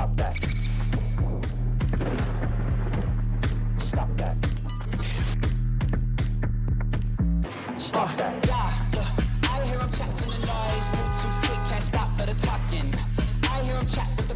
Stop that. Stop that. Stop that. I hear him chat to the noise. Move too quick, can't stop for the talking. I hear him chat with the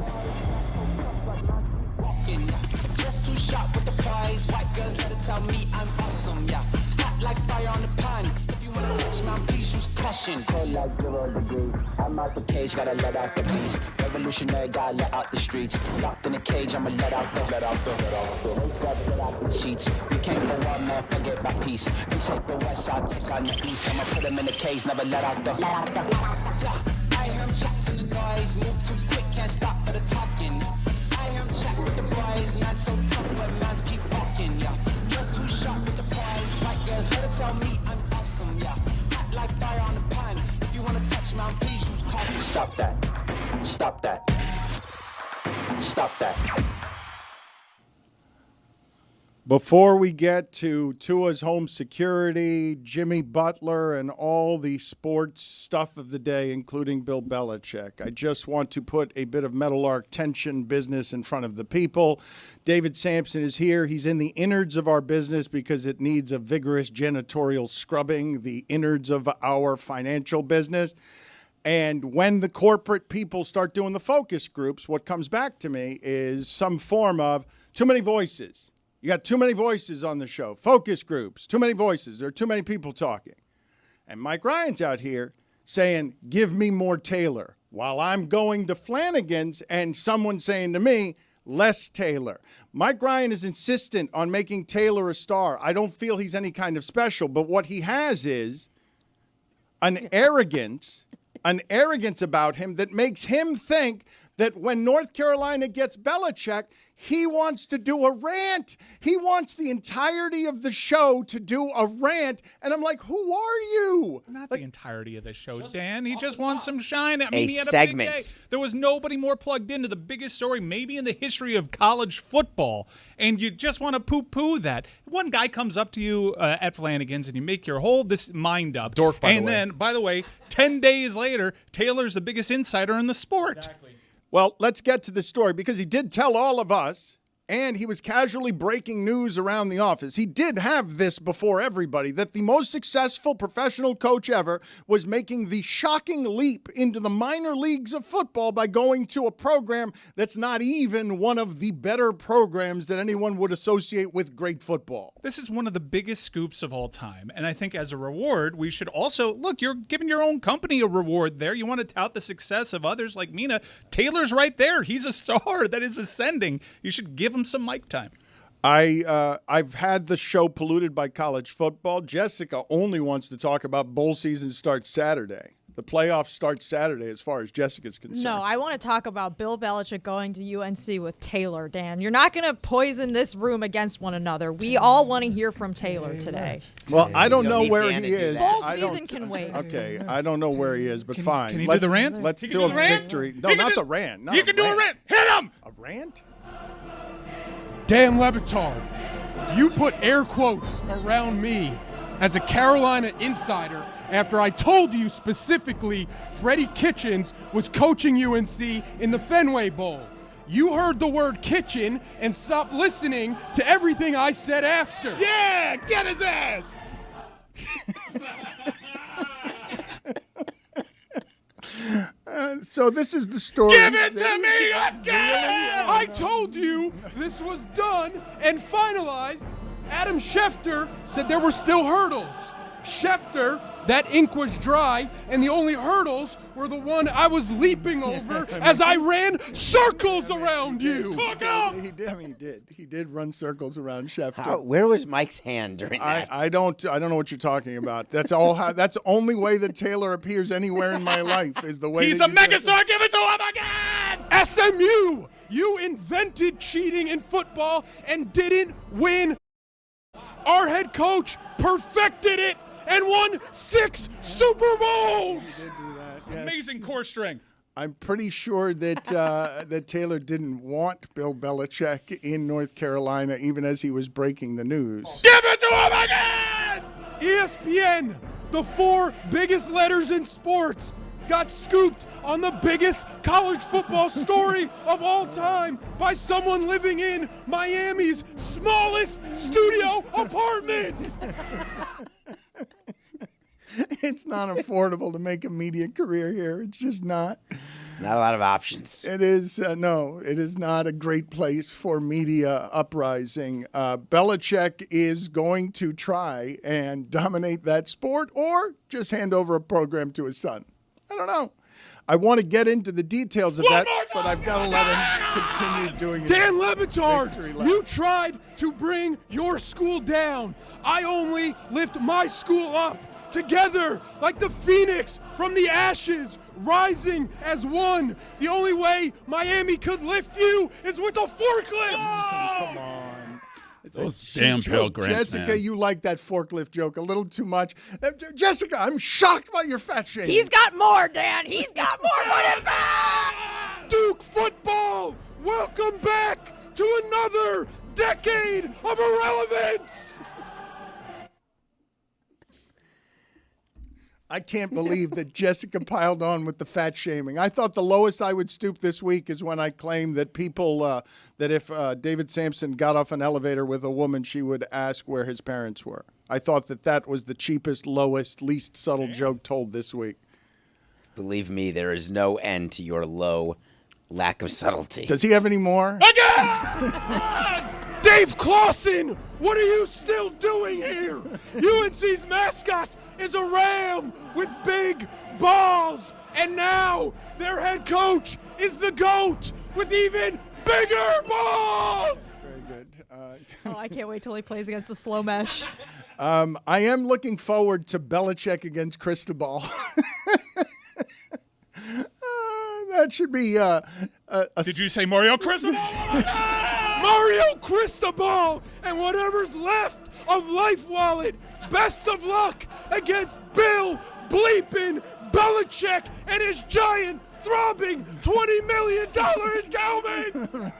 walking. Just too sharp with the prize. White girls let it tell me I'm awesome. Yeah, hot like fire on the pan. If you wanna touch my please use caution. Cold like 0 degrees. I'm out the cage, gotta let out the beast. Revolutionary, gotta let out the streets. Locked in a cage, I'ma let out the sheets. We came for one man, forget my peace. You take the west side, take on the east. I'ma put him in the cage, never let out the. I hear him chat to the noise. Move too quick, can't stop for the talking. I hear him chat with the boys. Not so tough, but mans keep walking. Yeah, just too sharp with the prize. White girls, let it tell me I'm awesome. Yeah, hot like fire on the pan. If you wanna touch my please use caution. Stop that. Stop that. Stop that. Before we get to Tua's home security, Jimmy Butler, and all the sports stuff of the day, including Bill Belichick, I just want to put a bit of Meadowlark tension business in front of the people. David Sampson is here. He's in the innards of our business because it needs a vigorous janitorial scrubbing, the innards of our financial business. And when the corporate people start doing the focus groups, what comes back to me is some form of too many voices. You got too many voices on the show. Focus groups, too many voices. There are too many people talking. And Mike Ryan's out here saying, give me more Taylor. While I'm going to Flanagan's and someone saying to me, less Taylor. Mike Ryan is insistent on making Taylor a star. I don't feel he's any kind of special, but what he has is an arrogance about him that makes him think that when North Carolina gets Belichick, he wants to do a rant. He wants the entirety of the show to do a rant. And I'm like, who are you? Not the entirety of the show, Dan. He just wants some shine. I mean, he had segment. A big day. There was nobody more plugged into the biggest story maybe in the history of college football. And you just want to poo-poo that. One guy comes up to you at Flanagan's and you make your whole mind up. Dork, by the way. And then, by the way, 10 days later, Taylor's the biggest insider in the sport. Exactly. Well, let's get to the story because he did tell all of us, and he was casually breaking news around the office. He did have this before everybody, that the most successful professional coach ever was making the shocking leap into the minor leagues of football by going to a program that's not even one of the better programs that anyone would associate with great football. This is one of the biggest scoops of all time. And I think as a reward, we should also, look, you're giving your own company a reward there. You want to tout the success of others like Mina. Taylor's right there. He's a star that is ascending. You should give him some mic time. I've had the show polluted by college football. Jessica only wants to talk about bowl season starts Saturday. The playoffs start Saturday as far as Jessica's concerned. No, I want to talk about Bill Belichick going to UNC with Taylor, Dan. You're not going to poison this room against one another. We all want to hear from Taylor today. Well, I don't know where he is. Bowl season can wait. Okay, I don't know where he is, but fine. Can you do the rant? Let's do a victory. No, not the rant. You can do a rant. Hit him! A rant? Dan Le Batard, you put air quotes around me as a Carolina insider after I told you specifically Freddie Kitchens was coaching UNC in the Fenway Bowl. You heard the word kitchen and stopped listening to everything I said after. Yeah, get his ass! So this is the story. Give it to me again! I told you this was done and finalized. Adam Schefter said there were still hurdles. Schefter, that ink was dry, and the only hurdles were the one I was leaping over as I ran circles around you. He did run circles around Schefter. Where was Mike's hand during that? I don't know what you're talking about. That's all. That's the only way that Taylor appears anywhere in my life is the way. He's a megastar. Give it to him again. SMU, you invented cheating in football and didn't win. Our head coach perfected it and won 6 Super Bowls. He did do that. Yes. Amazing core strength. I'm pretty sure that that Taylor didn't want Bill Belichick in North Carolina, even as he was breaking the news. Give it to him again! ESPN, the 4 biggest letters in sports. got scooped on the biggest college football story of all time by someone living in Miami's smallest studio apartment. It's not affordable to make a media career here. It's just not. Not a lot of options. It is, no, it is not a great place for media uprising. Belichick is going to try and dominate that sport or just hand over a program to his son. I don't know. I want to get into the details of that, but I've got to let him continue doing it. Dan Le Batard, you tried to bring your school down. I only lift my school up. Together, like the phoenix from the ashes, rising as one. The only way Miami could lift you is with a forklift. Come on. It's Those a damn cheap Pale joke. Grants, Jessica, man. you like that forklift joke a little too much. Jessica, I'm shocked by your fat shaming. He's got more, Dan. He's got more. Put it back. Duke football, welcome back to another decade of irrelevance. I can't believe that Jessica piled on with the fat shaming. I thought the lowest I would stoop this week is when I claimed that people, that if David Sampson got off an elevator with a woman, she would ask where his parents were. I thought that that was the cheapest, lowest, least subtle joke told this week. Believe me, there is no end to your low lack of subtlety. Does he have any more? Dave Clawson, what are you still doing here? UNC's mascot is a ram with big balls, and now their head coach is the GOAT with even bigger balls. Very good. Oh, I can't wait till he plays against the slow mesh. I am looking forward to Belichick against Cristobal. That should be Did you say Mario Cristobal? Mario Cristobal and whatever's left of Life Wallet. Best of luck against Bill Bleepin' Belichick and his giant throbbing $20 million endowment.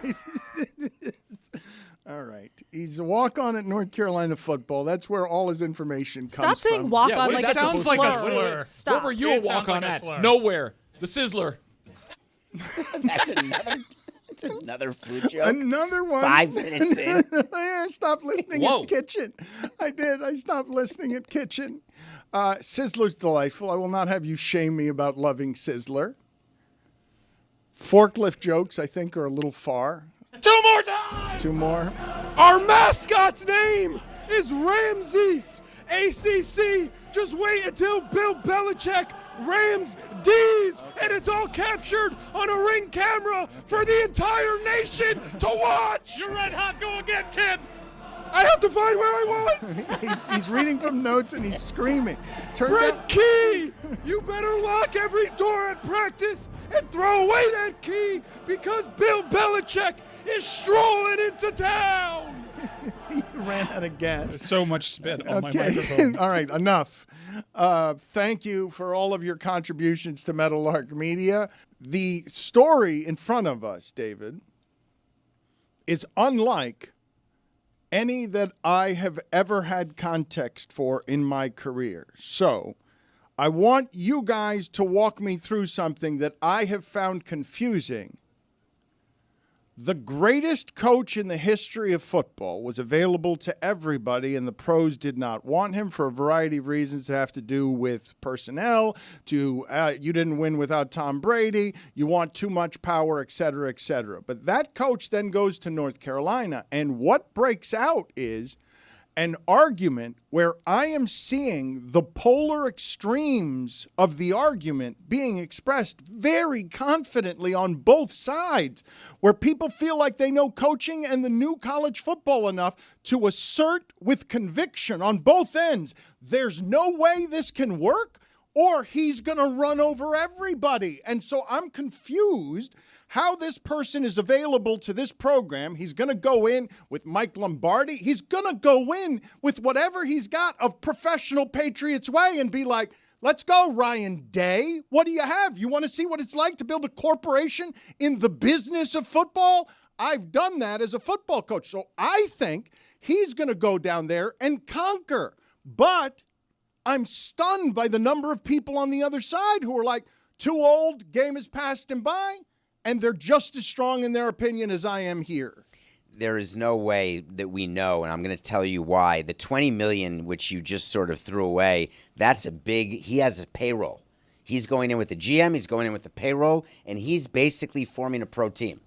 All right. He's a walk-on at North Carolina football. That's where all his information comes Stop saying from. walk Yeah, on what like is it's that a sounds slur. like a slur. Stop. Where were you It a sounds walk-on like a at? slur. Nowhere. The Sizzler. That's another food joke. Another one. 5 minutes in. I stopped listening Whoa. at Kitchen. I did. I stopped listening at Kitchen. Sizzler's delightful. I will not have you shame me about loving Sizzler. Forklift jokes, I think, are a little far. 2 more times. 2 more. Our mascot's name is Ramses. ACC, just wait until Bill Belichick rams D's, and it's all captured on a Ring camera for the entire nation to watch. You're red hot. Go again, kid. I have to find where I was. He's reading from notes and he's screaming. Turn down. Brent Key, you better lock every door at practice and throw away that key because Bill Belichick is strolling into town. He ran out of gas. So much spit on my Okay. microphone. All right, enough. Thank you for all of your contributions to Meadowlark Media. The story in front of us, David, is unlike any that I have ever had context for in my career. So I want you guys to walk me through something that I have found confusing. The greatest coach in the history of football was available to everybody, and the pros did not want him for a variety of reasons that have to do with personnel, you didn't win without Tom Brady, you want too much power, et cetera, et cetera. But that coach then goes to North Carolina, and what breaks out is an argument where I am seeing the polar extremes of the argument being expressed very confidently on both sides, where people feel like they know coaching and the new college football enough to assert with conviction on both ends, there's no way this can work, or he's going to run over everybody. And so I'm confused how this person is available to this program. He's going to go in with Mike Lombardi. He's going to go in with whatever he's got of professional Patriots way and be like, let's go, Ryan Day. What do you have? You want to see what it's like to build a corporation in the business of football? I've done that as a football coach. So I think he's going to go down there and conquer. But I'm stunned by the number of people on the other side who are like, too old, game has passed him by, and they're just as strong in their opinion as I am here. There is no way that we know, and I'm going to tell you why. The $20 million, which you just sort of threw away, that's a big – he has a payroll. He's going in with the GM, he's going in with the payroll, and he's basically forming a pro team.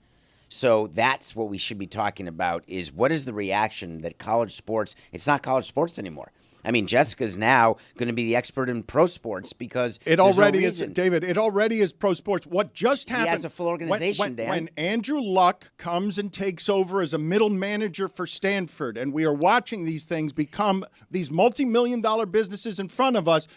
So that's what we should be talking about is what is the reaction that college sports – it's not college sports anymore. I mean, Jessica's now going to be the expert in pro sports because it already is, David. It already is pro sports. What just happened? He has a full organization, Dan. When Andrew Luck comes and takes over as a middle manager for Stanford, and we are watching these things become these multi-million-dollar businesses in front of us,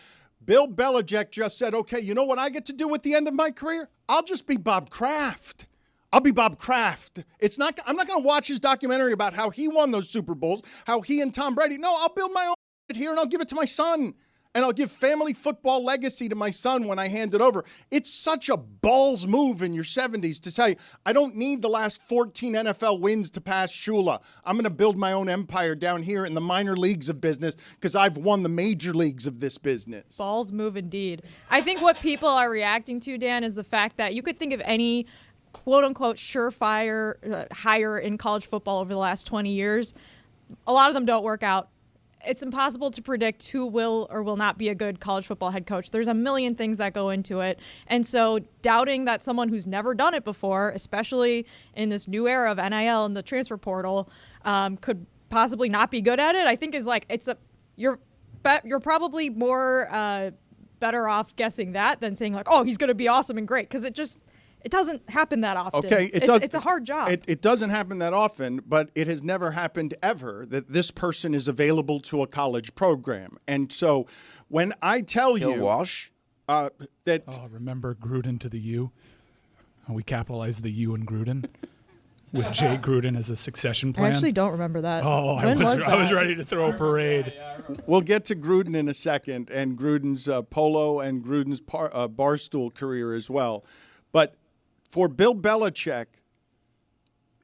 Bill Belichick just said, "Okay, you know what I get to do at the end of my career? I'll just be Bob Kraft." I'll be Bob Kraft. I'm not going to watch his documentary about how he won those Super Bowls, how he and Tom Brady. No, I'll build my own here and I'll give it to my son. And I'll give family football legacy to my son when I hand it over. It's such a balls move in your 70s to say, I don't need the last 14 NFL wins to pass Shula. I'm going to build my own empire down here in the minor leagues of business because I've won the major leagues of this business. Balls move indeed. I think what people are reacting to, Dan, is the fact that you could think of any quote-unquote surefire hire in college football over the last 20 years. A lot of them don't work out. It's impossible to predict who will or will not be a good college football head coach. There's a million things that go into it. And so doubting that someone who's never done it before, especially in this new era of NIL and the transfer portal, could possibly not be good at it, I think is like, you're probably more better off guessing that than saying like, oh, he's going to be awesome and great. Because it doesn't happen that often. Okay, it's a hard job. It doesn't happen that often, but it has never happened ever that this person is available to a college program. And so when I tell Bill you Walsh? that remember Gruden to the U? We capitalized the U in Gruden with Jay Gruden as a succession plan. I actually don't remember that. Oh, I was ready to throw a parade. We'll get to Gruden in a second and Gruden's polo and Gruden's barstool career as well. But for Bill Belichick,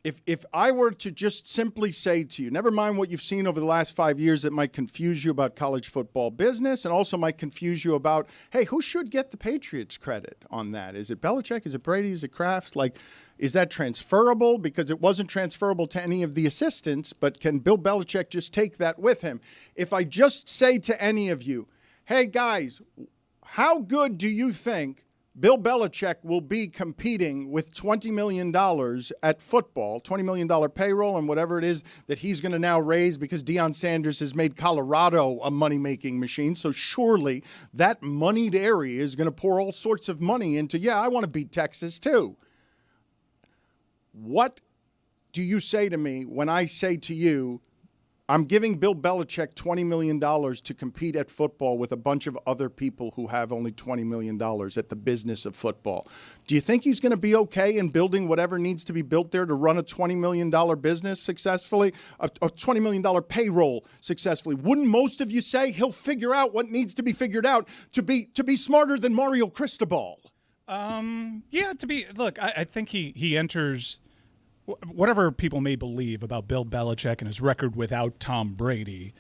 if I were to just simply say to you, never mind what you've seen over the last 5 years that might confuse you about college football business and also might confuse you about, hey, who should get the Patriots credit on that? Is it Belichick? Is it Brady? Is it Kraft? Like, is that transferable? Because it wasn't transferable to any of the assistants, but can Bill Belichick just take that with him? If I just say to any of you, hey, guys, how good do you think Bill Belichick will be competing with $20 million at football, $20 million payroll and whatever it is that he's going to now raise because Deion Sanders has made Colorado a money-making machine. So surely that moneyed area is going to pour all sorts of money into, I want to beat Texas too. What do you say to me when I say to you, I'm giving Bill Belichick $20 million to compete at football with a bunch of other people who have only $20 million at the business of football. Do you think he's going to be okay in building whatever needs to be built there to run a $20 million business successfully, a $20 million payroll successfully? Wouldn't most of you say he'll figure out what needs to be figured out to be smarter than Mario Cristobal? I think he enters – whatever people may believe about Bill Belichick and his record without Tom Brady,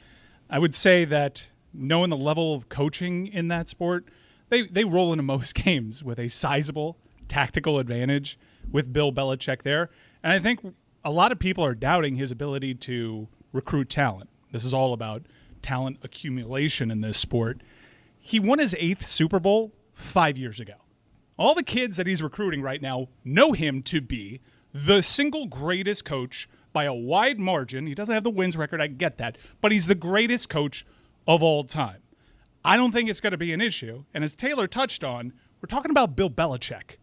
I would say that knowing the level of coaching in that sport, they roll into most games with a sizable tactical advantage with Bill Belichick there. And I think a lot of people are doubting his ability to recruit talent. This is all about talent accumulation in this sport. He won his 8th Super Bowl 5 years ago. All the kids that he's recruiting right now know him to be the single greatest coach by a wide margin. He doesn't have the wins record, I get that, but he's the greatest coach of all time. I don't think it's going to be an issue. And as Taylor touched on, we're talking about Bill Belichick.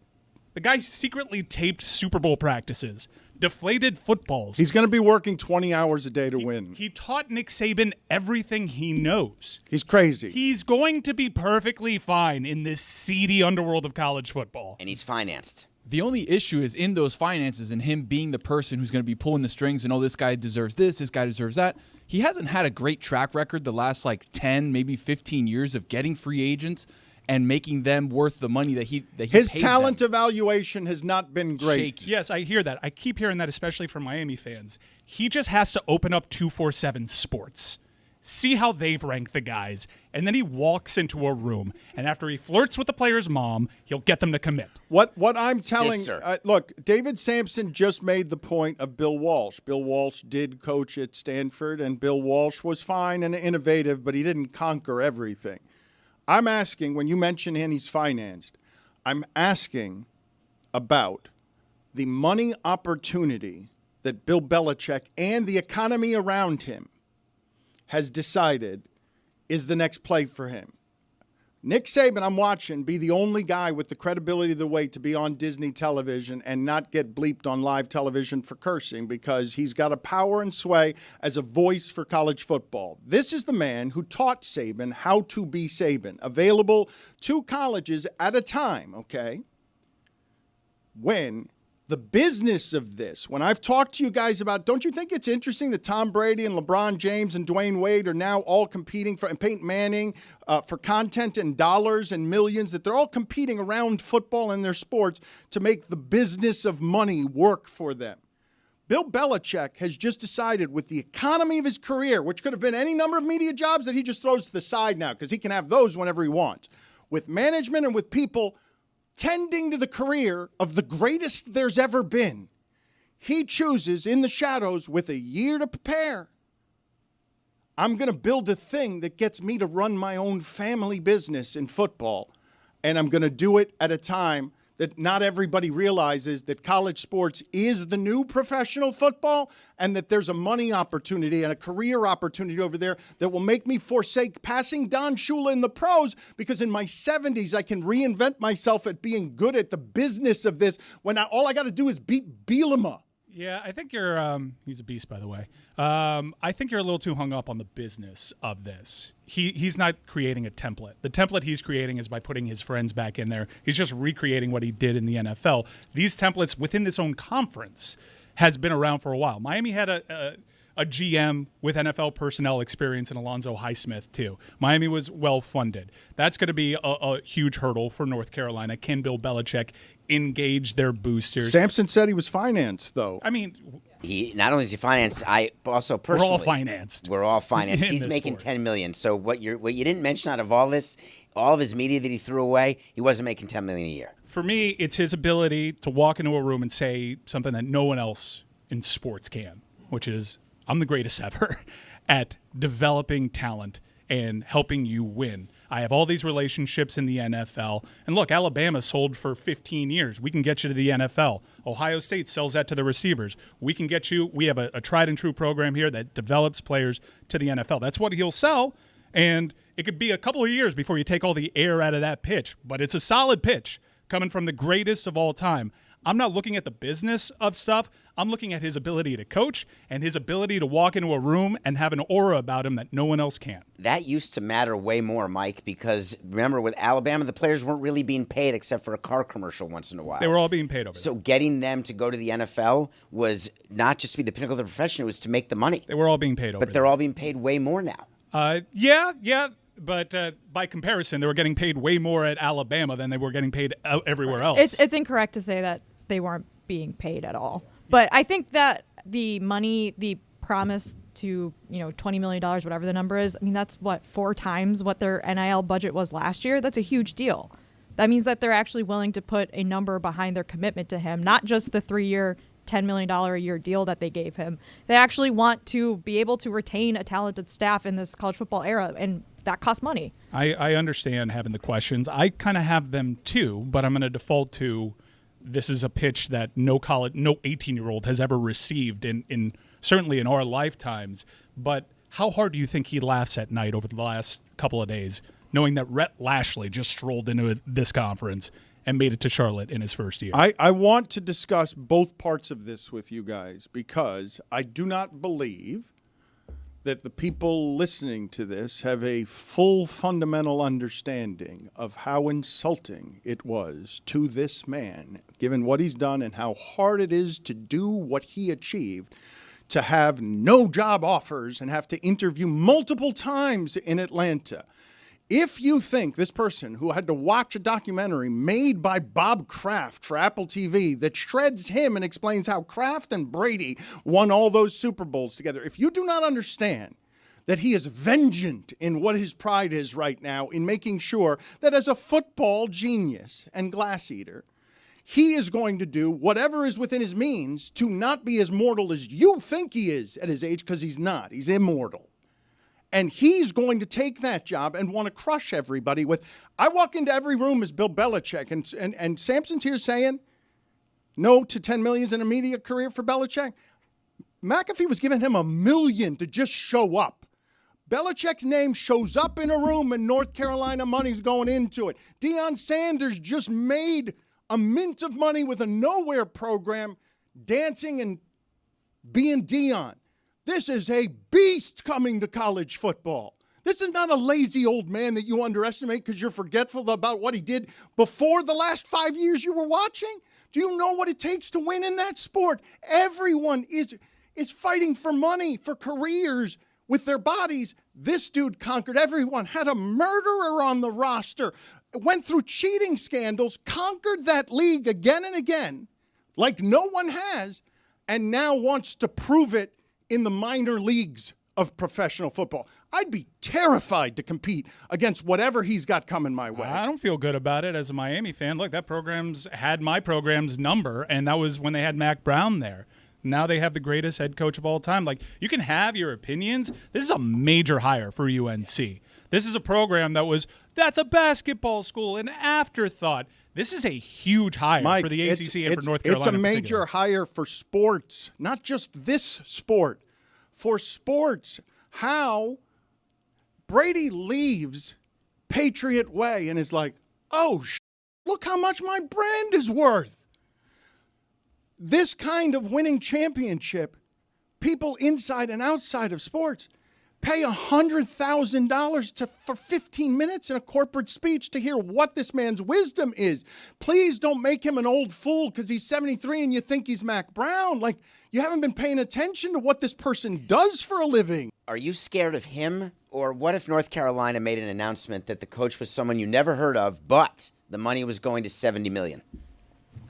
The guy secretly taped Super Bowl practices, deflated footballs. He's going to be working 20 hours a day to win. He taught Nick Saban everything he knows. He's crazy. He's going to be perfectly fine in this seedy underworld of college football. And he's financed. The only issue is in those finances and him being the person who's going to be pulling the strings and, this guy deserves this guy deserves that. He hasn't had a great track record the last 10, maybe 15 years of getting free agents and making them worth the money that he His paid talent them. evaluation has not been great. Shaky. Yes, I hear that. I keep hearing that, especially from Miami fans. He just has to open up 247 Sports. see how they've ranked the guys, and then he walks into a room, and after he flirts with the player's mom, he'll get them to commit. What I'm telling, Sister. look, David Sampson just made the point of Bill Walsh. Bill Walsh did coach at Stanford, and Bill Walsh was fine and innovative, but he didn't conquer everything. I'm asking, when you mention him, he's financed, I'm asking about the money opportunity that Bill Belichick and the economy around him has decided is the next play for him. Nick Saban, I'm watching, be the only guy with the credibility of the weight to be on Disney television and not get bleeped on live television for cursing, because he's got a power and sway as a voice for college football. This is the man who taught Saban how to be Saban, available to colleges at a time, okay, when the business of this, when I've talked to you guys about, don't you think it's interesting that Tom Brady and LeBron James and Dwayne Wade are now all competing for, and Peyton Manning, for content and dollars and millions, that they're all competing around football and their sports to make the business of money work for them? Bill Belichick has just decided, with the economy of his career, which could have been any number of media jobs that he just throws to the side now because he can have those whenever he wants, with management and with people tending to the career of the greatest there's ever been, he chooses in the shadows, with a year to prepare, I'm going to build a thing that gets me to run my own family business in football, and I'm going to do it at a time that not everybody realizes that college sports is the new professional football, and that there's a money opportunity and a career opportunity over there that will make me forsake passing Don Shula in the pros, because in my 70s I can reinvent myself at being good at the business of this when all I got to do is beat Bielema. Yeah, I think you're he's a beast, by the way. I think you're a little too hung up on the business of this. He's not creating a template. The template he's creating is by putting his friends back in there. He's just recreating what he did in the NFL. These templates within its own conference has been around for a while. Miami had a GM with NFL personnel experience in Alonzo Highsmith, too. Miami was well-funded. That's going to be a huge hurdle for North Carolina. Can Bill Belichick engage their boosters? Sampson said he was financed, though. I mean, He not only is he financed, I also personally. we're all financed. We're all financed. in He's this making sport. $10 million. So what you didn't mention out of all this, all of his media that he threw away, he wasn't making $10 million a year. For me, it's his ability to walk into a room and say something that no one else in sports can, which is, I'm the greatest ever at developing talent and helping you win. I have all these relationships in the NFL. And look, Alabama sold for 15 years. We can get you to the NFL. Ohio State sells that to the receivers. We can get you. We have a tried and true program here that develops players to the NFL. That's what he'll sell. And it could be a couple of years before you take all the air out of that pitch. But it's a solid pitch coming from the greatest of all time. I'm not looking at the business of stuff. I'm looking at his ability to coach and his ability to walk into a room and have an aura about him that no one else can. That used to matter way more, Mike, because remember with Alabama, the players weren't really being paid except for a car commercial once in a while. They were all being paid over there. So getting them to go to the NFL was not just to be the pinnacle of the profession, it was to make the money. They were all being paid over But they're all being paid way more now. Yeah. But by comparison, they were getting paid way more at Alabama than they were getting paid everywhere else. It's incorrect to say that they weren't being paid at all. But I think that the money, the promise to, $20 million, whatever the number is, I mean, that's 4 times what their NIL budget was last year. That's a huge deal. That means that they're actually willing to put a number behind their commitment to him, not just the 3-year, $10 million a year deal that they gave him. They actually want to be able to retain a talented staff in this college football era, and that costs money. I understand having the questions. I kind of have them too, but I'm going to default to this is a pitch that no 18-year-old has ever received in certainly in our lifetimes. But how hard do you think he laughs at night over the last couple of days, knowing that Rhett Lashley just strolled into this conference and made it to Charlotte in his first year? I want to discuss both parts of this with you guys, because I do not believe that the people listening to this have a full fundamental understanding of how insulting it was to this man, given what he's done and how hard it is to do what he achieved, to have no job offers and have to interview multiple times in Atlanta. If you think this person who had to watch a documentary made by Bob Kraft for Apple TV that shreds him and explains how Kraft and Brady won all those Super Bowls together, if you do not understand that he is vengeant in what his pride is right now in making sure that as a football genius and glass eater, he is going to do whatever is within his means to not be as mortal as you think he is at his age, because he's not. He's immortal. And he's going to take that job and want to crush everybody with, I walk into every room as Bill Belichick, and Sampson's here saying no to $10 million in a media career for Belichick. McAfee was giving him $1 million to just show up. Belichick's name shows up in a room and North Carolina money's going into it. Deion Sanders just made a mint of money with a nowhere program, dancing and being Deion. This is a beast coming to college football. This is not a lazy old man that you underestimate because you're forgetful about what he did before the last 5 years you were watching. Do you know what it takes to win in that sport? Everyone is fighting for money, for careers with their bodies. This dude conquered everyone, had a murderer on the roster, went through cheating scandals, conquered that league again and again like no one has, and now wants to prove it in the minor leagues of professional football. I'd be terrified to compete against whatever he's got coming my way. I don't feel good about it as a Miami fan. Look, that program's had my program's number, and that was when they had Mac Brown there. Now they have the greatest head coach of all time. Like, you can have your opinions. This is a major hire for UNC. This is a program that's a basketball school, an afterthought. This is a huge hire Mike, for the ACC and for North Carolina. It's a major hire for sports, not just this sport. For sports, how Brady leaves Patriot Way and is like, oh, look how much my brand is worth. This kind of winning championship, people inside and outside of sports pay $100,000 for 15 minutes in a corporate speech to hear what this man's wisdom is. Please don't make him an old fool because he's 73 and you think he's Mac Brown. Like, you haven't been paying attention to what this person does for a living. Are you scared of him? Or what if North Carolina made an announcement that the coach was someone you never heard of, but the money was going to $70 million?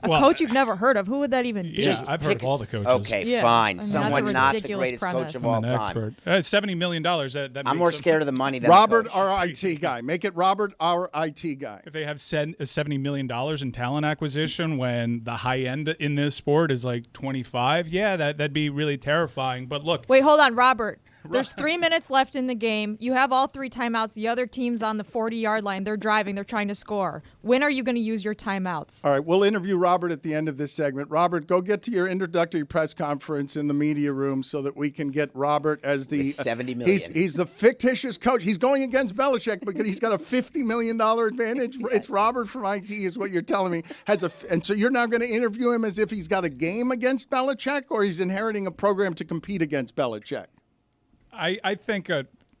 A coach you've never heard of. Who would that even be? Yeah, I've heard of all the coaches. Okay, Yeah. fine. I mean, Someone that's a not the ridiculous greatest premise. coach of all I'm an time. expert. $70 million. That I'm makes more them- scared of the money than Robert, the coach. our IT guy. Make it Robert, our IT guy. If they have $70 million in talent acquisition when the high end in this sport is like 25, yeah, that'd be really terrifying. But look, Wait, hold on, Robert. There's 3 minutes left in the game. You have all 3 timeouts. The other team's on the 40-yard line. They're driving. They're trying to score. When are you going to use your timeouts? All right, we'll interview Robert at the end of this segment. Robert, go get to your introductory press conference in the media room so that we can get Robert as the $70 million. He's the fictitious coach. He's going against Belichick because he's got a $50 million advantage. Yes. It's Robert from IT is what you're telling me. And so you're now going to interview him as if he's got a game against Belichick or he's inheriting a program to compete against Belichick? I think,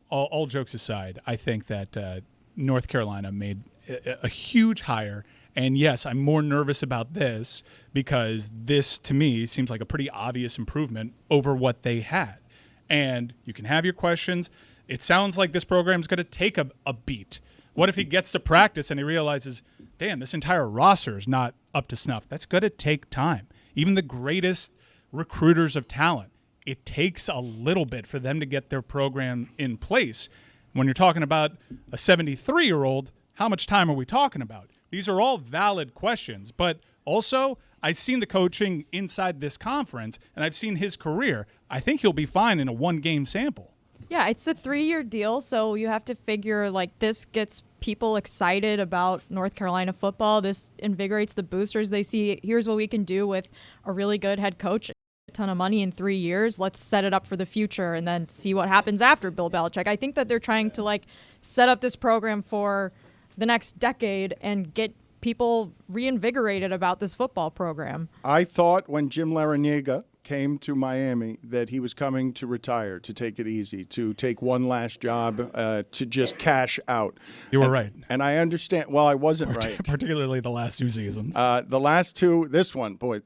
all jokes aside, I think that North Carolina made a huge hire. And yes, I'm more nervous about this because this, to me, seems like a pretty obvious improvement over what they had. And you can have your questions. It sounds like this program's going to take a beat. What if he gets to practice and he realizes, damn, this entire roster is not up to snuff? That's going to take time. Even the greatest recruiters of talent, it takes a little bit for them to get their program in place. When you're talking about a 73-year-old, how much time are we talking about? These are all valid questions, but also I've seen the coaching inside this conference, and I've seen his career. I think he'll be fine in a one-game sample. Yeah, it's a 3-year deal, so you have to figure, like, this gets people excited about North Carolina football. This invigorates the boosters. They see, here's what we can do with a really good head coach. Ton of money in 3 years. Let's set it up for the future and then see what happens after Bill Belichick. I think that they're trying to set up this program for the next decade and get people reinvigorated about this football program. I thought when Jim Larrañaga came to Miami that he was coming to retire, to take it easy, to take one last job, to just cash out. You were right. And I understand. Well, I wasn't right. Particularly the last 2 seasons. The last 2, this one, boy,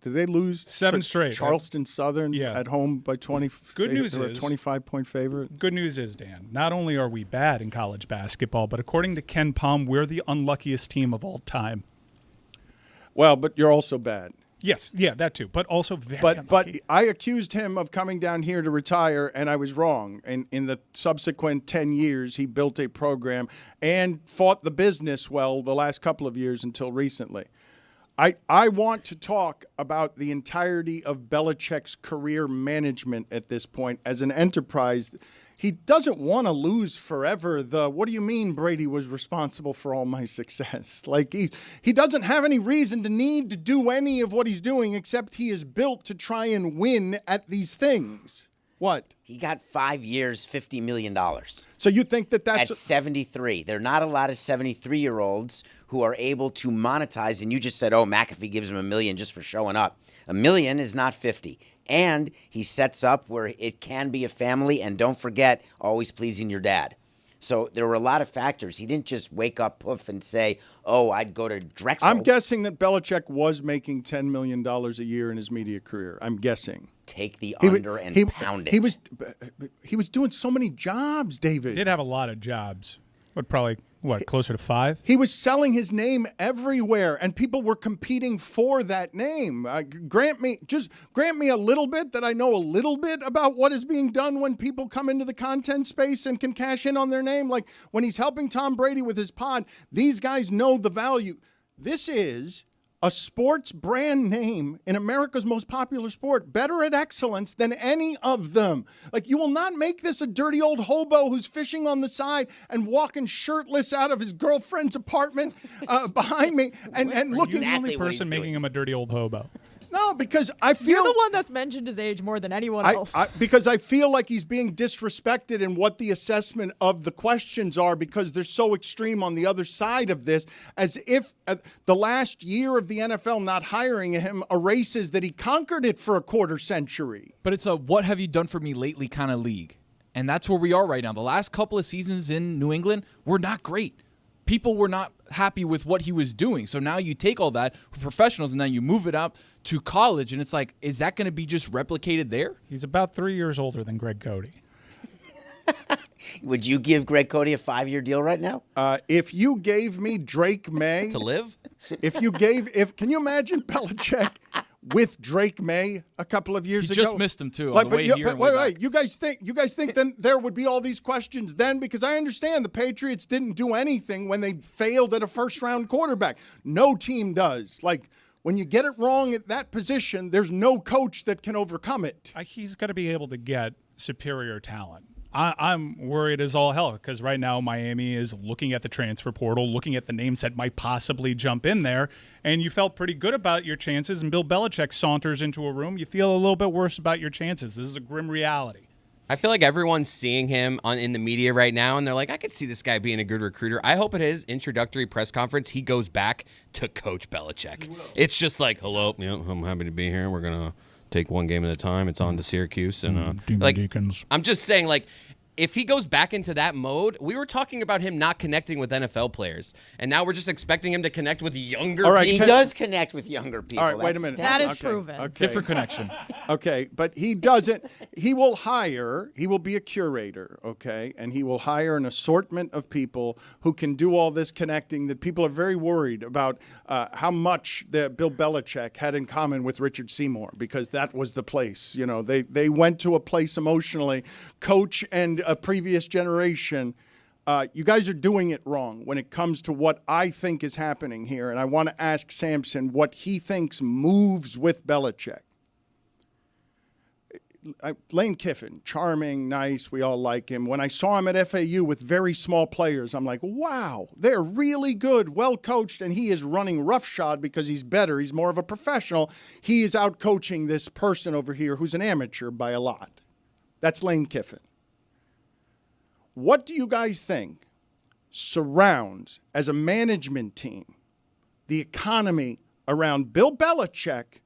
did they lose 7 straight? Charleston Southern at home by 20. Good news they were is a 25-point favorite. Good news is, Dan, not only are we bad in college basketball, but according to Ken Pom, we're the unluckiest team of all time. Well, but you're also bad. Yes, yeah, that too. But also very But unlucky. I accused him of coming down here to retire, and I was wrong. And in the subsequent 10 years, he built a program and fought the business well the last couple of years until recently. I want to talk about the entirety of Belichick's career management at this point as an enterprise. He doesn't want to lose forever. What do you mean Brady was responsible for all my success? Like he doesn't have any reason to need to do any of what he's doing except he is built to try and win at these things. What? He got 5 years, $50 million. So you think that's at 73. There are not a lot of 73-year-olds who are able to monetize. And you just said, oh, McAfee gives him $1 million just for showing up. $1 million is not 50. And he sets up where it can be a family. And don't forget, always pleasing your dad. So there were a lot of factors. He didn't just wake up, poof, and say, oh, I'd go to Drexel. I'm guessing that Belichick was making $10 million a year in his media career. I'm guessing. Take the under and pound it. He was doing so many jobs, David. He did have a lot of jobs. But probably, closer to 5? He was selling his name everywhere, and people were competing for that name. Grant me a little bit that I know a little bit about what is being done when people come into the content space and can cash in on their name. Like when he's helping Tom Brady with his pod, these guys know the value. This is a sports brand name in America's most popular sport, better at excellence than any of them. Like, you will not make this a dirty old hobo who's fishing on the side and walking shirtless out of his girlfriend's apartment behind me and looking. You're the only person making him a dirty old hobo. No, because I feel You're the one that's mentioned his age more than anyone else. Because I feel like he's being disrespected in what the assessment of the questions are because they're so extreme on the other side of this, as if the last year of the NFL not hiring him erases that he conquered it for a quarter century. But it's a what have you done for me lately kind of league. And that's where we are right now. The last couple of seasons in New England were not great. People were not happy with what he was doing. So now you take all that for professionals and then you move it up to college. And it's like, is that going to be just replicated there? He's about 3 years older than Greg Gotti. Would you give Greg Gotti a 5-year deal right now? If you gave me Drake May to live, can you imagine Belichick with Drake May a couple of years ago? Just missed him too on the way here. Wait. You guys think then there would be all these questions then? Because I understand the Patriots didn't do anything when they failed at a first-round quarterback. No team does. Like, when you get it wrong at that position, there's no coach that can overcome it. He's got to be able to get superior talent. I'm worried as all hell because right now Miami is looking at the transfer portal, looking at the names that might possibly jump in there, and you felt pretty good about your chances, and Bill Belichick saunters into a room. You feel a little bit worse about your chances. This is a grim reality. I feel like everyone's seeing him in the media right now, and they're like, I could see this guy being a good recruiter. I hope at his introductory press conference he goes back to Coach Belichick. It's just like, hello, I'm happy to be here. We're going to take one game at a time. It's on to Syracuse. And I'm just saying, like, if he goes back into that mode, we were talking about him not connecting with NFL players, and now we're just expecting him to connect with younger people. He does connect with younger people. All right, wait a minute. That is proven. Okay. Different connection. Okay, but he doesn't. He will be a curator, okay? And he will hire an assortment of people who can do all this connecting that people are very worried about how much Bill Belichick had in common with Richard Seymour, because that was the place. You know, they went to a place emotionally. Coach and a previous generation, you guys are doing it wrong when it comes to what I think is happening here. And I want to ask Samson what he thinks moves with Belichick. Lane Kiffin, charming, nice, we all like him. When I saw him at FAU with very small players, I'm like, wow, they're really good, well coached, and he is running roughshod because he's better. He's more of a professional. He is out coaching this person over here who's an amateur by a lot. That's Lane Kiffin. What do you guys think surrounds, as a management team, the economy around Bill Belichick,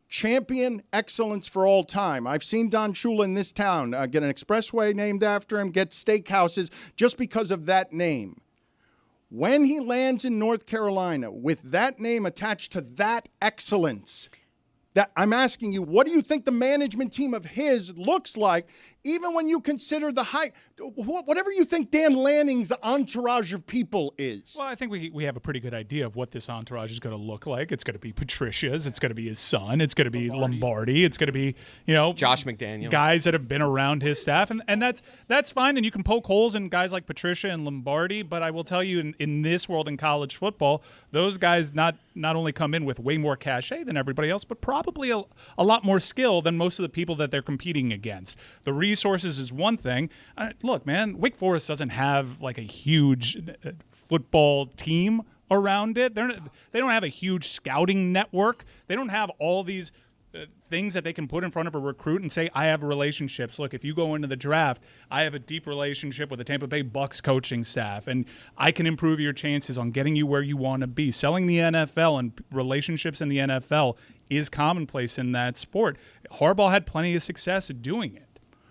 champion excellence for all time? I've seen Don Shula in this town get an expressway named after him, get steakhouses just because of that name. When he lands in North Carolina with that name attached to that excellence, that I'm asking you, what do you think the management team of his looks like even when you consider the high, whatever you think Dan Lanning's entourage of people is. Well, I think we have a pretty good idea of what this entourage is going to look like. It's going to be Patricia's. It's going to be his son. It's going to be Lombardi. It's going to be, Josh McDaniel. Guys that have been around his staff. And that's fine. And you can poke holes in guys like Patricia and Lombardi. But I will tell you, in this world in college football, those guys not only come in with way more cachet than everybody else, but probably a lot more skill than most of the people that they're competing against. The resources is one thing. Look, man, Wake Forest doesn't have like a huge football team around it. They don't have a huge scouting network. They don't have all these things that they can put in front of a recruit and say, I have relationships. Look, if you go into the draft, I have a deep relationship with the Tampa Bay Bucks coaching staff, and I can improve your chances on getting you where you want to be. Selling the NFL and relationships in the NFL is commonplace in that sport. Harbaugh had plenty of success at doing it.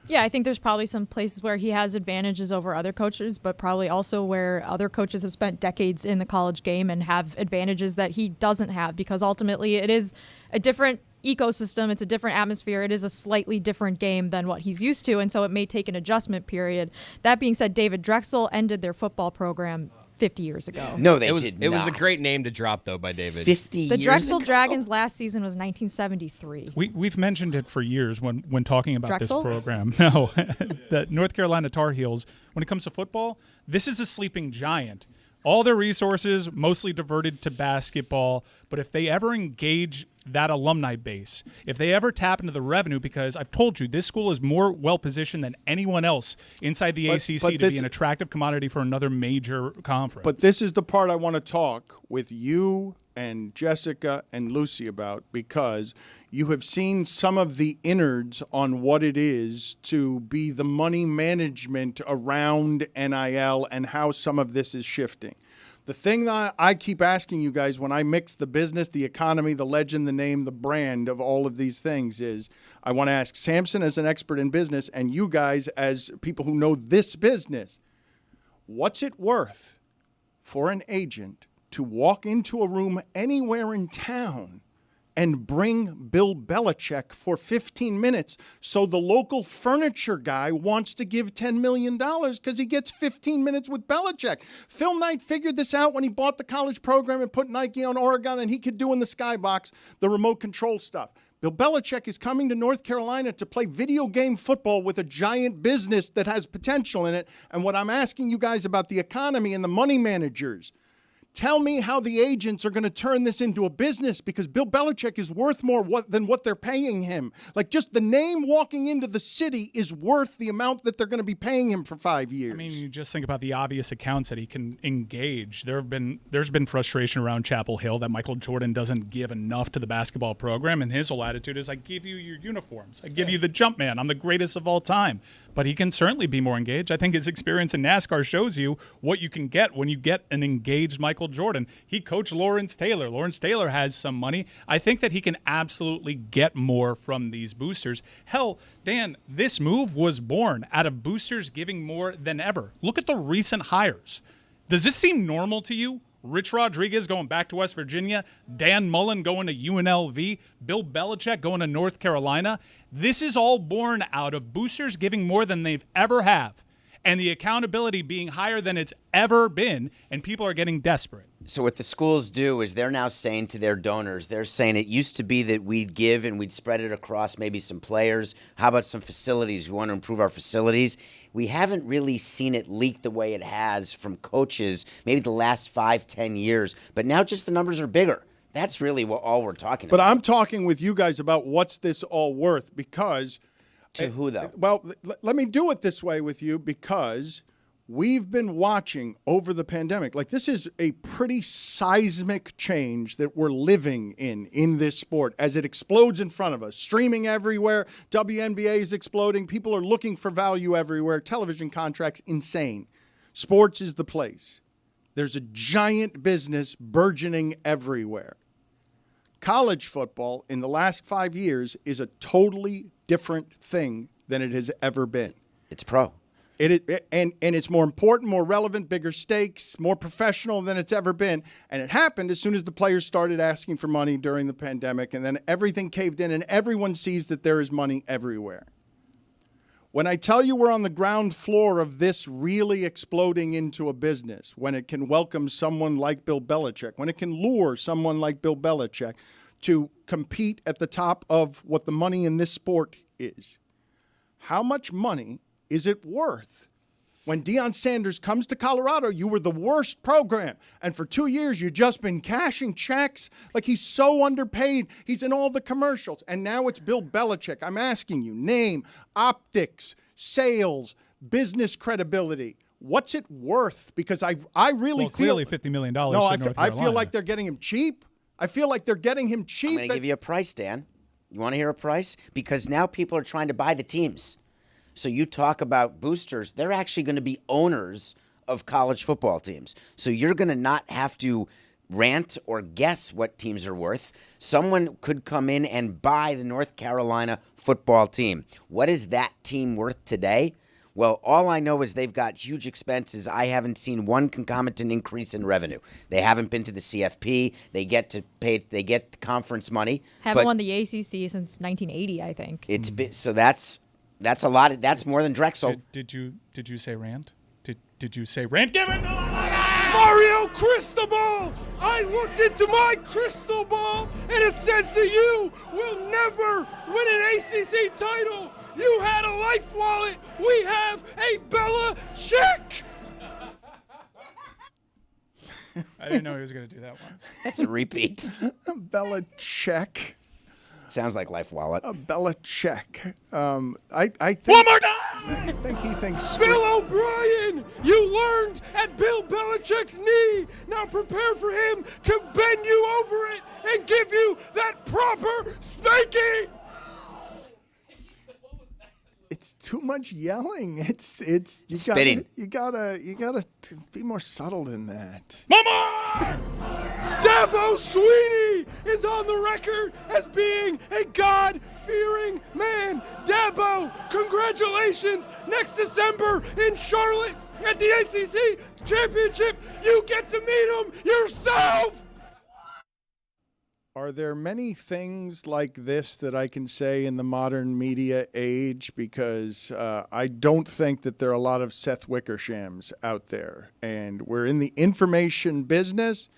Yeah, I think there's probably some places where he has advantages over other coaches, but probably also where other coaches have spent decades in the college game and have advantages that he doesn't have, because ultimately it is a different ecosystem. It's a different atmosphere. It is a slightly different game than what he's used to, and so it may take an adjustment period. That being said, David Drexel ended their football program 50 years ago. No, they It was did it was a not. great name to drop though by David. 50 The years Drexel ago? Dragons last season was 1973. We've mentioned it for years when talking about Drexel? this program. No, the North Carolina Tar Heels, when it comes to football, this is a sleeping giant. All their resources mostly diverted to basketball, but if they ever engage that alumni base, if they ever tap into the revenue, because I've told you, this school is more well-positioned than anyone else inside the ACC to be an attractive commodity for another major conference. But this is the part I want to talk with you and Jessica and Lucy about, because you have seen some of the innards on what it is to be the money management around NIL and how some of this is shifting. The thing that I keep asking you guys when I mix the business, the economy, the legend, the name, the brand of all of these things is I want to ask Samson as an expert in business and you guys as people who know this business, what's it worth for an agent to walk into a room anywhere in town and bring Bill Belichick for 15 minutes so the local furniture guy wants to give $10 million because he gets 15 minutes with Belichick? Phil Knight figured this out when he bought the college program and put Nike on Oregon, and he could do in the skybox the remote control stuff. Bill Belichick is coming to North Carolina to play video game football with a giant business that has potential in it. And what I'm asking you guys about the economy and the money managers, tell me how the agents are going to turn this into a business, because Bill Belichick is worth more than what they're paying him. Like, just the name walking into the city is worth the amount that they're going to be paying him for 5 years. I mean, you just think about the obvious accounts that he can engage. There's been frustration around Chapel Hill that Michael Jordan doesn't give enough to the basketball program, and his whole attitude is, I give you your uniforms. I give you the jump man. I'm the greatest of all time. But he can certainly be more engaged. I think his experience in NASCAR shows you what you can get when you get an engaged Michael Jordan. He coached Lawrence Taylor. Lawrence Taylor has some money. I think that he can absolutely get more from these boosters. Hell, Dan, this move was born out of boosters giving more than ever. Look at the recent hires. Does this seem normal to you? Rich Rodriguez going back to West Virginia, Dan Mullen going to UNLV, Bill Belichick going to North Carolina. This is all born out of boosters giving more than they've ever have, and the accountability being higher than it's ever been, and people are getting desperate. So what the schools do is they're now saying to their donors, they're saying it used to be that we'd give and we'd spread it across maybe some players. How about some facilities? We want to improve our facilities. We haven't really seen it leak the way it has from coaches maybe the last 5-10 years. But now just the numbers are bigger. That's really all we're talking about. But I'm talking with you guys about what's this all worth, because to who, though? Well, let me do it this way with you, because we've been watching over the pandemic. Like, this is a pretty seismic change that we're living in this sport as it explodes in front of us. Streaming everywhere. WNBA is exploding. People are looking for value everywhere. Television contracts, insane. Sports is the place. There's a giant business burgeoning everywhere. College football in the last 5 years is a totally different thing than it has ever been. It's pro. And it's more important, more relevant, bigger stakes, more professional than it's ever been. And it happened as soon as the players started asking for money during the pandemic, and then everything caved in, and everyone sees that there is money everywhere. When I tell you we're on the ground floor of this really exploding into a business, when it can welcome someone like Bill Belichick, when it can lure someone like Bill Belichick to compete at the top of what the money in this sport is, how much money is it worth? When Deion Sanders comes to Colorado, you were the worst program. And for 2 years, you've just been cashing checks. Like, he's so underpaid. He's in all the commercials. And now it's Bill Belichick. I'm asking you, name, optics, sales, business credibility. What's it worth? Because I really feel... clearly $50 million to No, North I feel Carolina. like they're getting him cheap. I feel like they're getting him cheap. I'm going to give you a price, Dan. You want to hear a price? Because now people are trying to buy the teams. So you talk about boosters. They're actually going to be owners of college football teams. So you're going to not have to rant or guess what teams are worth. Someone could come in and buy the North Carolina football team. What is that team worth today? Well, all I know is they've got huge expenses. I haven't seen one concomitant increase in revenue. They haven't been to the CFP. They get to pay. They get conference money. Haven't won the ACC since 1980, I think. It's so that's a lot. That's more than Drexel. Did you say Rant? Did you say Rant? Give it! Mario Cristobal! I looked into my crystal ball, and it says that you will never win an ACC title. You had a life wallet. We have a Belichick. I didn't know he was going to do that one. That's a repeat. Belichick. Sounds like Life Wallet. Belichick. I think... One more time! I think he thinks... Bill O'Brien, you learned at Bill Belichick's knee. Now prepare for him to bend you over it and give you that proper spanking. It's too much yelling. It's you Spitting. You gotta be more subtle than that. Mama! Dabo Sweeney is on the record as being a God-fearing man. Dabo, congratulations. Next December in Charlotte at the ACC Championship, you get to meet him yourself. Are there many things like this that I can say in the modern media age? Because I don't think that there are a lot of Seth Wickershams out there. And we're in the information business,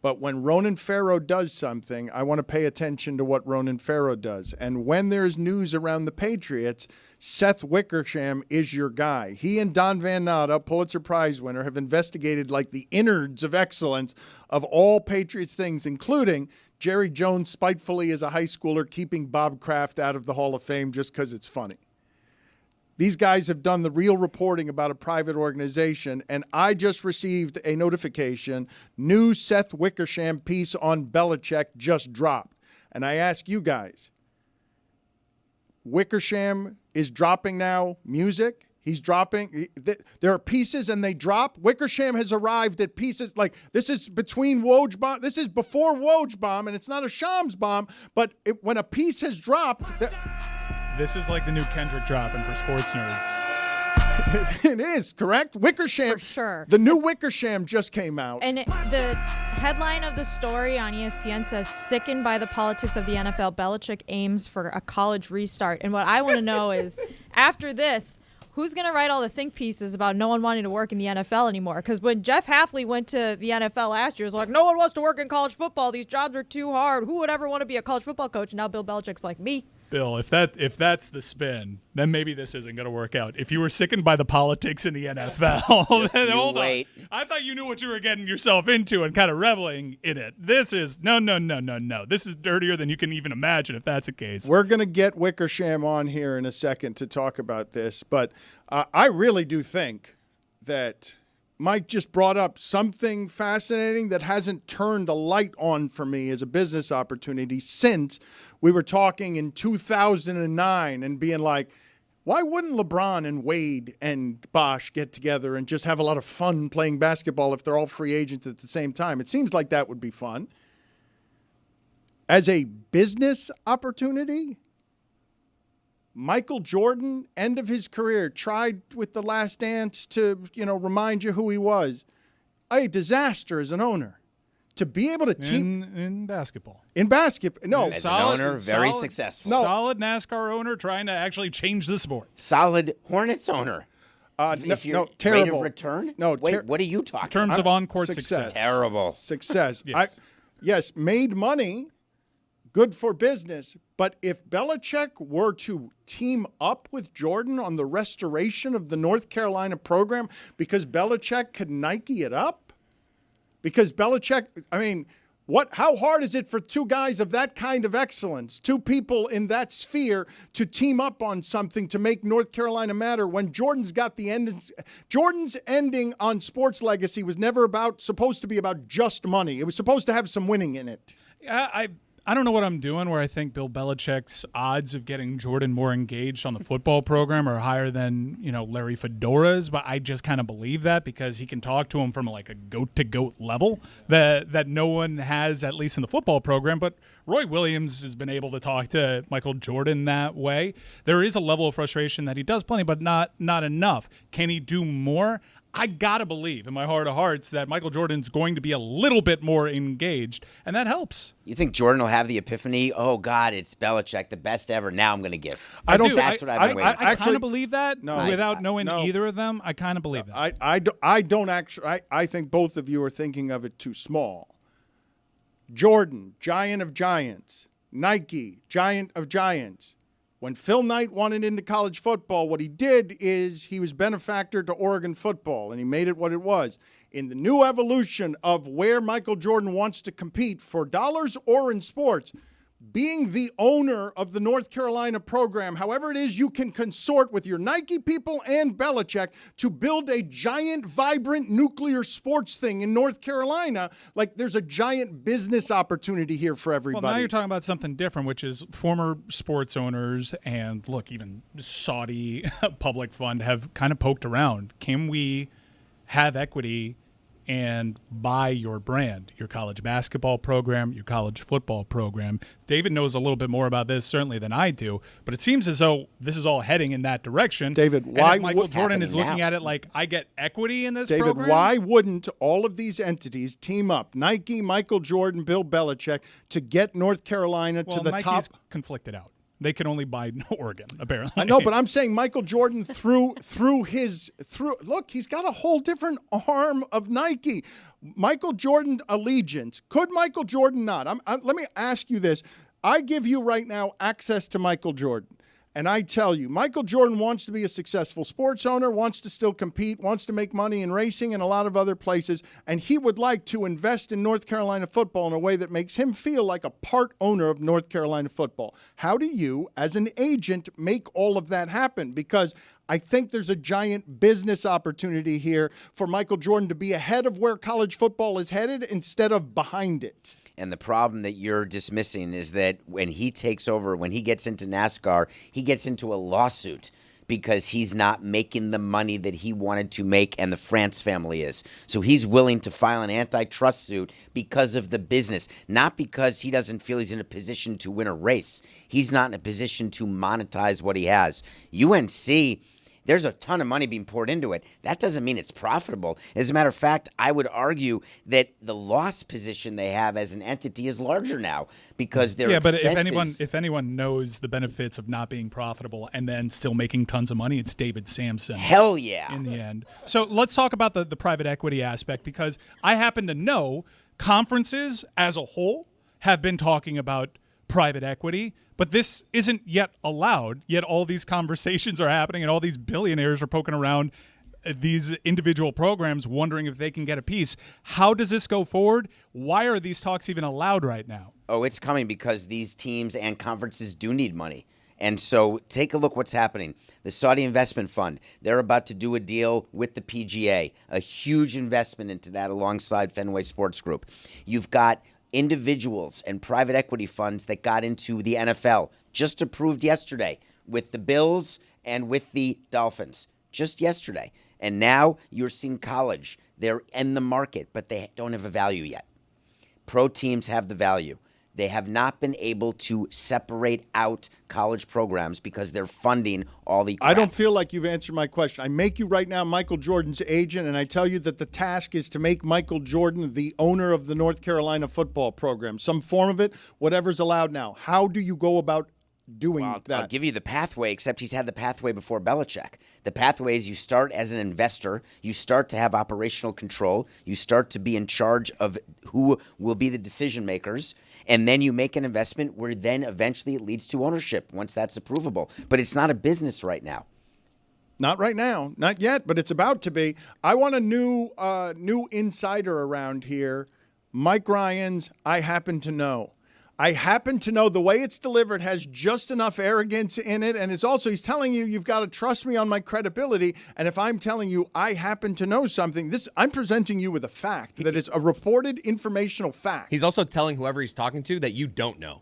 but when Ronan Farrow does something, I want to pay attention to what Ronan Farrow does. And when there's news around the Patriots, Seth Wickersham is your guy. He and Don Van Natta, Pulitzer Prize winner, have investigated like the innards of excellence of all Patriots things, including Jerry Jones spitefully as a high schooler keeping Bob Kraft out of the Hall of Fame just because it's funny. These guys have done the real reporting about a private organization, and I just received a notification. New Seth Wickersham piece on Belichick just dropped. And I ask you guys, Wickersham is dropping now music. He's dropping. There are pieces and they drop. Wickersham has arrived at pieces like this is between Woj bomb. This is before Woj bomb, and it's not a Shams bomb. But when a piece has dropped, This is like the new Kendrick dropping for sports nerds. it is correct. Wickersham, For sure. The new Wickersham just came out. And the headline of the story on ESPN says, "Sickened by the politics of the NFL, Belichick aims for a college restart." And what I want to know is, after this, who's going to write all the think pieces about no one wanting to work in the NFL anymore? Because when Jeff Hafley went to the NFL last year, it was like, no one wants to work in college football. These jobs are too hard. Who would ever want to be a college football coach? And now Bill Belichick's like, me. Bill, if that's the spin, then maybe this isn't going to work out. If you were sickened by the politics in the NFL, then hold wait. on. I thought you knew what you were getting yourself into and kind of reveling in it. This is no. This is dirtier than you can even imagine if that's the case. We're going to get Wickersham on here in a second to talk about this, but I really do think that Mike just brought up something fascinating that hasn't turned a light on for me as a business opportunity since we were talking in 2009 and being like, why wouldn't LeBron and Wade and Bosh get together and just have a lot of fun playing basketball if they're all free agents at the same time? It seems like that would be fun. As a business opportunity, Michael Jordan, end of his career, tried with The Last Dance to, remind you who he was. A disaster as an owner. to be able to team in basketball. in basketball. No, As an owner, very successful. No. Solid NASCAR owner trying to actually change the sport. Solid Hornets owner. If you're rate terrible of return? No, Wait, what are you talking In terms of on-court success. Terrible. Success. Yes. Yes, made money, good for business. But if Belichick were to team up with Jordan on the restoration of the North Carolina program, because Belichick could Nike it up, because Belichick, I mean, how hard is it for two guys of that kind of excellence, two people in that sphere, to team up on something to make North Carolina matter when Jordan's got the end? Jordan's ending on sports legacy was never supposed to be about just money. It was supposed to have some winning in it. I don't know what I'm doing where I think Bill Belichick's odds of getting Jordan more engaged on the football program are higher than, Larry Fedora's, but I just kind of believe that because he can talk to him from like a goat-to-goat level that no one has, at least in the football program. But Roy Williams has been able to talk to Michael Jordan that way. There is a level of frustration that he does plenty, but not enough. Can he do more? I got to believe in my heart of hearts that Michael Jordan's going to be a little bit more engaged, and that helps. You think Jordan will have the epiphany, oh, God, it's Belichick, the best ever, now I'm going to give. I don't. That's what I've been waiting for. I kind of believe that without knowing no. either of them. I kind of believe that. I don't actually. I think both of you are thinking of it too small. Jordan, giant of giants. Nike, giant of giants. When Phil Knight wanted into college football, what he did is he was benefactor to Oregon football, and he made it what it was. In the new evolution of where Michael Jordan wants to compete for dollars or in sports, being the owner of the North Carolina program, however it is you can consort with your Nike people and Belichick to build a giant, vibrant nuclear sports thing in North Carolina, like there's a giant business opportunity here for everybody. Well, now you're talking about something different, which is former sports owners and, look, even Saudi public fund have kind of poked around. Can we have equity and buy your brand, your college basketball program, your college football program? David knows a little bit more about this, certainly, than I do, but it seems as though this is all heading in that direction. David, and why Michael Jordan is looking now? at it like, I get equity in this David, program? why wouldn't all of these entities team up, Nike, Michael Jordan, Bill Belichick, to get North Carolina to the Nike's top? conflicted out. They can only buy Oregon, apparently. I know, but I'm saying Michael Jordan through look, he's got a whole different arm of Nike. Michael Jordan allegiance. Could Michael Jordan not? Let me ask you this. I give you right now access to Michael Jordan. And I tell you, Michael Jordan wants to be a successful sports owner, wants to still compete, wants to make money in racing and a lot of other places, and he would like to invest in North Carolina football in a way that makes him feel like a part owner of North Carolina football. How do you, as an agent, make all of that happen? Because I think there's a giant business opportunity here for Michael Jordan to be ahead of where college football is headed instead of behind it. And the problem that you're dismissing is that when he takes over, when he gets into NASCAR, he gets into a lawsuit because he's not making the money that he wanted to make, and the France family is. So he's willing to file an antitrust suit because of the business, not because he doesn't feel he's in a position to win a race. He's not in a position to monetize what he has. UNC, there's a ton of money being poured into it. That doesn't mean it's profitable. As a matter of fact, I would argue that the loss position they have as an entity is larger now because their expenses. But if anyone knows the benefits of not being profitable and then still making tons of money, it's David Sampson. Hell yeah. In the end. So let's talk about the private equity aspect, because I happen to know conferences as a whole have been talking about private equity, but this isn't yet allowed, yet all these conversations are happening and all these billionaires are poking around these individual programs wondering if they can get a piece. How does this go forward? Why are these talks even allowed right now? Oh, it's coming because these teams and conferences do need money. And so take a look what's happening. The Saudi Investment Fund, they're about to do a deal with the PGA, a huge investment into that alongside Fenway Sports Group. You've got individuals and private equity funds that got into the NFL, just approved yesterday with the Bills and with the Dolphins, just yesterday. And now you're seeing college. They're in the market, but they don't have a value yet. Pro teams have the value. They have not been able to separate out college programs because they're funding all the crap. I don't feel like you've answered my question. I make you right now Michael Jordan's agent, and I tell you that the task is to make Michael Jordan the owner of the North Carolina football program, some form of it, whatever's allowed now. How do you go about doing that? I'll give you the pathway, except he's had the pathway before Belichick. The pathway is you start as an investor, you start to have operational control, you start to be in charge of who will be the decision makers, and then you make an investment where then eventually it leads to ownership once that's approvable. But it's not a business right now. Not right now, not yet, but it's about to be. I want a new insider around here. Mike Ryan's I Happen to Know. I happen to know the way it's delivered has just enough arrogance in it. And it's also, he's telling you, you've got to trust me on my credibility. And if I'm telling you I happen to know something, I'm presenting you with a fact, that it's a reported informational fact. He's also telling whoever he's talking to that you don't know.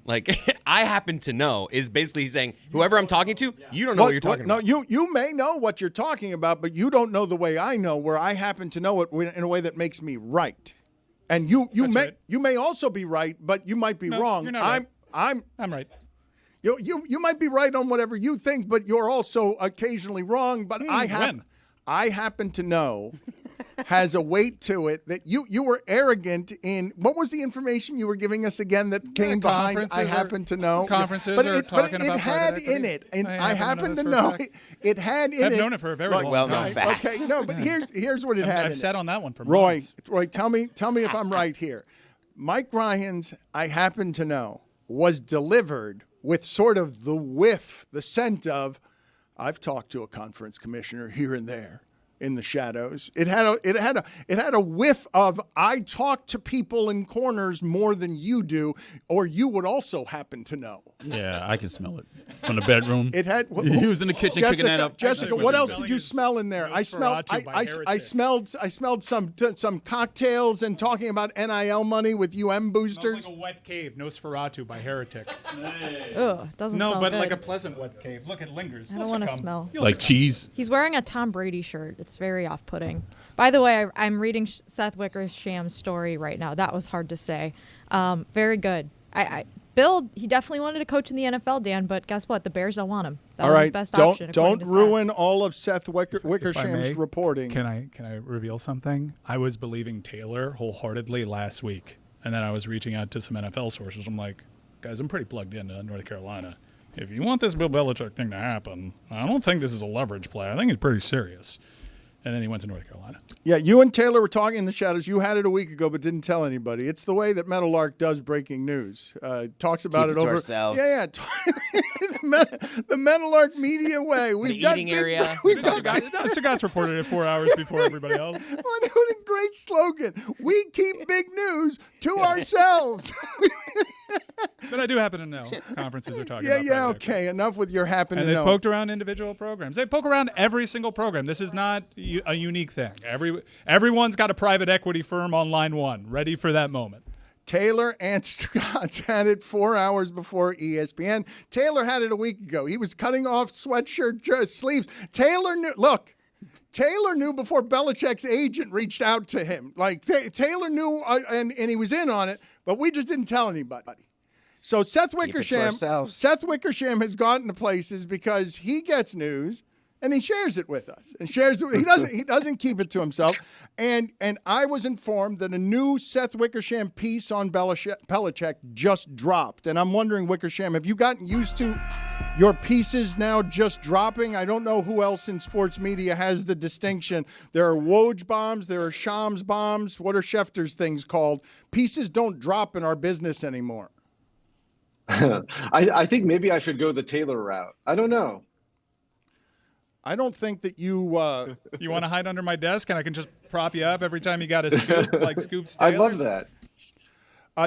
Like, I happen to know is basically saying, whoever I'm talking to, you don't know what you're talking about. No, you may know what you're talking about, but you don't know the way I know, where I happen to know it in a way that makes me right. And you may also be right, but you might be wrong. You're not I'm right. You might be right on whatever you think, but you're also occasionally wrong. But I happen to know has a weight to it that you were arrogant in. What was the information you were giving us again that came behind I happen to know? Conferences but are talking it about had private in equity. it, and I I happen happen to to know know this it had in I've it. known it for a very long well-known time. fact. Okay, no, but here's what it had. I've in sat it. on that one for Roy, months. tell me if I'm right here. Mike Ryan's I happen to know was delivered with sort of the scent of, I've talked to a conference commissioner here and there in the shadows. It had a whiff of, I talk to people in corners more than you do, or you would also happen to know. Yeah, I can smell it from the bedroom. It had. He was in the kitchen cooking that up. Jessica, what else did you smell in there? I smelled some cocktails and talking about NIL money with UM boosters. Like a wet cave, Nosferatu by Heretic. Ugh, doesn't smell No, but good. like a pleasant wet cave. Look, it lingers. I don't want to smell. Like cheese. He's wearing a Tom Brady shirt. It's very off-putting. By the way, I'm reading Seth Wickersham's story right now. That was hard to say. Very good. Bill, he definitely wanted to coach in the NFL, Dan, but guess what? The Bears don't want him. That was his best option. Don't according to ruin Seth. all of Seth Wickersham's may, reporting. Can I reveal something? I was believing Taylor wholeheartedly last week, and then I was reaching out to some NFL sources. I'm like, guys, I'm pretty plugged into North Carolina. If you want this Bill Belichick thing to happen, I don't think this is a leverage play. I think it's pretty serious. And then he went to North Carolina. Yeah, you and Taylor were talking in the shadows. You had it a week ago, but didn't tell anybody. It's the way that Meadowlark does breaking news. Talks about Keep it it to over. ourselves. Yeah. The Meadowlark media way. We've got eating area. Stugotz reported it 4 hours before everybody else. What a great slogan. We keep big news to ourselves. But I do happen to know conferences are talking Yeah, about private equity. okay. Enough with your happen And to they know. poked around individual programs. They poke around every single program. This is not a unique thing. Everyone's got a private equity firm on line one, ready for that moment. Taylor and Stugotz had it 4 hours before ESPN. Taylor had it a week ago. He was cutting off sweatshirt sleeves. Taylor knew before Belichick's agent reached out to him. Like, Taylor knew, and he was in on it, but we just didn't tell anybody. So Seth Wickersham has gotten to places because he gets news and he shares it with us. And he doesn't keep it to himself. And I was informed that a new Seth Wickersham piece on Belichick just dropped. And I'm wondering, Wickersham, have you gotten used to your pieces now just dropping? I don't know who else in sports media has the distinction. There are Woj bombs, there are Shams bombs. What are Schefter's things called? Pieces don't drop in our business anymore. I think maybe I should go the Taylor route. I don't know. I don't think that you... You want to hide under my desk and I can just prop you up every time you got a scoop, like Scoops Taylor? I love that.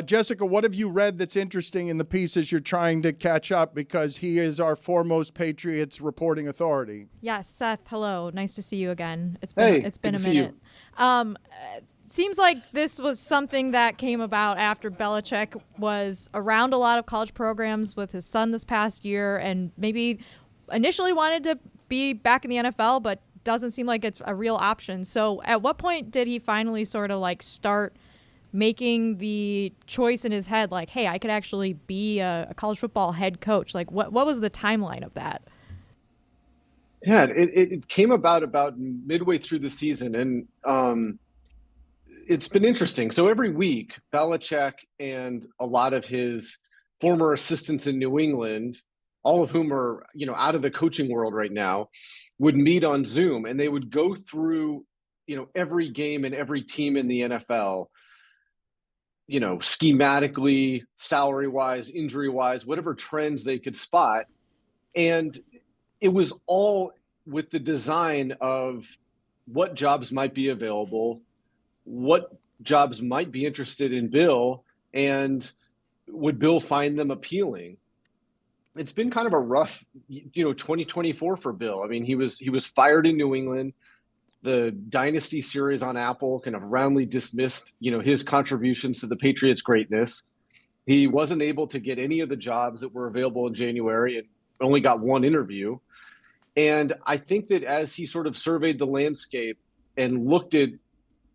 Jessica, what have you read that's interesting in the pieces you're trying to catch up, because he is our foremost Patriots reporting authority? Yes, Seth, hello. Nice to see you again. It's been good a to see you. minute. Seems like this was something that came about after Belichick was around a lot of college programs with his son this past year, and maybe initially wanted to be back in the NFL, but doesn't seem like it's a real option. So at what point did he finally sort of like start making the choice in his head, like, hey, I could actually be a college football head coach? Like, what was the timeline of that? Yeah, it came about midway through the season, and it's been interesting. So every week, Belichick and a lot of his former assistants in New England, all of whom are, out of the coaching world right now, would meet on Zoom, and they would go through, every game and every team in the NFL, schematically, salary-wise, injury-wise, whatever trends they could spot. And it was all with the design of what jobs might be available, what jobs might be interested in Bill, and would Bill find them appealing. It's been kind of a rough, 2024 for Bill. I mean, he was fired in New England. The Dynasty series on Apple kind of roundly dismissed, his contributions to the Patriots' greatness. He wasn't able to get any of the jobs that were available in January and only got one interview. And I think that as he sort of surveyed the landscape and looked at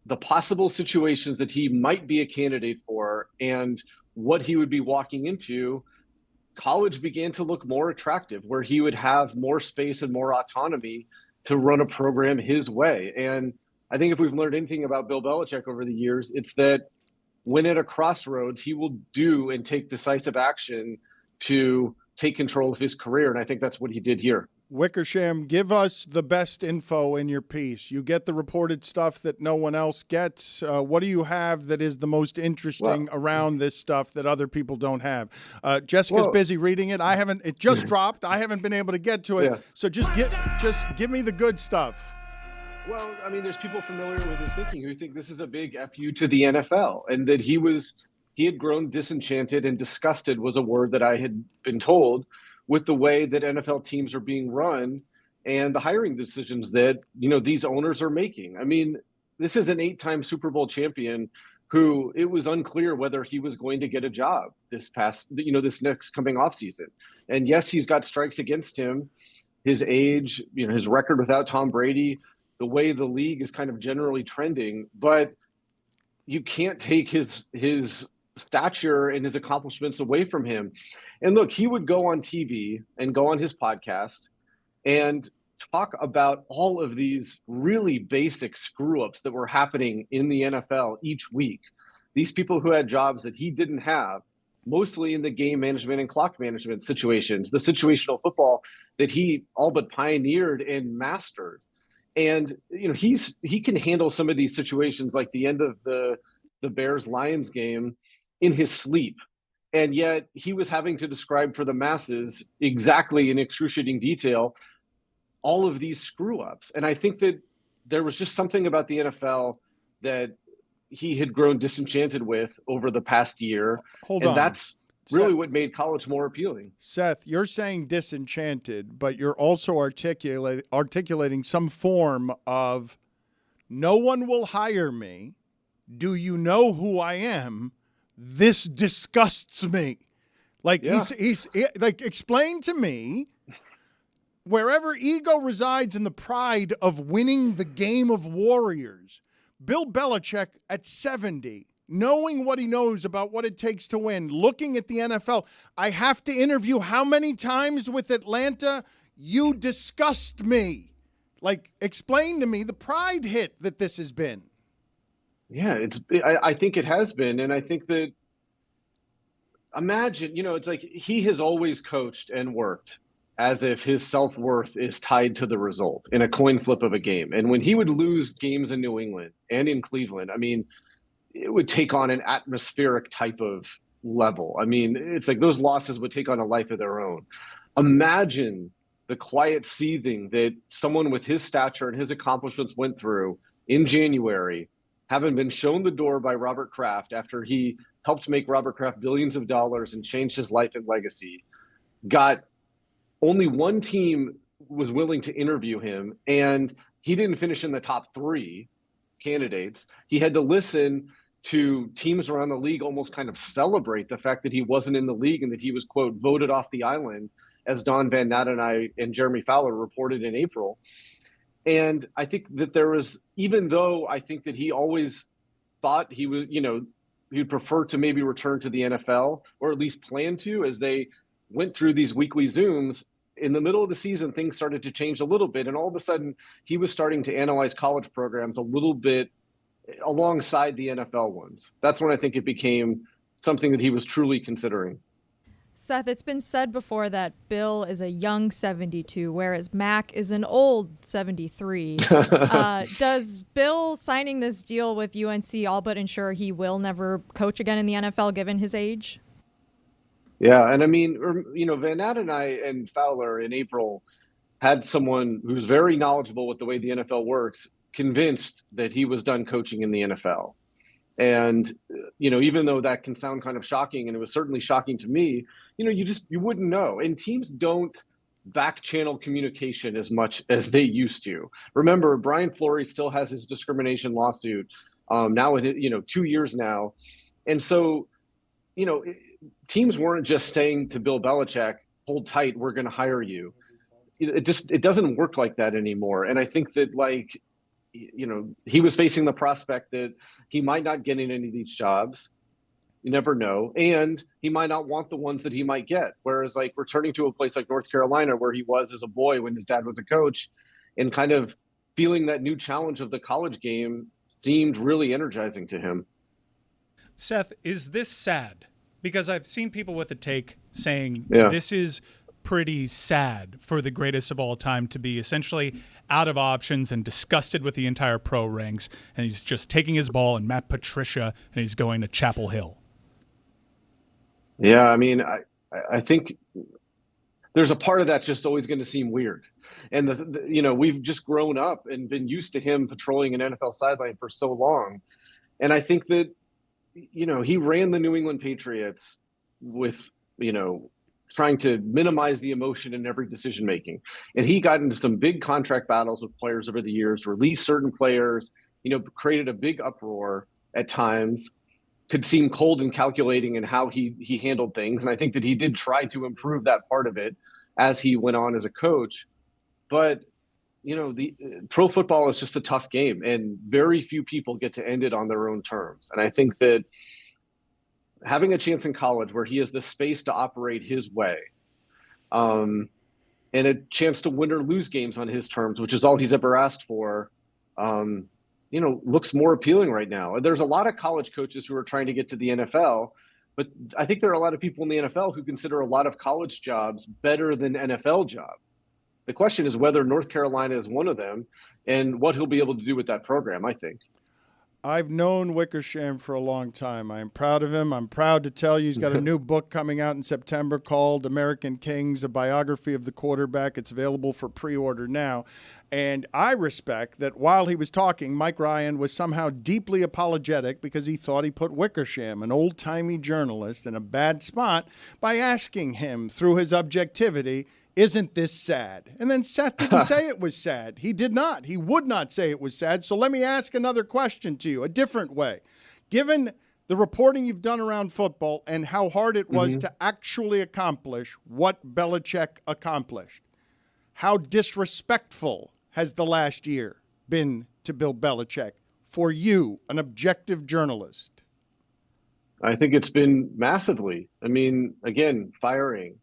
the possible situations that he might be a candidate for and what he would be walking into, college began to look more attractive, where he would have more space and more autonomy to run a program his way. And I think if we've learned anything about Bill Belichick over the years, it's that when at a crossroads, he will do and take decisive action to take control of his career. And I think that's what he did here. Wickersham, give us the best info in your piece. You get the reported stuff that no one else gets. What do you have that is the most interesting around this stuff that other people don't have? Jessica's busy reading it. It just dropped. I haven't been able to get to it. Yeah. So just give me the good stuff. Well, I mean, there's people familiar with his thinking who think this is a big FU to the NFL, and that he had grown disenchanted, and disgusted was a word that I had been told, with the way that NFL teams are being run and the hiring decisions that, these owners are making. I mean, this is an 8-time Super Bowl champion who it was unclear whether he was going to get a job this next coming off season. And yes, he's got strikes against him, his age, his record without Tom Brady, the way the league is kind of generally trending, but you can't take his stature and his accomplishments away from him. And look, he would go on TV and go on his podcast and talk about all of these really basic screw-ups that were happening in the NFL each week. These people who had jobs that he didn't have, mostly in the game management and clock management situations, the situational football that he all but pioneered and mastered. And, he can handle some of these situations, like the end of the Bears-Lions game, in his sleep. And yet he was having to describe for the masses exactly in excruciating detail all of these screw-ups. And I think that there was just something about the NFL that he had grown disenchanted with over the past year. That's really what made college more appealing. Seth, you're saying disenchanted, but you're also articulating some form of, no one will hire me. Do you know who I am? This disgusts me. Like, he's like, explain to me, wherever ego resides in the pride of winning the game of warriors, Bill Belichick at 70, knowing what he knows about what it takes to win, looking at the NFL, I have to interview how many times with Atlanta? You disgust me. Like, explain to me the pride hit that this has been. Yeah, I think it has been. And I think that, imagine, it's like he has always coached and worked as if his self-worth is tied to the result in a coin flip of a game. And when he would lose games in New England and in Cleveland, I mean, it would take on an atmospheric type of level. I mean, it's like those losses would take on a life of their own. Imagine the quiet seething that someone with his stature and his accomplishments went through in January, having been shown the door by Robert Kraft after he helped make Robert Kraft billions of dollars and changed his life and legacy, got only one team was willing to interview him, and he didn't finish in the top 3 candidates. He had to listen to teams around the league almost kind of celebrate the fact that he wasn't in the league and that he was, quote, voted off the island, as Don Van Natten and Jeremy Fowler reported in April. And I think that there was, even though I think that he always thought he was, he'd prefer to maybe return to the NFL, or at least plan to, as they went through these weekly Zooms. In the middle of the season, things started to change a little bit, and all of a sudden he was starting to analyze college programs a little bit alongside the NFL ones. That's when I think it became something that he was truly considering. Seth, it's been said before that Bill is a young 72, whereas Mac is an old 73. Does Bill signing this deal with UNC all but ensure he will never coach again in the NFL given his age? Yeah, and I mean, Van Natt and I and Fowler in April had someone who's very knowledgeable with the way the NFL works convinced that he was done coaching in the NFL. And, even though that can sound kind of shocking, and it was certainly shocking to me, you wouldn't know. And teams don't back channel communication as much as they used to. Remember, Brian Flores still has his discrimination lawsuit now, 2 years now. And so, teams weren't just saying to Bill Belichick, hold tight, we're going to hire you. It doesn't work like that anymore. And I think that he was facing the prospect that he might not get in any of these jobs. You never know. And he might not want the ones that he might get. Whereas returning to a place like North Carolina, where he was as a boy when his dad was a coach, and kind of feeling that new challenge of the college game seemed really energizing to him. Seth, is this sad? Because I've seen people with a take saying this is pretty sad for the greatest of all time to be essentially out of options and disgusted with the entire pro ranks, and he's just taking his ball and Matt Patricia, and he's going to Chapel Hill. Yeah, I mean, I think there's a part of that just always going to seem weird. And, we've just grown up and been used to him patrolling an NFL sideline for so long. And I think that, he ran the New England Patriots with, trying to minimize the emotion in every decision making. And he got into some big contract battles with players over the years, released certain players, created a big uproar at times, could seem cold and calculating in how he handled things. And I think that he did try to improve that part of it as he went on as a coach. But, the pro football is just a tough game, and very few people get to end it on their own terms. And I think that having a chance in college where he has the space to operate his way, and a chance to win or lose games on his terms, which is all he's ever asked for, looks more appealing right now. There's a lot of college coaches who are trying to get to the NFL, but I think there are a lot of people in the NFL who consider a lot of college jobs better than NFL jobs. The question is whether North Carolina is one of them and what he'll be able to do with that program, I think. I've known Wickersham for a long time. I am proud of him. I'm proud to tell you he's got a new book coming out in September called American Kings, a biography of the quarterback. It's available for pre-order now. And I respect that while he was talking, Mike Ryan was somehow deeply apologetic because he thought he put Wickersham, an old-timey journalist, in a bad spot by asking him through his objectivity, isn't this sad? And then Seth didn't say it was sad. He did not. He would not say it was sad. So let me ask another question to you, a different way. Given the reporting you've done around football and how hard it was to actually accomplish what Belichick accomplished, how disrespectful has the last year been to Bill Belichick for you, an objective journalist? I think it's been massively. I mean, again, firing,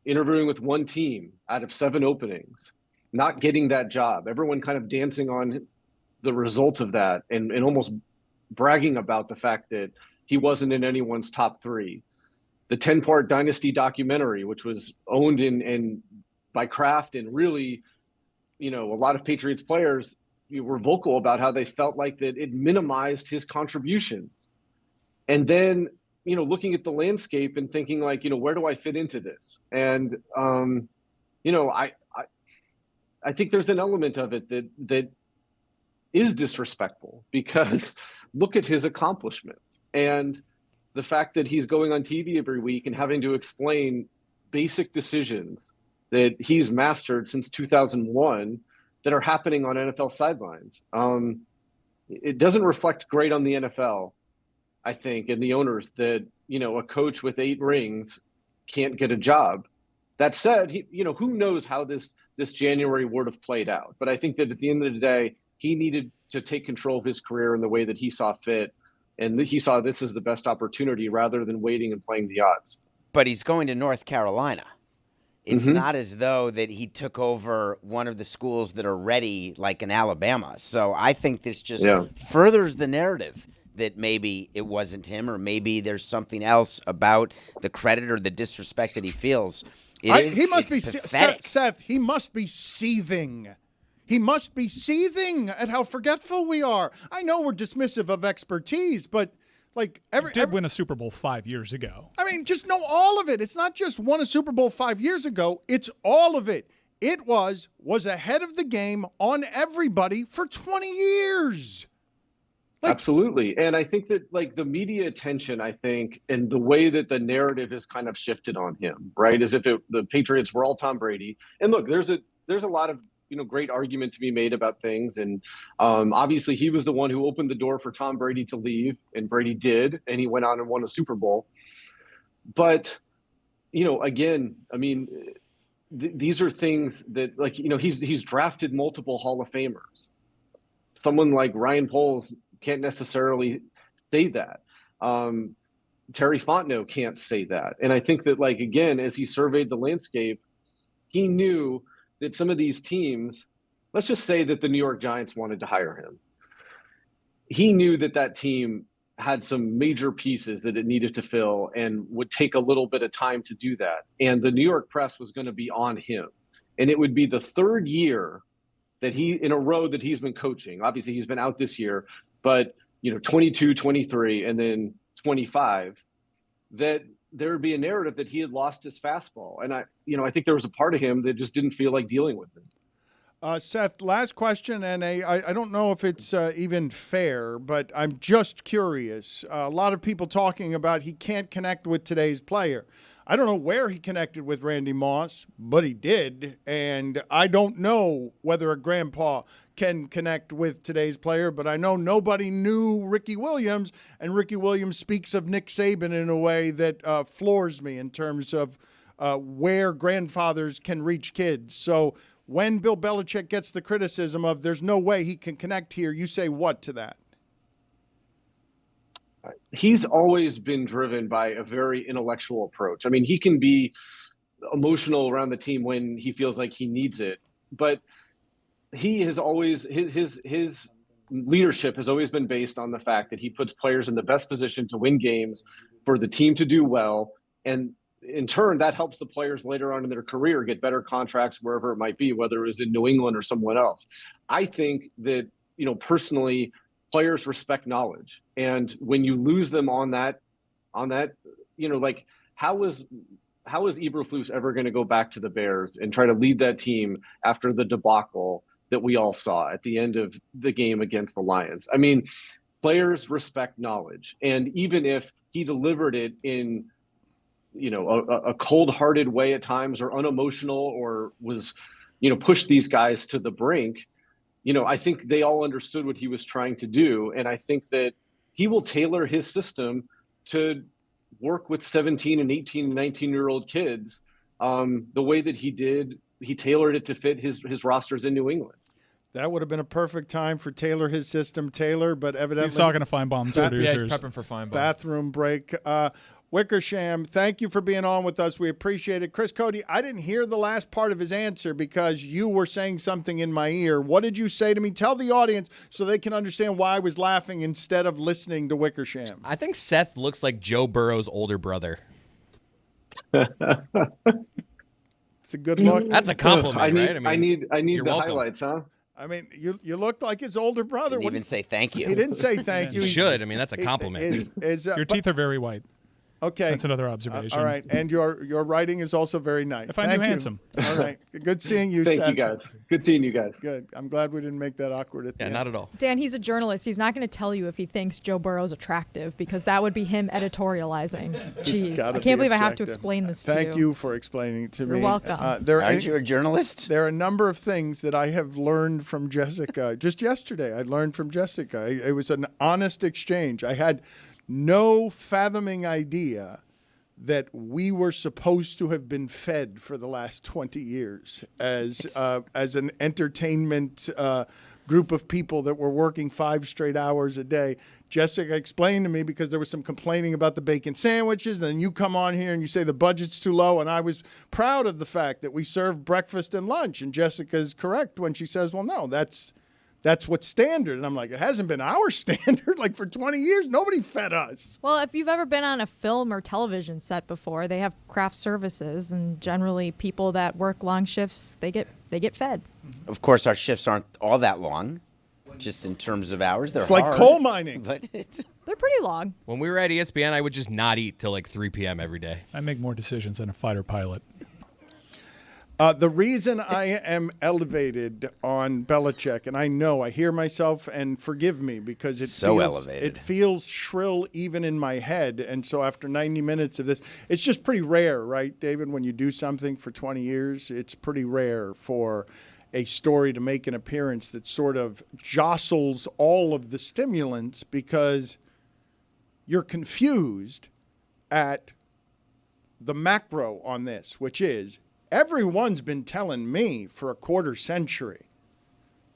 interviewing with one team out of 7 openings, not getting that job, everyone kind of dancing on the result of that and almost bragging about the fact that he wasn't in anyone's top 3. The 10-part Dynasty documentary, which was owned in by Kraft, and really, a lot of Patriots players were vocal about how they felt like that it minimized his contributions. And then looking at the landscape and thinking where do I fit into this? And, I think there's an element of it that is disrespectful, because look at his accomplishments and the fact that he's going on TV every week and having to explain basic decisions that he's mastered since 2001 that are happening on NFL sidelines. It doesn't reflect great on the NFL, I think, and the owners, that, a coach with 8 rings can't get a job. That said, who knows how this January would have played out. But I think that at the end of the day, he needed to take control of his career in the way that he saw fit. And he saw this as the best opportunity rather than waiting and playing the odds. But he's going to North Carolina. It's Mhm. not as though that he took over one of the schools that are ready, like in Alabama. So I think this just furthers the narrative that maybe it wasn't him, or maybe there's something else about the credit or the disrespect that he feels. He must be pathetic. Seth. He must be seething. He must be seething at how forgetful we are. I know we're dismissive of expertise, but like He did win a Super Bowl 5 years ago. I mean, just know all of it. It's not just won a Super Bowl 5 years ago. It's all of it. It was ahead of the game on everybody for 20 years. Absolutely. And I think that like the media attention, I think, and the way that the narrative is kind of shifted on him, right? As if the Patriots were all Tom Brady. And look, there's a lot of, great argument to be made about things. And obviously he was the one who opened the door for Tom Brady to leave, and Brady did, and he went on and won a Super Bowl. But, again, I mean, these are things that like, he's drafted multiple Hall of Famers. Someone like Ryan Poles can't necessarily say that. Terry Fontenot can't say that. And I think that, like, again, as he surveyed the landscape, he knew that some of these teams, let's just say that the New York Giants wanted to hire him. He knew that that team had some major pieces that it needed to fill and would take a little bit of time to do that. And the New York press was going to be on him. And it would be the third year that in a row that he's been coaching. Obviously he's been out this year, but 22, 23, and then 25, that there would be a narrative that he had lost his fastball. And I think there was a part of him that just didn't feel like dealing with it. Seth, last question, and I don't know if it's even fair, but I'm just curious. A lot of people talking about he can't connect with today's player. I don't know where he connected with Randy Moss, but he did. And I don't know whether a grandpa can connect with today's player, but I know nobody knew Ricky Williams, and Ricky Williams speaks of Nick Saban in a way that floors me in terms of where grandfathers can reach kids. So when Bill Belichick gets the criticism of there's no way he can connect here, you say what to that? He's always been driven by a very intellectual approach. I mean, he can be emotional around the team when he feels like he needs it, but he has always his leadership has always been based on the fact that he puts players in the best position to win games, for the team to do well, and in turn that helps the players later on in their career get better contracts wherever it might be, whether it was in New England or someone else. I think that personally, players respect knowledge, and when you lose them on that, like how is Eberflus ever going to go back to the Bears and try to lead that team after the debacle that we all saw at the end of the game against the Lions? I mean, players respect knowledge, and even if he delivered it in a cold-hearted way at times, or unemotional, or was pushed these guys to the brink, I think they all understood what he was trying to do. And I think that he will tailor his system to work with 17 and 18 and 19-year-old kids the way that he did. He tailored it to fit his rosters in New England. That would have been a perfect time for Taylor his system, Taylor, but evidently he's talking to Feinbaum's producers. Yeah, he's prepping for Feinbaum. Bathroom break. Wickersham, thank you for being on with us. We appreciate it. Chris Cody, I didn't hear the last part of his answer because you were saying something in my ear. What did you say to me? Tell the audience so they can understand why I was laughing instead of listening to Wickersham. I think Seth looks like Joe Burrow's older brother. It's a good look. That's a compliment, right? I need the welcome. highlights, huh? I mean, you looked like his older brother. Didn't even say thank you. He didn't say thank you. You should. I mean, that's a compliment. Your teeth are very white. Okay. That's another observation. All right. And your writing is also very nice. I find you handsome. All right. Good seeing you, Thank Seth. you, guys. Good seeing you guys. Good. I'm glad we didn't make that awkward at the end. Not at all. Dan, he's a journalist. He's not going to tell you if he thinks Joe Burrow's attractive, because that would be him editorializing. Jeez. I can't believe I have to explain this to you. Thank you for explaining it to me. You're welcome. Aren't you a journalist? There are a number of things that I have learned from Jessica. Just yesterday, I learned from Jessica. It was an honest exchange. I had no fathoming idea that we were supposed to have been fed for the last 20 years as an entertainment group of people that were working 5 straight hours a day. Jessica explained to me, because there was some complaining about the bacon sandwiches, and then you come on here and you say the budget's too low, and I was proud of the fact that we served breakfast and lunch, and Jessica's correct when she says, well, no, that's what's standard. And I'm like, it hasn't been our standard. Like, for 20 years, nobody fed us. Well, if you've ever been on a film or television set before, they have craft services, and generally people that work long shifts, they get fed. Of course, our shifts aren't all that long, just in terms of hours. They're It's like hard, coal mining. but it's They're pretty long. When we were at ESPN, I would just not eat till like 3 p.m. every day. I make more decisions than a fighter pilot. The reason I am elevated on Belichick, and I hear myself, and forgive me, because it feels shrill even in my head. And so after 90 minutes of this, it's just pretty rare, right, David? When you do something for 20 years, it's pretty rare for a story to make an appearance that sort of jostles all of the stimulants, because you're confused at the macro on this, which is, everyone's been telling me for a quarter century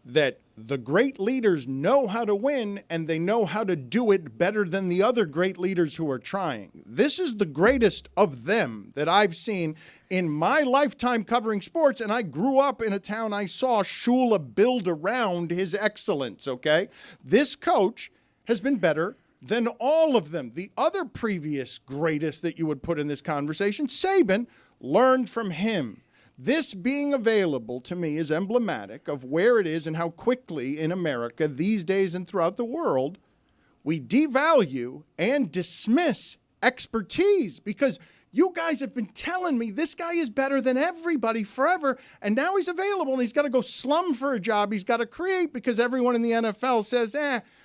that the great leaders know how to win, and they know how to do it better than the other great leaders who are trying. This is the greatest of them that I've seen in my lifetime covering sports, and I grew up in a town I saw Shula build around his excellence, okay? This coach has been better than all of them. The other previous greatest that you would put in this conversation, Saban, learned from him. This being available to me is emblematic of where it is and how quickly in America these days and throughout the world we devalue and dismiss expertise, because you guys have been telling me this guy is better than everybody forever, and now he's available and he's got to go slum for a job. He's got to create because everyone in the NFL says,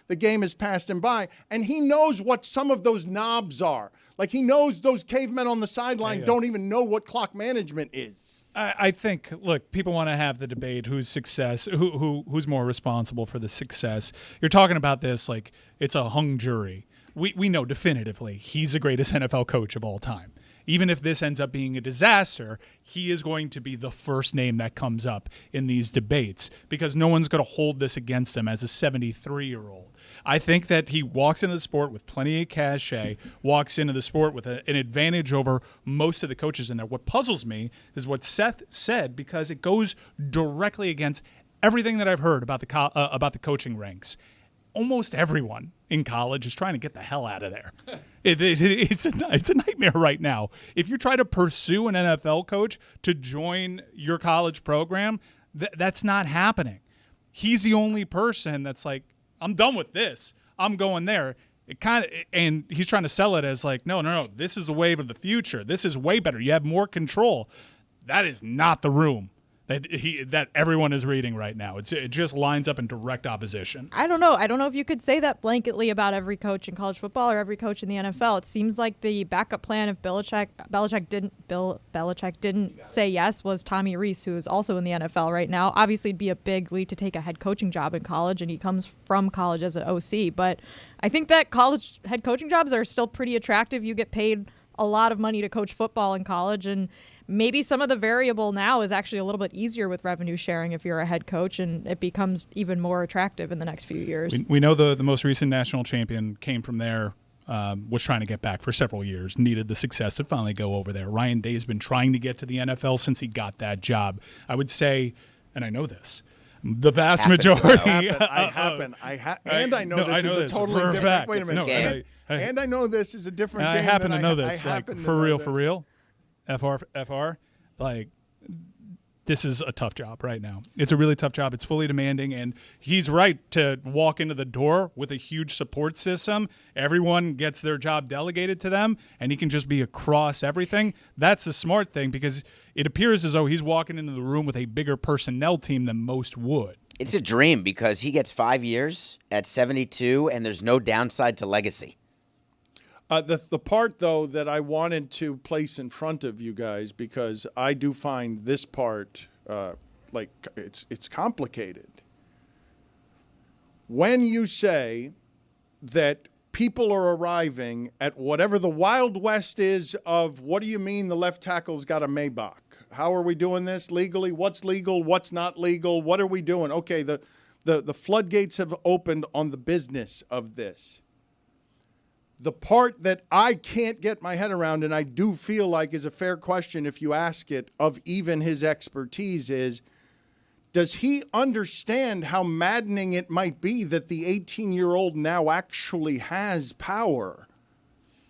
the game has passed him by, and he knows what some of those knobs are. Like, he knows those cavemen on the sideline don't even know what clock management is. I think, look, people want to have the debate who's who's more responsible for the success. You're talking about this like it's a hung jury. We know definitively he's the greatest NFL coach of all time. Even if this ends up being a disaster, he is going to be the first name that comes up in these debates, because no one's going to hold this against him as a 73-year-old. I think that he walks into the sport with plenty of cachet, walks into the sport with an advantage over most of the coaches in there. What puzzles me is what Seth said, because it goes directly against everything that I've heard about the coaching ranks. Almost everyone in college is trying to get the hell out of there. It's a nightmare right now. If you try to pursue an NFL coach to join your college program, that's not happening. He's the only person that's like, I'm done with this. I'm going there. And he's trying to sell it as like, no, this is the wave of the future. This is way better. You have more control. That is not the room that everyone is reading right now. It just lines up in direct opposition. I don't know if you could say that blanketly about every coach in college football or every coach in the NFL. It seems like the backup plan if Bill Belichick didn't say yes was Tommy Rees, who is also in the NFL right now. Obviously, it'd be a big leap to take a head coaching job in college, and he comes from college as an OC. But I think that college head coaching jobs are still pretty attractive. You get paid a lot of money to coach football in college, and maybe some of the variable now is actually a little bit easier with revenue sharing if you're a head coach, and it becomes even more attractive in the next few years. We know the most recent national champion came from there, was trying to get back for several years, needed the success to finally go over there. Ryan Day has been trying to get to the NFL since he got that job. I would say, and I know this, the vast majority. I know this is a totally different. Fact. Wait a minute. No, and I know this is a different game. I happen to know this. For real. FR. Like, this is a tough job right now. It's a really tough job. It's fully demanding, and he's right to walk into the door with a huge support system. Everyone gets their job delegated to them, and he can just be across everything. That's the smart thing, because it appears as though he's walking into the room with a bigger personnel team than most would. It's a dream, because he gets 5 years at 72, and there's no downside to legacy. The part, though, that I wanted to place in front of you guys, because I do find this part like it's complicated. When you say that people are arriving at whatever the Wild West is of, what do you mean the left tackle's got a Maybach? How are we doing this legally? What's legal? What's not legal? What are we doing? Okay, the The floodgates have opened on the business of this. The part that I can't get my head around, and I do feel like is a fair question if you ask it, of even his expertise is, does he understand how maddening it might be that the 18-year-old now actually has power?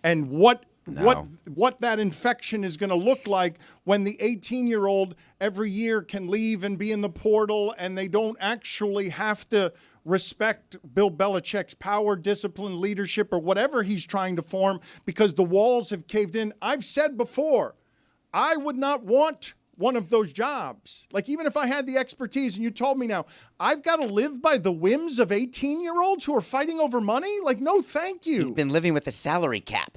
And what that infection is going to look like when the 18-year-old every year can leave and be in the portal and they don't actually have to respect Bill Belichick's power, discipline, leadership, or whatever he's trying to form because the walls have caved in. I've said before, I would not want one of those jobs. Like, even if I had the expertise and you told me now, I've got to live by the whims of 18-year-olds who are fighting over money? Like, no, thank you. You've been living with a salary cap.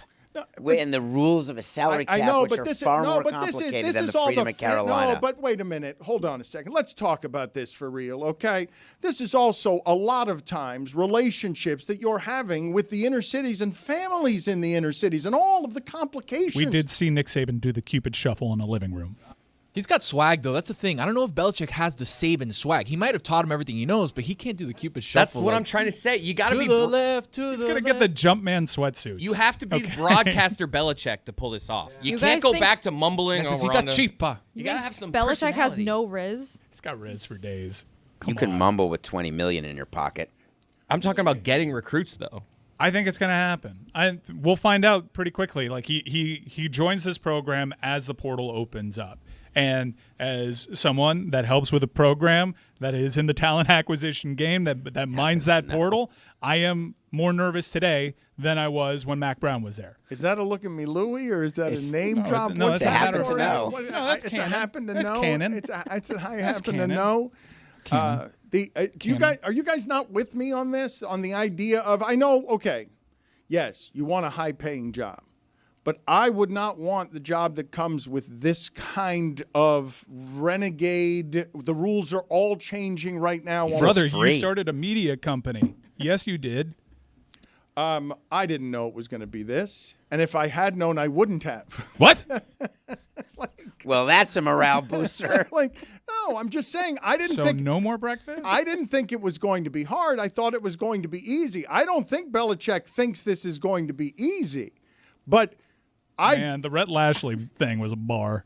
And the rules of a salary cap, I know, which but are this far is, no, more but complicated this than is the all freedom the of Carolina. No, but wait a minute. Hold on a second. Let's talk about this for real, okay? This is also a lot of times relationships that you're having with the inner cities and families in the inner cities and all of the complications. We did see Nick Saban do the Cupid shuffle in a living room. He's got swag, though. That's the thing. I don't know if Belichick has the Saban swag. He might have taught him everything he knows, but he can't do the Cupid shuffle. That's what I'm trying to say. You got to be to the left, to He's the going to left. get the Jumpman sweatsuits. You have to be broadcaster Belichick to pull this off. You can't guys go think- back to mumbling over Necesita chipa. You got to have some Belichick has personality. no rizz. He's got rizz for days. You can mumble with $20 million in your pocket. I'm talking about getting recruits, though. I think it's going to happen. We'll find out pretty quickly. Like he joins this program as the portal opens up. And as someone that helps with a program that is in the talent acquisition game that mines that portal, I am more nervous today than I was when Mac Brown was there. Is that a look at me, Louie, or is that a name drop? no, What's it's a that happen to for? know. What- No, that's it's canon. a happen to That's know. canon. It's a I That's happen to canon. know. Are you guys not with me on this? On the idea of, I know, okay, yes, you want a high-paying job. But I would not want the job that comes with this kind of renegade. The rules are all changing right now. Brother, you free. started a media company. Yes, you did. I didn't know it was going to be this. And if I had known, I wouldn't have. What? Well, that's a morale booster. No, I'm just saying, I didn't So think. no more breakfast? I didn't think it was going to be hard. I thought it was going to be easy. I don't think Belichick thinks this is going to be easy. But Man, the Rhett Lashley thing was a bar.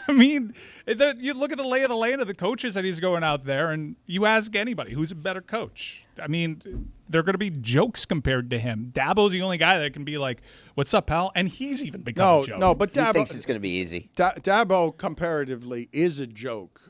I mean, you look at the lay of the land of the coaches that he's going out there, and you ask anybody who's a better coach. I mean, they're going to be jokes compared to him. Dabo's the only guy that can be like, "What's up, pal?" And he's even become a joke. No, but He Dabo, thinks it's going to be easy. Dabo comparatively is a joke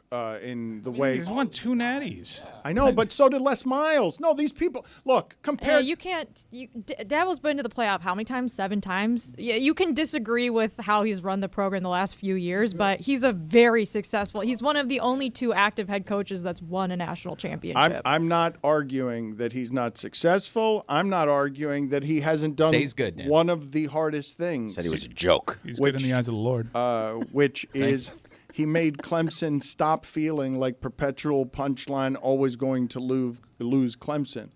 in the way. He's won 2 natties. I know, but so did Les Miles. No, these people. Look, compare. You can't. Dabo's been to the playoff how many times? 7 times. Yeah, you can disagree with how he's run the program the last few years, but he's a very successful. He's one of the only 2 active head coaches that's won a national championship. I'm not arguing that he's not successful. I'm not arguing that he hasn't done Say he's good, Dan. one of the hardest things. Said he was a joke. He's good in the eyes of the Lord. Which is he made Clemson stop feeling like perpetual punchline, always going to lose Clemson.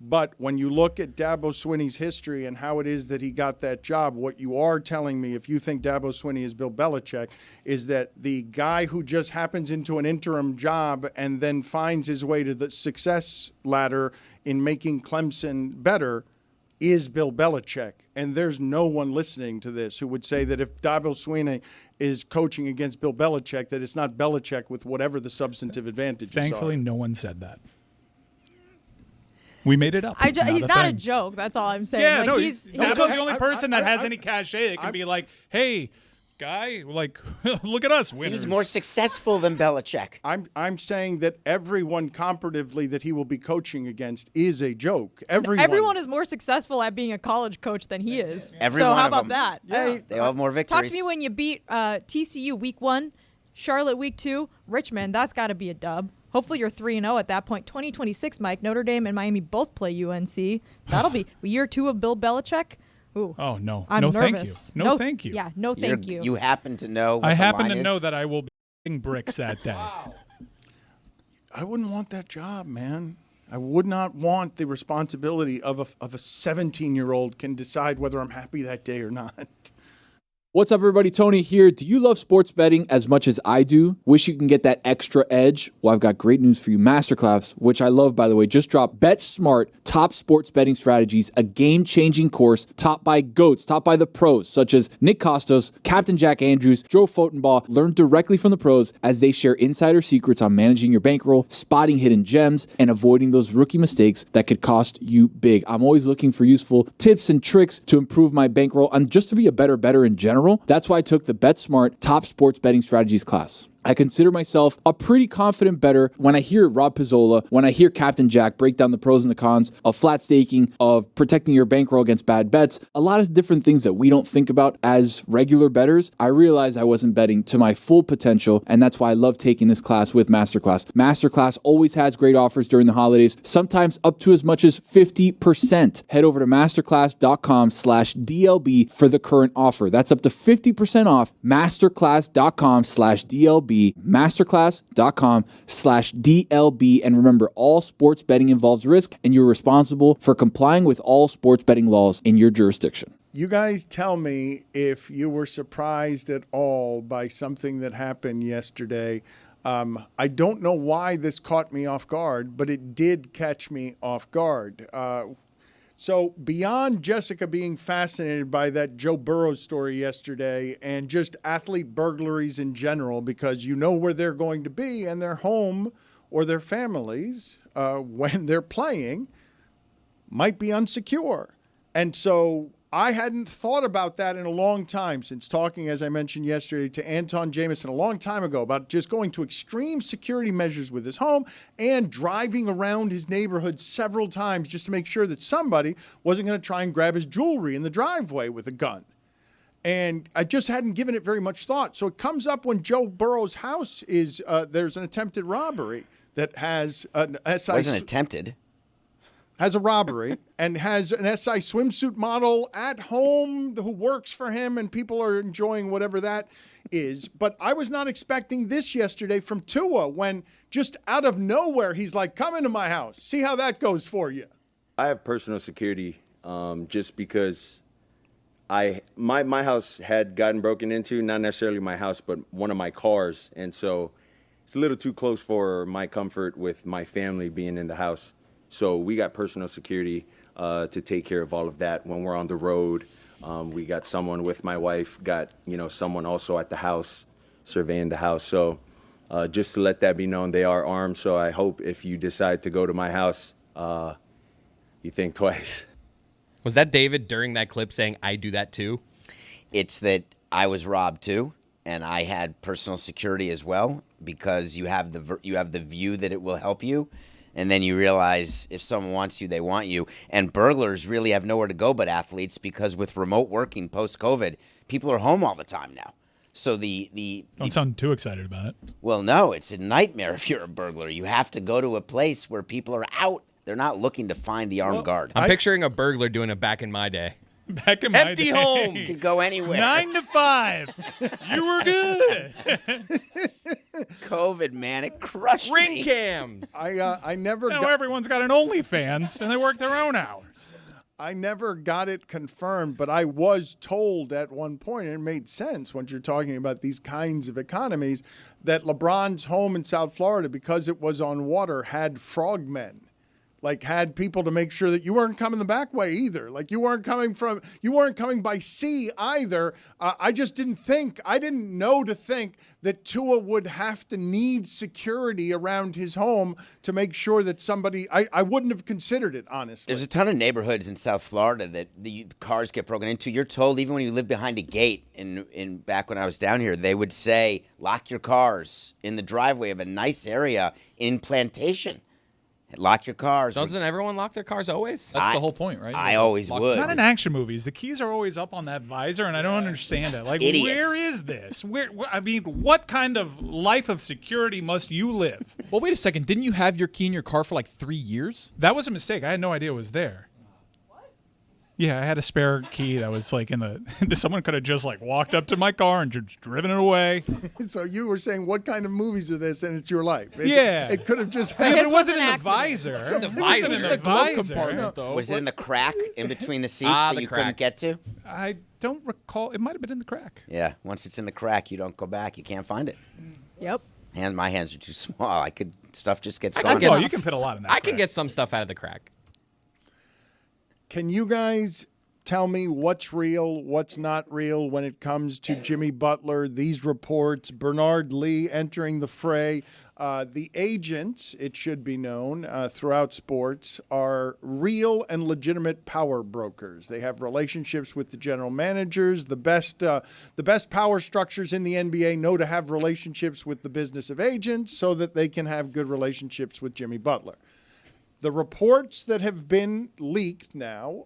But when you look at Dabo Swinney's history and how it is that he got that job, what you are telling me, if you think Dabo Swinney is Bill Belichick, is that the guy who just happens into an interim job and then finds his way to the success ladder in making Clemson better is Bill Belichick. And there's no one listening to this who would say that if Dabo Swinney is coaching against Bill Belichick, that it's not Belichick with whatever the substantive advantages Thankfully, are. no one said that. We made it up. He's not a thing. joke. That's all I'm saying. Yeah, Like, no, he's Dabo's the only I- person that has I- any cachet that can be like, "Hey, guy, like, look at us, winners." He's more successful than Belichick. I'm saying that everyone comparatively that he will be coaching against is a joke. Everyone is more successful at being a college coach than he is. Every so one how of about them. that? Yeah. They all have more victories. Talk to me when you beat TCU week 1, Charlotte week 2, Richmond. That's got to be a dub. Hopefully you're 3-0 at that point. 2026, Mike. Notre Dame and Miami both play UNC. That'll be year 2 of Bill Belichick. Ooh. Oh no, I'm no, nervous. thank you, no, thank you. Yeah, no, thank you. You happen to know what I the happen line to is? know that I will be eating bricks that day. I wouldn't want that job, man. I would not want the responsibility of a 17-year-old can decide whether I'm happy that day or not. What's up, everybody? Tony here. Do you love sports betting as much as I do? Wish you can get that extra edge? Well, I've got great news for you. Masterclass, which I love, by the way, just dropped Bet Smart, Top Sports Betting Strategies, a game-changing course taught by GOATs, taught by the pros, such as Nick Costos, Captain Jack Andrews, Joe Fotenbaugh. Learn directly from the pros as they share insider secrets on managing your bankroll, spotting hidden gems, and avoiding those rookie mistakes that could cost you big. I'm always looking for useful tips and tricks to improve my bankroll and just to be a better bettor in general. That's why I took the Bet Smart Top Sports Betting Strategies class. I consider myself a pretty confident bettor when I hear Rob Pizzola, when I hear Captain Jack break down the pros and the cons of flat staking, of protecting your bankroll against bad bets, a lot of different things that we don't think about as regular bettors. I realized I wasn't betting to my full potential, and that's why I love taking this class with Masterclass. Masterclass always has great offers during the holidays, sometimes up to as much as 50%. Head over to masterclass.com/DLB for the current offer. That's up to 50% off. Masterclass.com/DLB. Masterclass.com/DLB. And remember, all sports betting involves risk, and you're responsible for complying with all sports betting laws in your jurisdiction. You guys tell me if you were surprised at all by something that happened yesterday. I don't know why this caught me off guard, but it did catch me off guard. So beyond Jessica being fascinated by that Joe Burrow story yesterday and just athlete burglaries in general, because you know where they're going to be and their home or their families when they're playing might be unsecure. And so I hadn't thought about that in a long time, since talking, as I mentioned yesterday, to Anton Jameson a long time ago about just going to extreme security measures with his home and driving around his neighborhood several times just to make sure that somebody wasn't going to try and grab his jewelry in the driveway with a gun. And I just hadn't given it very much thought. So it comes up when Joe Burrow's house is, there's an attempted robbery that has an SI. Wasn't attempted. Has a robbery and has an SI swimsuit model at home who works for him, and people are enjoying whatever that is. But I was not expecting this yesterday from Tua, when just out of nowhere, he's like, come into my house. See how that goes for you. I have personal security just because my house had gotten broken into, not necessarily my house, but one of my cars. And so it's a little too close for my comfort with my family being in the house. So we got personal security to take care of all of that when we're on the road. We got someone with my wife, got someone also at the house, surveying the house. So just to let that be known, they are armed. So I hope if you decide to go to my house, you think twice. Was that David during that clip saying, I do that too? It's that I was robbed too, and I had personal security as well, because you have the view that it will help you. And then you realize if someone wants you, they want you. And burglars really have nowhere to go but athletes, because with remote working post-COVID, people are home all the time now. So Don't sound too excited about it. Well, no, it's a nightmare if you're a burglar. You have to go to a place where people are out. They're not looking to find the armed guard. I'm picturing a burglar doing it back in my day. Back in my Empty days. homes. You can go anywhere. 9 to 5. You were good. COVID, man, it crushed Ring me. cams. I never Now got, everyone's got an OnlyFans, and they work their own hours. I never got it confirmed, but I was told at one point, and it made sense when you're talking about these kinds of economies, that LeBron's home in South Florida, because it was on water, had frogmen. Like, had people to make sure that you weren't coming the back way either. Like, you weren't coming by sea either. I didn't know to think that Tua would have to need security around his home to make sure that somebody, I wouldn't have considered it, honestly. There's a ton of neighborhoods in South Florida that the cars get broken into. You're told, even when you live behind a gate, in back when I was down here, they would say, lock your cars in the driveway of a nice area in Plantation. Lock your cars. Doesn't everyone lock their cars always? That's the whole point, right? I always would. Not in action movies. The keys are always up on that visor, and I don't understand it. Like, Idiots. where is this? I mean, what kind of life of security must you live? Well, wait a second. Didn't you have your key in your car for like 3 years? That was a mistake. I had no idea it was there. Yeah, I had a spare key that was like in the. Someone could have just like walked up to my car and just driven it away. So you were saying, what kind of movies are this? And it's your life. It could have just Yeah, happened. but it wasn't an in the accident. visor. The It wasn't in visor. the glove visor. compartment, though. Was it in the crack in between the seats Ah, that the you crack. couldn't get to? I don't recall. It might have been in the crack. Yeah. Once it's in the crack, you don't go back. You can't find it. Yep. My hands are too small. Stuff just gets I gone. can Oh, get- you can fit a lot in that. I can crack. get some stuff out of the crack. Can you guys tell me what's real, what's not real when it comes to Jimmy Butler, these reports, Bernard Lee entering the fray? The agents, it should be known throughout sports, are real and legitimate power brokers. They have relationships with the general managers. The best power structures in the NBA know to have relationships with the business of agents so that they can have good relationships with Jimmy Butler. The reports that have been leaked now,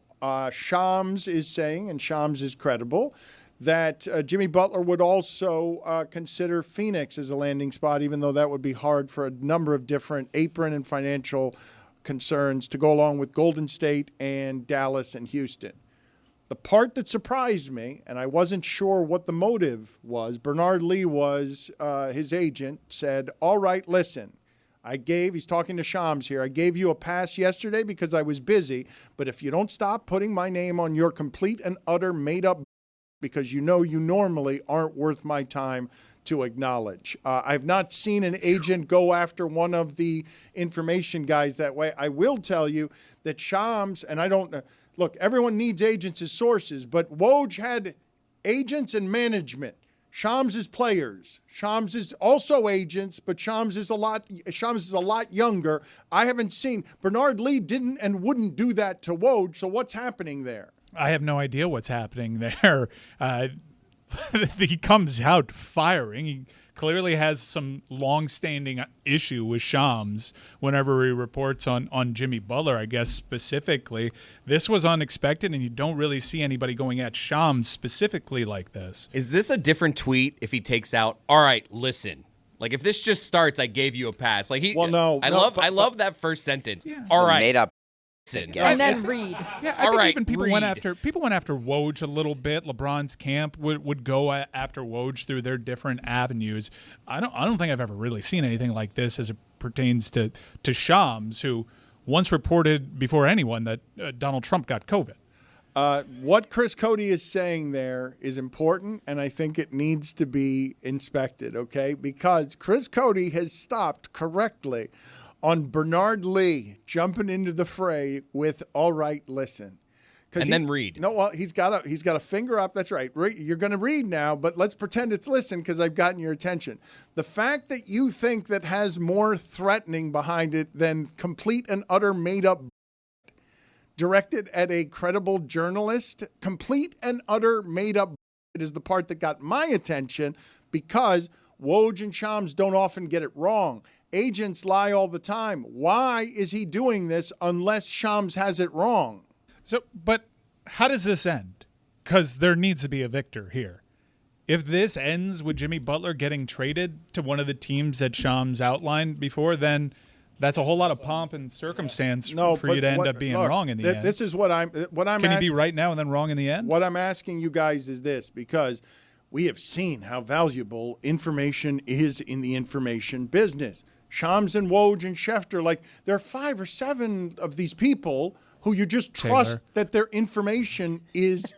Shams is saying, and Shams is credible, that Jimmy Butler would also consider Phoenix as a landing spot, even though that would be hard for a number of different apron and financial concerns to go along with Golden State and Dallas and Houston. The part that surprised me, and I wasn't sure what the motive was, Bernard Lee was his agent, said, all right, listen. He's talking to Shams here, I gave you a pass yesterday because I was busy, but if you don't stop putting my name on your complete and utter made-up because you know you normally aren't worth my time to acknowledge. I've not seen an agent go after one of the information guys that way. I will tell you that Shams, and I don't look, everyone needs agents as sources, but Woj had agents and management. Shams is players. Shams is also agents, but Shams is a lot younger. I haven't seen Bernard Lee didn't and wouldn't do that to Woj. So what's happening there? I have no idea what's happening there. He comes out firing. He clearly has some long-standing issue with Shams whenever he reports on Jimmy Butler, I guess specifically. This was unexpected, and you don't really see anybody going at Shams specifically like this. Is this a different tweet if he takes out, all right, listen. Like, if this just starts, I gave you a pass. Like, Well, no. I love that first sentence. Yeah. All right, Made up. listen. Yeah. And then read. Yeah, I All think right, even people read. went after Woj a little bit. LeBron's camp would go after Woj through their different avenues. I don't think I've ever really seen anything like this as it pertains to Shams, who once reported before anyone that Donald Trump got COVID. What Chris Cody is saying there is important, and I think it needs to be inspected, okay? Because Chris Cody has stopped correctly on Bernard Lee jumping into the fray with "all right, listen," And then read. No, well, he's got a finger up. That's right. You're going to read now, but let's pretend it's listen because I've gotten your attention. The fact that you think that has more threatening behind it than complete and utter made up directed at a credible journalist, complete and utter made up is the part that got my attention because Woj and Shams don't often get it wrong. Agents lie all the time. Why is he doing this unless Shams has it wrong? So, but how does this end? Because there needs to be a victor here. If this ends with Jimmy Butler getting traded to one of the teams that Shams outlined before, then that's a whole lot of pomp and circumstance for you to end up being wrong in the end. This is what I'm Can he be right now and then wrong in the end? What I'm asking you guys is this, because we have seen how valuable information is in the information business. Shams and Woj and Schefter, like there are 5 or 7 of these people who you just trust that their information is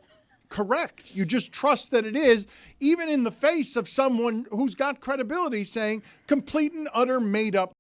correct. You just trust that it is, even in the face of someone who's got credibility saying complete and utter made up.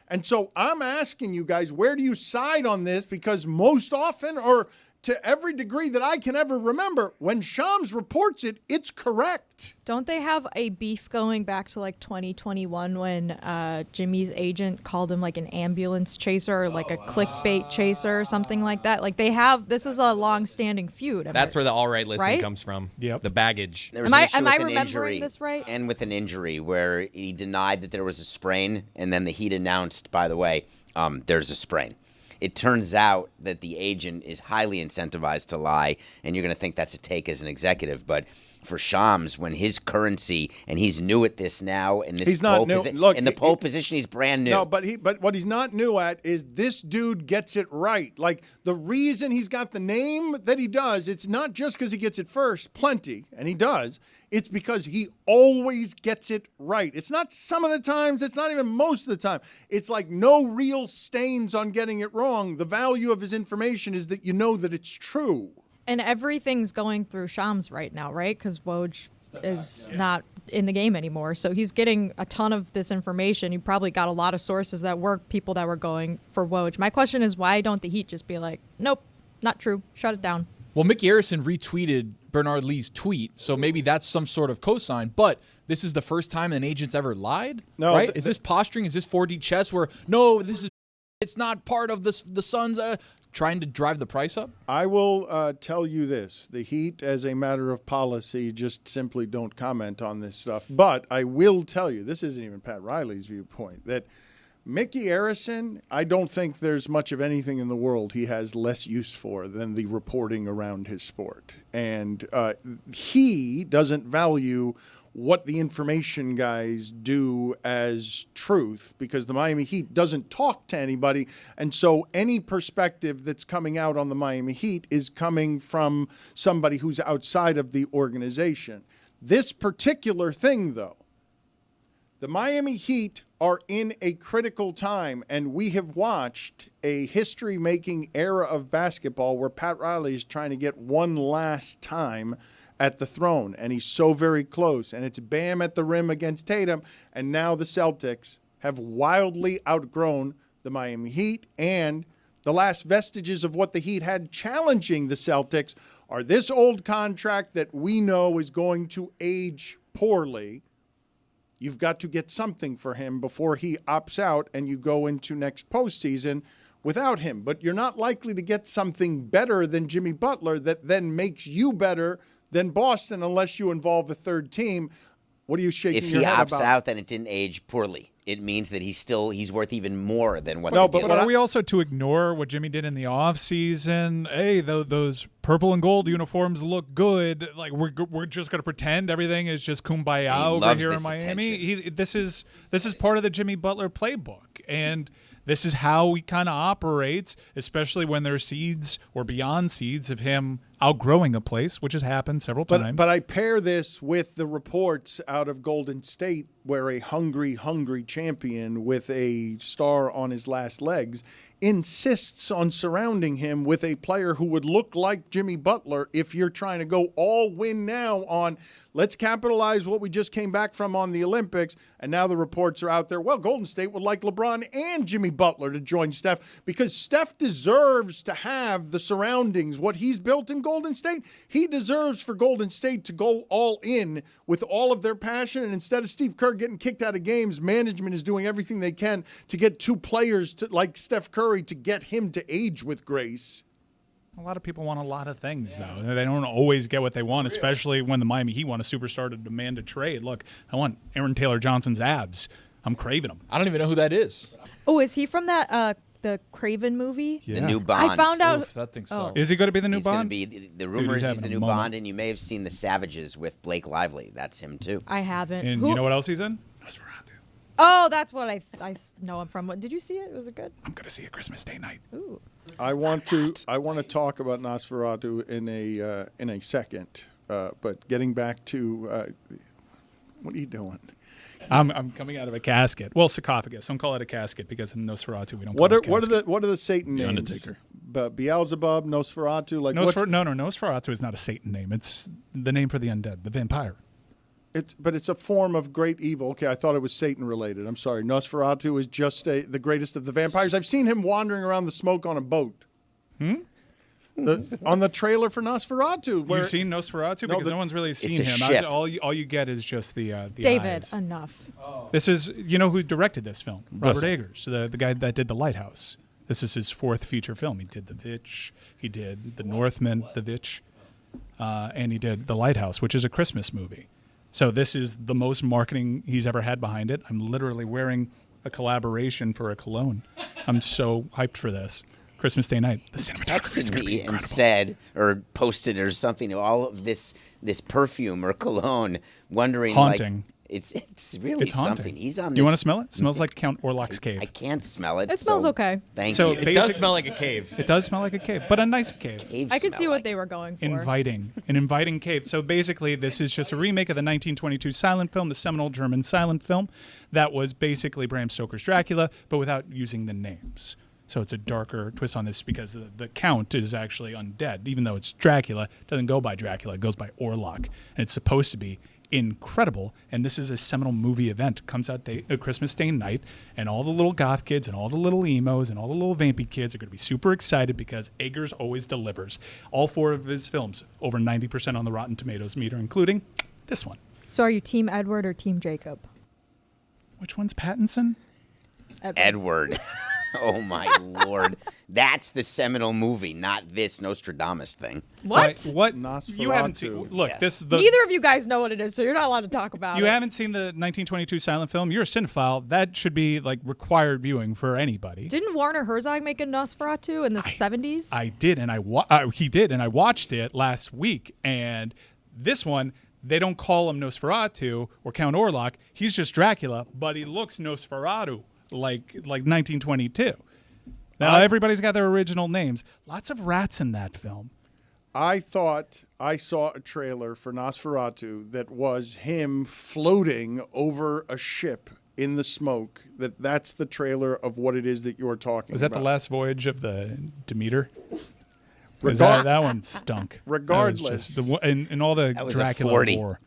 And so I'm asking you guys, where do you side on this? Because most often, or to every degree that I can ever remember, when Shams reports it, it's correct. Don't they have a beef going back to like 2021 when Jimmy's agent called him like an ambulance chaser or like a clickbait chaser or something like that? Like this is a long-standing feud. That's where the all right listen Right? comes from. Yep. The baggage. There was Am an I- issue am with I an remembering injury, this right? And with an injury where he denied that there was a sprain, and then the Heat announced, by the way, there's a sprain. It turns out that the agent is highly incentivized to lie, and you're going to think that's a take as an executive, but for Shams when his currency, and he's new at this now, and this He's not pole new. posi- Look, in the pole position, he's brand new. No, but what he's not new at is this dude gets it right. Like, the reason he's got the name that he does, it's not just because he gets it first, plenty, and he does. It's because he always gets it right. It's not some of the times. It's not even most of the time. It's like no real stains on getting it wrong. The value of his information is that you know that it's true. And everything's going through Shams right now, right? Because Woj is not in the game anymore. So he's getting a ton of this information. He probably got a lot of sources that were people that were going for Woj. My question is, why don't the Heat just be like, nope, not true, shut it down? Well, Mickey Arison retweeted Bernard Lee's tweet, so maybe that's some sort of cosign. But this is the first time an agent's ever lied, No, right? Is this posturing? Is this 4D chess where, no, it's not part of the Suns trying to drive the price up? I will tell you this. The Heat, as a matter of policy, just simply don't comment on this stuff. But I will tell you, this isn't even Pat Riley's viewpoint, that Mickey Arison, I don't think there's much of anything in the world he has less use for than the reporting around his sport. And he doesn't value what the information guys do as truth because the Miami Heat doesn't talk to anybody. And so any perspective that's coming out on the Miami Heat is coming from somebody who's outside of the organization. This particular thing, though, the Miami Heat are in a critical time, and we have watched a history-making era of basketball where Pat Riley is trying to get one last time at the throne, and he's so very close. And it's Bam at the rim against Tatum, and now the Celtics have wildly outgrown the Miami Heat, and the last vestiges of what the Heat had challenging the Celtics are this old contract that we know is going to age poorly. You've got to get something for him before he opts out and you go into next postseason without him. But you're not likely to get something better than Jimmy Butler that then makes you better than Boston unless you involve a third team. What are you shaking your head about? If he opts out, then it didn't age poorly. It means that he's worth even more than what. No, But are we also to ignore what Jimmy did in the offseason? Hey, those purple and gold uniforms look good. Like we're just gonna pretend everything is just kumbaya over here in Miami. This is part of the Jimmy Butler playbook, and this is how he kind of operates, especially when there's seeds or beyond seeds of him outgrowing a place, which has happened several times. But I pair this with the reports out of Golden State where a hungry champion with a star on his last legs insists on surrounding him with a player who would look like Jimmy Butler if you're trying to go all win now on let's capitalize what we just came back from on the Olympics. And now the reports are out there. Well, Golden State would like LeBron and Jimmy Butler to join Steph because Steph deserves to have the surroundings. What he's built in Golden State, he deserves for Golden State to go all in with all of their passion. And instead of Steve Kerr getting kicked out of games, management is doing everything they can to get two players to, like Steph Curry to get him to age with grace. A lot of people want a lot of things, though. They don't always get what they want, especially when the Miami Heat want a superstar to demand a trade. Look, I want Aaron Taylor Johnson's abs. I'm craving them. I don't even know who that is. Oh, is he from that the Craven movie? The new Bond. I found out. Oof, that thing sucks. Is he going to be the new He's going to Bond? be the rumor is he's having the a new moment. Bond, and you may have seen The Savages with Blake Lively. That's him too. I haven't. And you know what else he's in? Nosferatu. Oh, that's what I know him from. Did you see it? Was it good? I'm going to see it Christmas Day night. Ooh. I want to talk about Nosferatu in a second, but getting back to what are you doing? I'm coming out of a casket. Well, sarcophagus. Don't call it a casket because in Nosferatu we don't. Call it a casket. What are the Satan names? Undertaker. Beelzebub, Nosferatu, like No, Nosferatu is not a Satan name. It's the name for the undead, the vampire. But it's a form of great evil. Okay, I thought it was Satan related. I'm sorry. Nosferatu is just the greatest of the vampires. I've seen him wandering around the smoke on a boat. On the trailer for Nosferatu. You've seen Nosferatu? Because no one's really seen a him. ship. All you get is just the David, eyes. enough. This is, you know who directed this film? Russell. Robert Eggers, the guy that did The Lighthouse. This is his fourth feature film. He did The Vitch, he did The Northman, The Vitch, and he did The Lighthouse, which is a Christmas movie. So this is the most marketing he's ever had behind it. I'm literally wearing a collaboration for a cologne. I'm so hyped for this. Christmas Day night. The cinematography is texted going to be me and incredible. said, or posted or something, all of this perfume or cologne, wondering Haunting. like it's really It's haunting. something. He's on. Do you want to this- smell it? It smells like Count Orlok's cave. I can't smell it. It smells so okay. Thank So you. It does smell like a cave. It does smell like a cave, but a nice cave. Cave I could smell see what like they were going for. An inviting cave. So basically, this is just a remake of the 1922 silent film, the seminal German silent film that was basically Bram Stoker's Dracula, but without using the names. So it's a darker twist on this because the Count is actually undead. Even though it's Dracula, it doesn't go by Dracula, it goes by Orlok. And it's supposed to be incredible. And this is a seminal movie event. It comes out Christmas Day night, and all the little goth kids and all the little emos and all the little vampy kids are going to be super excited because Eggers always delivers. All 4 of his films, over 90% on the Rotten Tomatoes meter, including this one. So are you Team Edward or Team Jacob? Which one's Pattinson? Edward. Oh my Lord. That's the seminal movie, not this Nostradamus thing. What? What? Nosferatu. You haven't seen. Look, Yes. this. Neither of you guys know what it is, so you're not allowed to talk about You it. haven't seen the 1922 silent film. You're a cinephile. That should be like required viewing for anybody. Didn't Warner Herzog make a Nosferatu in the 70s? I did, and he did, and I watched it last week. And this one, they don't call him Nosferatu or Count Orlok. He's just Dracula, but he looks Nosferatu like 1922. Now everybody's got their original names. Lots of rats in that film. I thought I saw a trailer for Nosferatu that was him floating over a ship in the smoke. That's the trailer of what it is that you're talking about. Was that the last voyage of the Demeter? 'Cause Regard- that one stunk. Regardless. That was just in all the That was a Dracula 40. lore.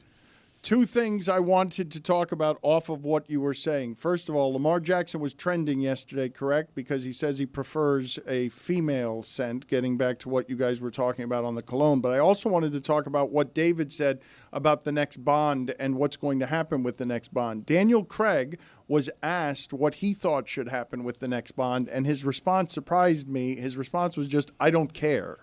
Two things I wanted to talk about off of what you were saying. First of all, Lamar Jackson was trending yesterday, correct? Because he says he prefers a female scent, getting back to what you guys were talking about on the cologne. But I also wanted to talk about what David said about the next Bond and what's going to happen with the next Bond. Daniel Craig was asked what he thought should happen with the next Bond, and his response surprised me. His response was just, I don't care.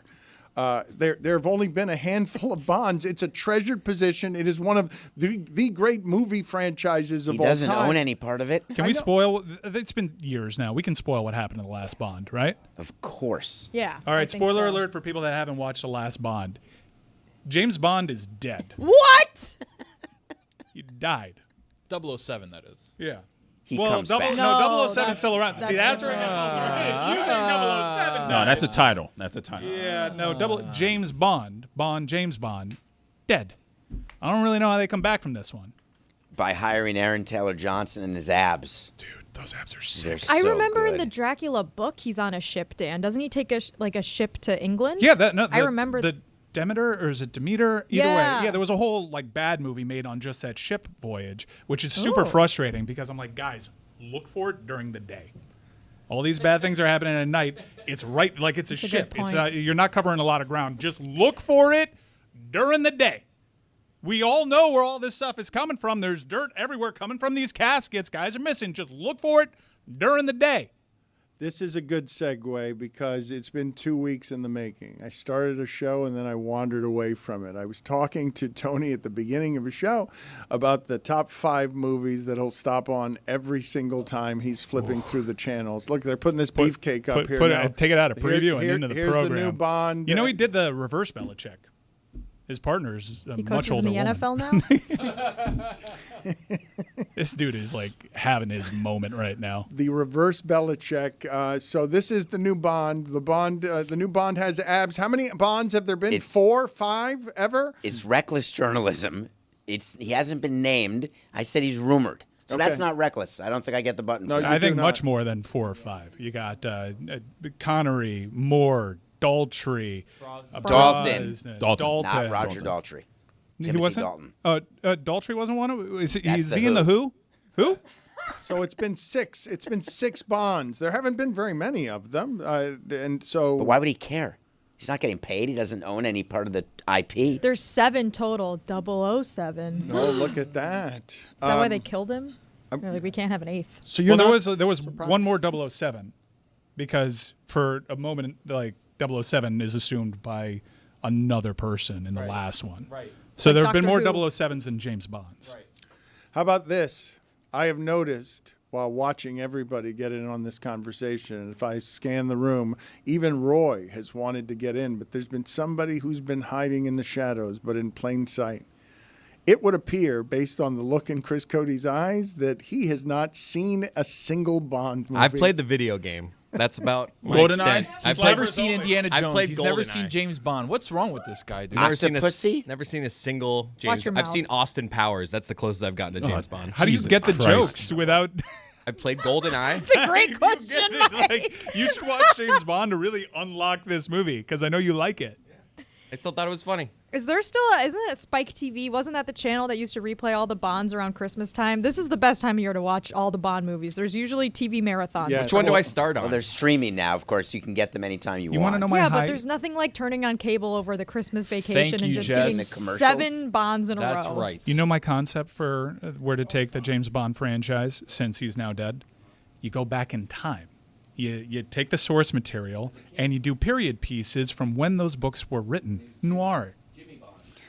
There have only been a handful of Bonds. It's a treasured position. It is one of the great movie franchises of He all time. doesn't own any part of it. Can we spoil? It's been years now. We can spoil what happened in the last Bond, right? Of course. Yeah. All I right, think spoiler so. alert for people that haven't watched the last Bond. James Bond is dead. What? He died. 007, that is. Yeah. He well, comes back. No, 007 is that's- still around. See, that's right. That's also right. You think 007? No, that's a title. That's a title. Yeah, no. James Bond, James Bond, dead. I don't really know how they come back from this one. By hiring Aaron Taylor Johnson and his abs. Dude, those apps are They're sick. I so remember in good. the Dracula book, he's on a ship, Dan. Doesn't he take a ship to England? Yeah, that I remember the Demeter, or is it Demeter? Either Yeah. way, yeah. There was a whole like bad movie made on just that ship voyage, which is super Ooh. frustrating because I'm like, guys, look for it during the day. All these bad things are happening at night. It's right, like it's a That's a ship. good It's point. you're not covering a lot of ground. Just look for it during the day. We all know where all this stuff is coming from. There's dirt everywhere coming from these caskets. Guys are missing. Just look for it during the day. This is a good segue because it's been 2 weeks in the making. I started a show and then I wandered away from it. I was talking to Tony at the beginning of a show about the top 5 movies that he'll stop on every single time he's flipping through the channels. Look, they're putting this beefcake up here now. Take it out of preview and into the here's program. the new Bond. You know, he did the reverse Belichick. His partner's a He much coaches in older the woman. NFL now? This dude is like having his moment right now. The reverse Belichick. So this is the new Bond. The new Bond has abs. How many Bonds have there been? It's- 4, 5 ever? It's reckless journalism. He hasn't been named. I said he's rumored. So Okay. that's not reckless. I don't think I get the button. No, for you that. I think do much not. more than 4 or 5. You got Connery, Moore, Daltrey, Dalton. Dalton. Not Roger Daltrey. He Timothy wasn't. Dalton. Daltrey wasn't one of. Is That's he the in the Who. Who? Who? So it's been 6. It's been 6 Bonds. There haven't been very many of them. And so But why would he care? He's not getting paid. He doesn't own any part of the IP. There's 7 total. 007. Is Oh, look at that. that why they killed him? They're like, we can't have an 8th. So you're Well, not, there was surprised? one more 007 because for a moment, like 007 is assumed by another person in the last one. Right. So Like there have been Doctor more Who. 007s than James Bonds. Right. How about this? I have noticed while watching everybody get in on this conversation. And if I scan the room, even Roy has wanted to get in, but there's been somebody who's been hiding in the shadows, but in plain sight. It would appear, based on the look in Chris Cody's eyes, that he has not seen a single Bond movie. I've played the video game. That's about my GoldenEye? extent. He's never seen Indiana I've Jones. played He's never GoldenEye. seen James Bond. What's wrong with this guy, dude? Never seen Octopussy? never seen a single Watch James. your I've mouth. seen Austin Powers. That's the closest I've gotten to James Bond. How do you Jesus get the Christ. jokes without? I played GoldenEye. It's a great question, You get it? Mike. Like, you should watch James Bond to really unlock this movie because I know you like it. I still thought it was funny. Is there still isn't it Spike TV? Wasn't that the channel that used to replay all the Bonds around Christmas time? This is the best time of year to watch all the Bond movies. There's usually TV marathons. Yeah. Which one do I start on? Well, they're streaming now. Of course, you can get them anytime you You want. want to know my Yeah, high? but there's nothing like turning on cable over the Christmas vacation Thank and you, just Jess. seeing The commercials? 7 Bonds in a That's row. right. You know my concept for where to take the James Bond franchise since he's now dead? You go back in time. You take the source material and you do period pieces from when those books were written. Noir.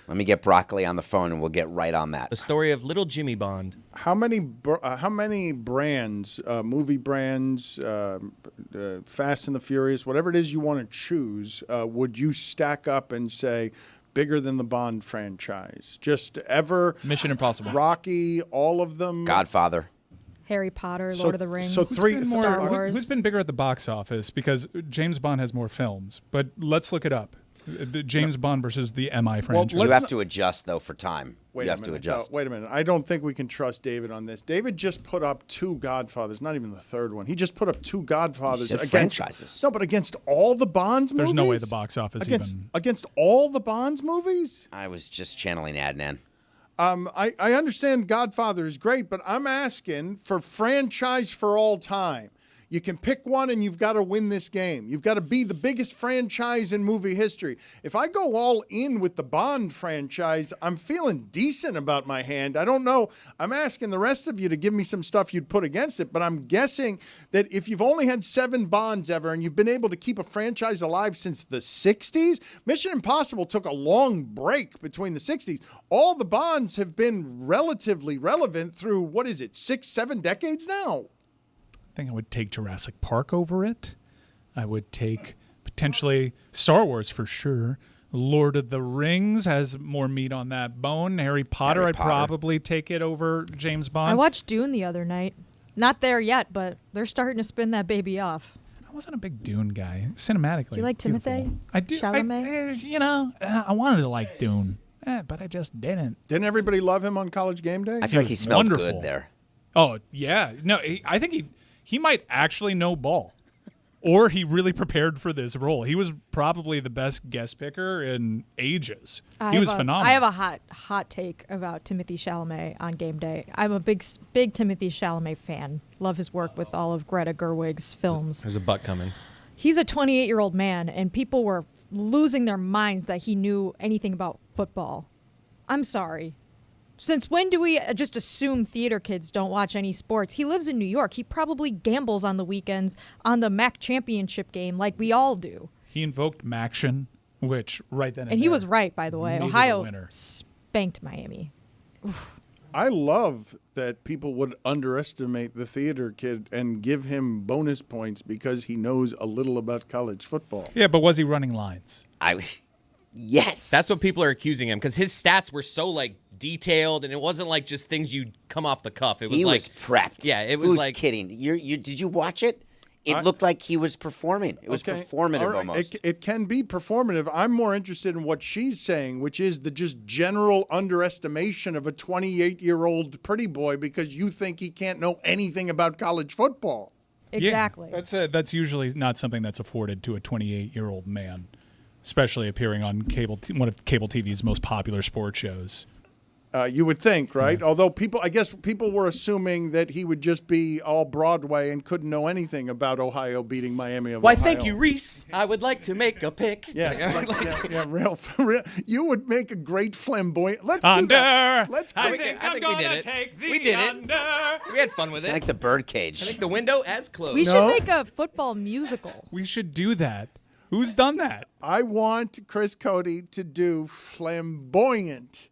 Let me get Broccoli on the phone, and we'll get right on that. The story of little Jimmy Bond. How many brands, movie brands, Fast and the Furious, whatever it is you want to choose, would you stack up and say bigger than the Bond franchise? Just ever? Mission Impossible. Rocky, all of them? Godfather. Harry Potter, So- Lord of the Rings, so three- Been Star more- Wars. Who's been bigger at the box office? Because James Bond has more films. But let's look it up. The James Bond versus the MI franchise. You Let's have not- to adjust, though, for time. Wait you a have to minute. adjust. Wait a minute. I don't think we can trust David on this. David just put up 2 Godfathers, not even the third one. He just put up 2 Godfathers said against franchises. No, but against all the Bonds movies. There's no way the box office against all the Bonds movies. I was just channeling Adnan. I understand Godfather is great, but I'm asking for franchise for all time. You can pick one and you've got to win this game. You've got to be the biggest franchise in movie history. If I go all in with the Bond franchise, I'm feeling decent about my hand. I don't know. I'm asking the rest of you to give me some stuff you'd put against it, but I'm guessing that if you've only had 7 Bonds ever and you've been able to keep a franchise alive since the 60s, Mission Impossible took a long break between the 60s. All the Bonds have been relatively relevant through, 6, 7 decades now? I think I would take Jurassic Park over it. I would take potentially Star Wars for sure. Lord of the Rings has more meat on that bone. Harry Potter, I'd probably take it over James Bond. I watched Dune the other night. Not there yet, but they're starting to spin that baby off. I wasn't a big Dune guy. Cinematically, Do you like beautiful. Timothée I do. Chalamet? I wanted to like Dune, but I just didn't. Didn't everybody love him on College Game Day? I feel like he smelled wonderful. good there. Oh yeah, no, I think he might actually know ball, or he really prepared for this role. He was probably the best guest picker in ages. He was phenomenal. I have a hot take about Timothée Chalamet on Game Day. I'm a big Timothée Chalamet fan. Love his work with all of Greta Gerwig's films. There's a butt coming. He's a 28-year-old man, and people were losing their minds that he knew anything about football. I'm sorry. Since when do we just assume theater kids don't watch any sports? He lives in New York. He probably gambles on the weekends on the MAC championship game like we all do. He invoked Maction, which right then And he there was right, by the way. made it a Ohio winner. spanked Miami. I love that people would underestimate the theater kid and give him bonus points because he knows a little about college football. Yeah, but was he running lines? Yes. That's what people are accusing him because his stats were so detailed, and it wasn't like just things you'd come off the cuff. It was he like was prepped. Yeah, it was Who's like kidding. Did you watch it? It looked like he was performing. It was performative all right. almost. It can be performative. I'm more interested in what she's saying, which is the just general underestimation of a 28-year-old pretty boy because you think he can't know anything about college football. Exactly. Yeah, that's usually not something that's afforded to a 28-year-old man, especially appearing on one of cable TV's most popular sports shows. You would think, right? Yeah. Although I guess people were assuming that he would just be all Broadway and couldn't know anything about Ohio beating Miami of Why, Ohio. thank you, Reese. I would like to make a pick. Yes, real. You would make a great flamboyant. Let's do that. Let's. I think we did it. We did it. We had fun with It's it. like the birdcage. I think the window has closed. We should make a football musical. We should do that. Who's done that? I want Chris Cody to do flamboyant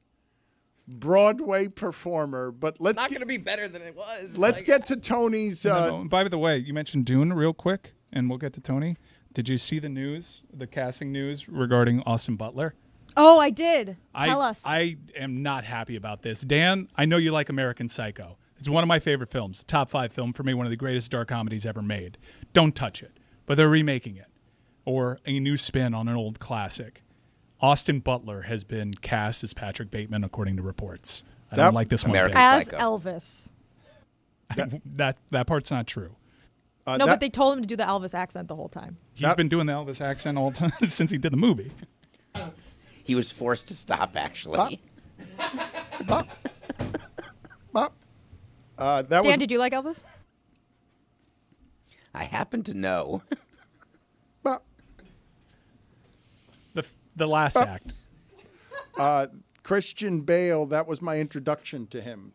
Broadway performer. But let's Not going to be better than it was. let's get to Tony's. By the way, you mentioned Dune real quick, and we'll get to Tony. Did you see the news, the casting news regarding Austin Butler? Oh, I did. Tell us. I am not happy about this. Dan, I know you like American Psycho. It's one of my favorite films. Top 5 film for me, one of the greatest dark comedies ever made. Don't touch it. But they're remaking it. Or a new spin on an old classic. Austin Butler has been cast as Patrick Bateman, according to reports. I don't like this one bit. As Psycho. Elvis. That part's not true. No, but they told him to do the Elvis accent the whole time. He's been doing the Elvis accent all the time since he did the movie. He was forced to stop, actually. Dan, did you like Elvis? I happen to know. The last act. Christian Bale, that was my introduction to him.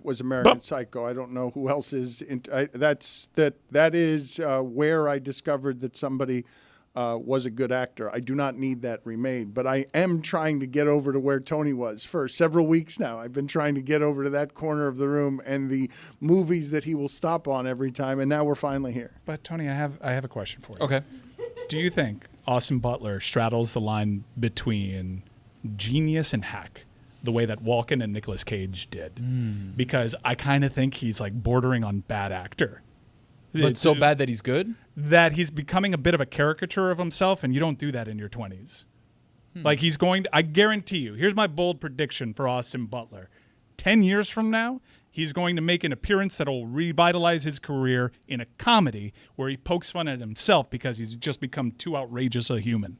Was American Psycho. I don't know who else is. That is where I discovered that somebody was a good actor. I do not need that remade, but I am trying to get over to where Tony was for several weeks now. I've been trying to get over to that corner of the room and the movies that he will stop on every time, and now we're finally here. But Tony, I have a question for you. Okay. Do you think Austin Butler straddles the line between genius and hack, the way that Walken and Nicolas Cage did? Because I kind of think he's like bordering on bad actor. But so bad that he's good? That he's becoming a bit of a caricature of himself, and you don't do that in your 20s. Like he's going to, I guarantee you, here's my bold prediction for Austin Butler. 10 years from now, he's going to make an appearance that will revitalize his career in a comedy where he pokes fun at himself because he's just become too outrageous a human.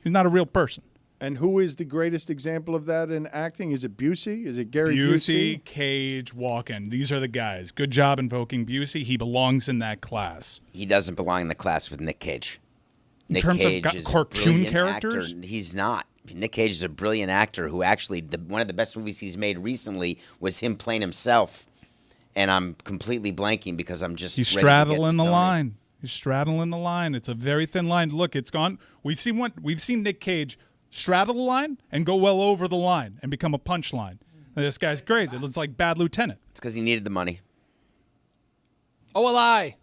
He's not a real person. And who is the greatest example of that in acting? Is it Busey? Is it Gary Busey? Busey, Cage, Walken. These are the guys. Good job invoking Busey. He belongs in that class. He doesn't belong in the class with Nick Cage. In Nick terms Cage of is cartoon a brilliant characters? actor. He's not. Nick Cage is a brilliant actor who actually, one of the best movies he's made recently was him playing himself. And I'm completely blanking because I'm just He's ready to get to straddling the Tony. line. He's straddling the line. It's a very thin line. Look, it's gone. We've seen Nick Cage straddle the line and go well over the line and become a punchline. This guy's crazy. It looks like Bad Lieutenant. It's because he needed the money. Oh, a lie.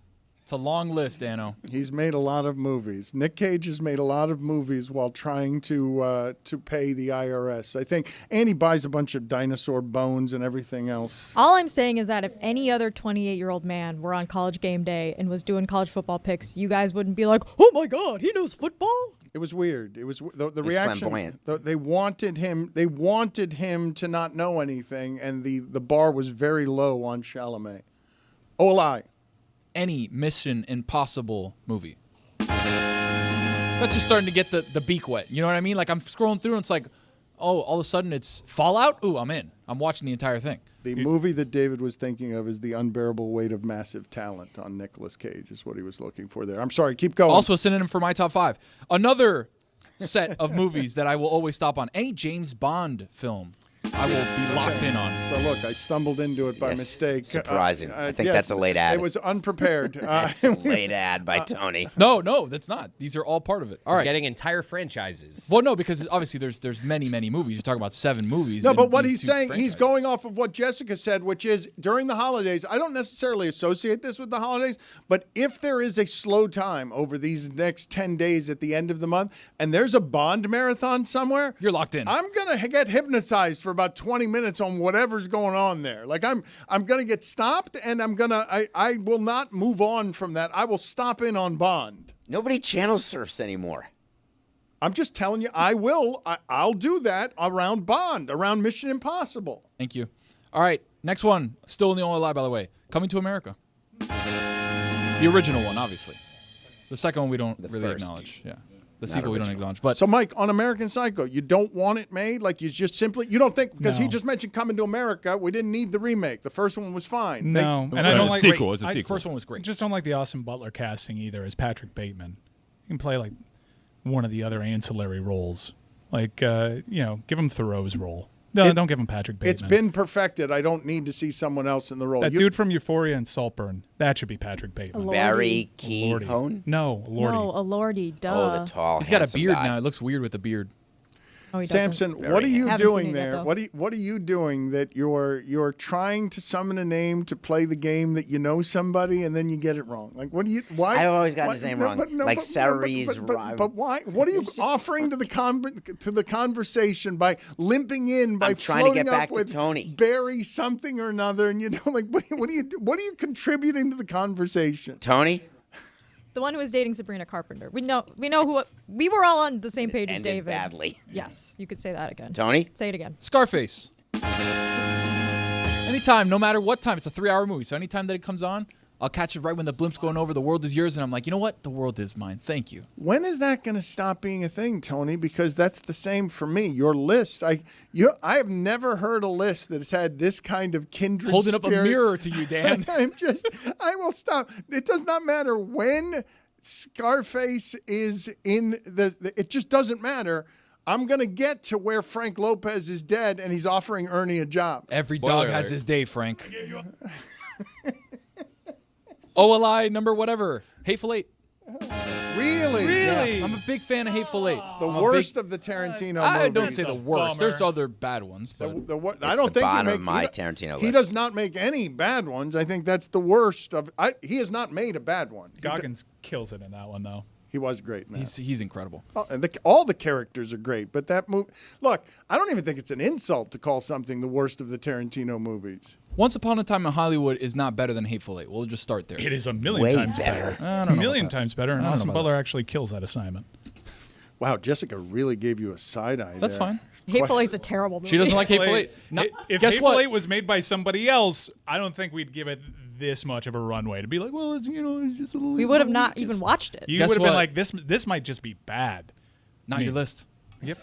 It's a long list, Dano. He's made a lot of movies. Nick Cage has made a lot of movies while trying to pay the IRS. I think, and he buys a bunch of dinosaur bones and everything else. All I'm saying is that if any other 28-year-old man were on College Game Day and was doing college football picks, you guys wouldn't be like, oh my God, he knows football? It was weird. It was the He's reaction. flamboyant. They wanted him. They wanted him to not know anything, and the bar was very low on Chalamet. Oh, a lie. Any Mission Impossible movie. That's just starting to get the beak wet. You know what I mean? Like I'm scrolling through and it's like, oh, all of a sudden it's Fallout? Ooh, I'm in. I'm watching the entire thing. The movie that David was thinking of is The Unbearable Weight of Massive Talent on Nicolas Cage is what he was looking for there. I'm sorry, keep going. Also a synonym for my top 5. Another set of movies that I will always stop on. Any James Bond film I will be locked in on. So look, I stumbled into it by Yes, mistake. surprising. I think yes, that's a late ad. It was unprepared. That's a late ad by Tony. No, that's not. These are all part of it. All right. Getting entire franchises. Well, no, because obviously there's many movies. You're talking about 7 movies. No, in but what these he's 2 saying, he's franchises. going off of what Jessica said, which is during the holidays, I don't necessarily associate this with the holidays, but if there is a slow time over these next 10 days at the end of the month, and there's a Bond marathon somewhere, You're locked in. I'm going to get hypnotized for about 20 minutes on whatever's going on there. Like I'm going to get stopped, and I will not move on from that. I will stop in on Bond. Nobody channel surfs anymore. I'm just telling you, I'll do that around Bond, around Mission Impossible. Thank you. All right, next one. Still in the only lie, by the way. Coming to America. The original one, obviously. The second one we don't really first. acknowledge. Yeah. The sequel we don't acknowledge. But So, Mike, on American Psycho, you don't want it made? Like, you don't think, because he No. just mentioned Coming to America, we didn't need the remake. The first one was fine. No, and I It's don't a like sequel. It's a the sequel. first one was I great. just don't like the Austin Butler casting either as Patrick Bateman. You can play like one of the other ancillary roles, like give him Thoreau's role. No, don't give him Patrick Bateman. It's been perfected. I don't need to see someone else in the role. that dude from Euphoria and Saltburn. That should be Patrick Bateman. Lordy. Barry Lordy. Keoghan? No, Lordy. No, a lordy, duh. Oh, the tall, He's got a handsome beard guy. now. It looks weird with the beard. Oh, he doesn't. Samson, what are you Haven't seen doing it yet, there? though. What are you doing that you're trying to summon a name to play the game that you know somebody and then you get it wrong? Like, what do you? Why? I've always gotten why- his name no, wrong. but no, Like but- Sarri's but rival. why? What are you offering to the conversation by limping in by I'm trying to floating get up back to with Tony. Barry something or another? And like, what are you contributing to the conversation? Tony? The one who was dating Sabrina Carpenter. We know who. We were all on the same page as Ended David. badly. Yes, you could say that again. Tony? Say it again. Scarface. Anytime, no matter what time. It's a 3-hour movie, so anytime that it comes on, I'll catch it right when the blimp's going over. The world is yours, and I'm like, you know what? The world is mine. Thank you. When is that going to stop being a thing, Tony? Because that's the same for me. Your list, I have never heard a list that has had this kind of kindred Holding up a spirit. mirror to you, Dan. I will stop. It does not matter when Scarface is in it just doesn't matter. I'm going to get to where Frank Lopez is dead and he's offering Ernie a job. Every Spoiler dog has alert. his day, Frank. OLI number whatever. Hateful Eight. Really? Yeah, I'm a big fan of Hateful Eight. The worst of the Tarantino movies. I don't say the Bummer. worst. There's other bad ones. But I don't the think bottom he of my Tarantino He list. does not make any bad ones. I think that's the worst of. He has not made a bad one. Goggins kills it in that one, though. He was great in that. he's incredible. Oh, and all the characters are great, but that movie. Look, I don't even think it's an insult to call something the worst of the Tarantino movies. Once Upon a Time in Hollywood is not better than Hateful Eight. We'll just start there. It is a million Way times better. better. I don't A know million about that. times better, and I don't know Austin about Butler actually kills that assignment. Wow, Jessica really gave you a side eye. That's there. fine. Hateful Eight's a terrible movie. She doesn't like Hateful Eight. No, If guess Hateful what? Eight was made by somebody else, I don't think we'd give it this much of a runway to be like, well, it's just a little. We would have not even watched it. You Guess would have been what? like, this might just be bad. Not your list. Yep.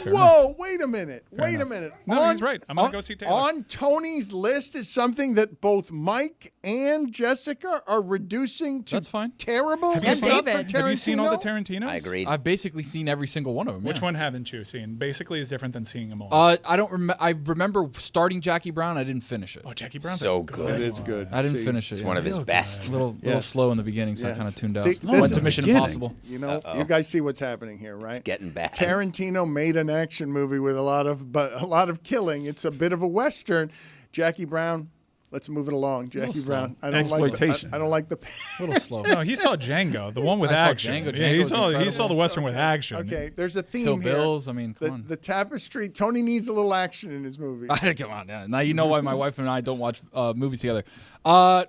Whoa, wait a minute. Wait a enough. minute. No, he's right. I'm gonna go see Taylor. On Tony's list is something that both Mike and Jessica are reducing to That's fine. terrible you stuff seen- for David. Have you seen all the Tarantino? Tarantinos? I agreed. I've basically seen every single one of them. Which yeah. one haven't you seen? Basically, is different than seeing them all. I don't remember. I remember starting Jackie Brown. I didn't finish it. Oh, Jackie Brown's So a good. It is good. I didn't See, finish it. It's yeah. one of his best. A little Yes. slow in the beginning, so I Yes. kind of tuned out. See, Went listen, to Mission beginning. Impossible. You know, you guys see what's happening here, right? It's getting bad. Tarantino made an action movie with a lot of killing. It's a bit of a western. Jackie Brown. Let's move it along, Jackie slow. Brown. I don't like Exploitation. I don't like the. A little slow. No, he saw Django, the one with I saw action. Django. Yeah, Django he was saw the incredible. Western with action. Okay, there's a theme Kill here. Bills. I mean, come on. The tapestry. Tony needs a little action in his movie. Come on. Yeah. Now you know why my wife and I don't watch movies together.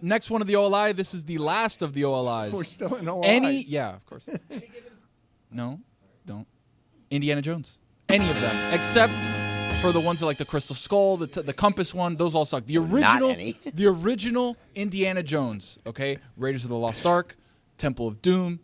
Next one of the OLI. This is the last of the OLIs. We're still in OIs. Yeah, of course. No, don't. Indiana Jones. Any of them, except for the ones that like the Crystal Skull, the Compass one. Those all suck. The original, any. the original Indiana Jones. Okay, Raiders of the Lost Ark, Temple of Doom,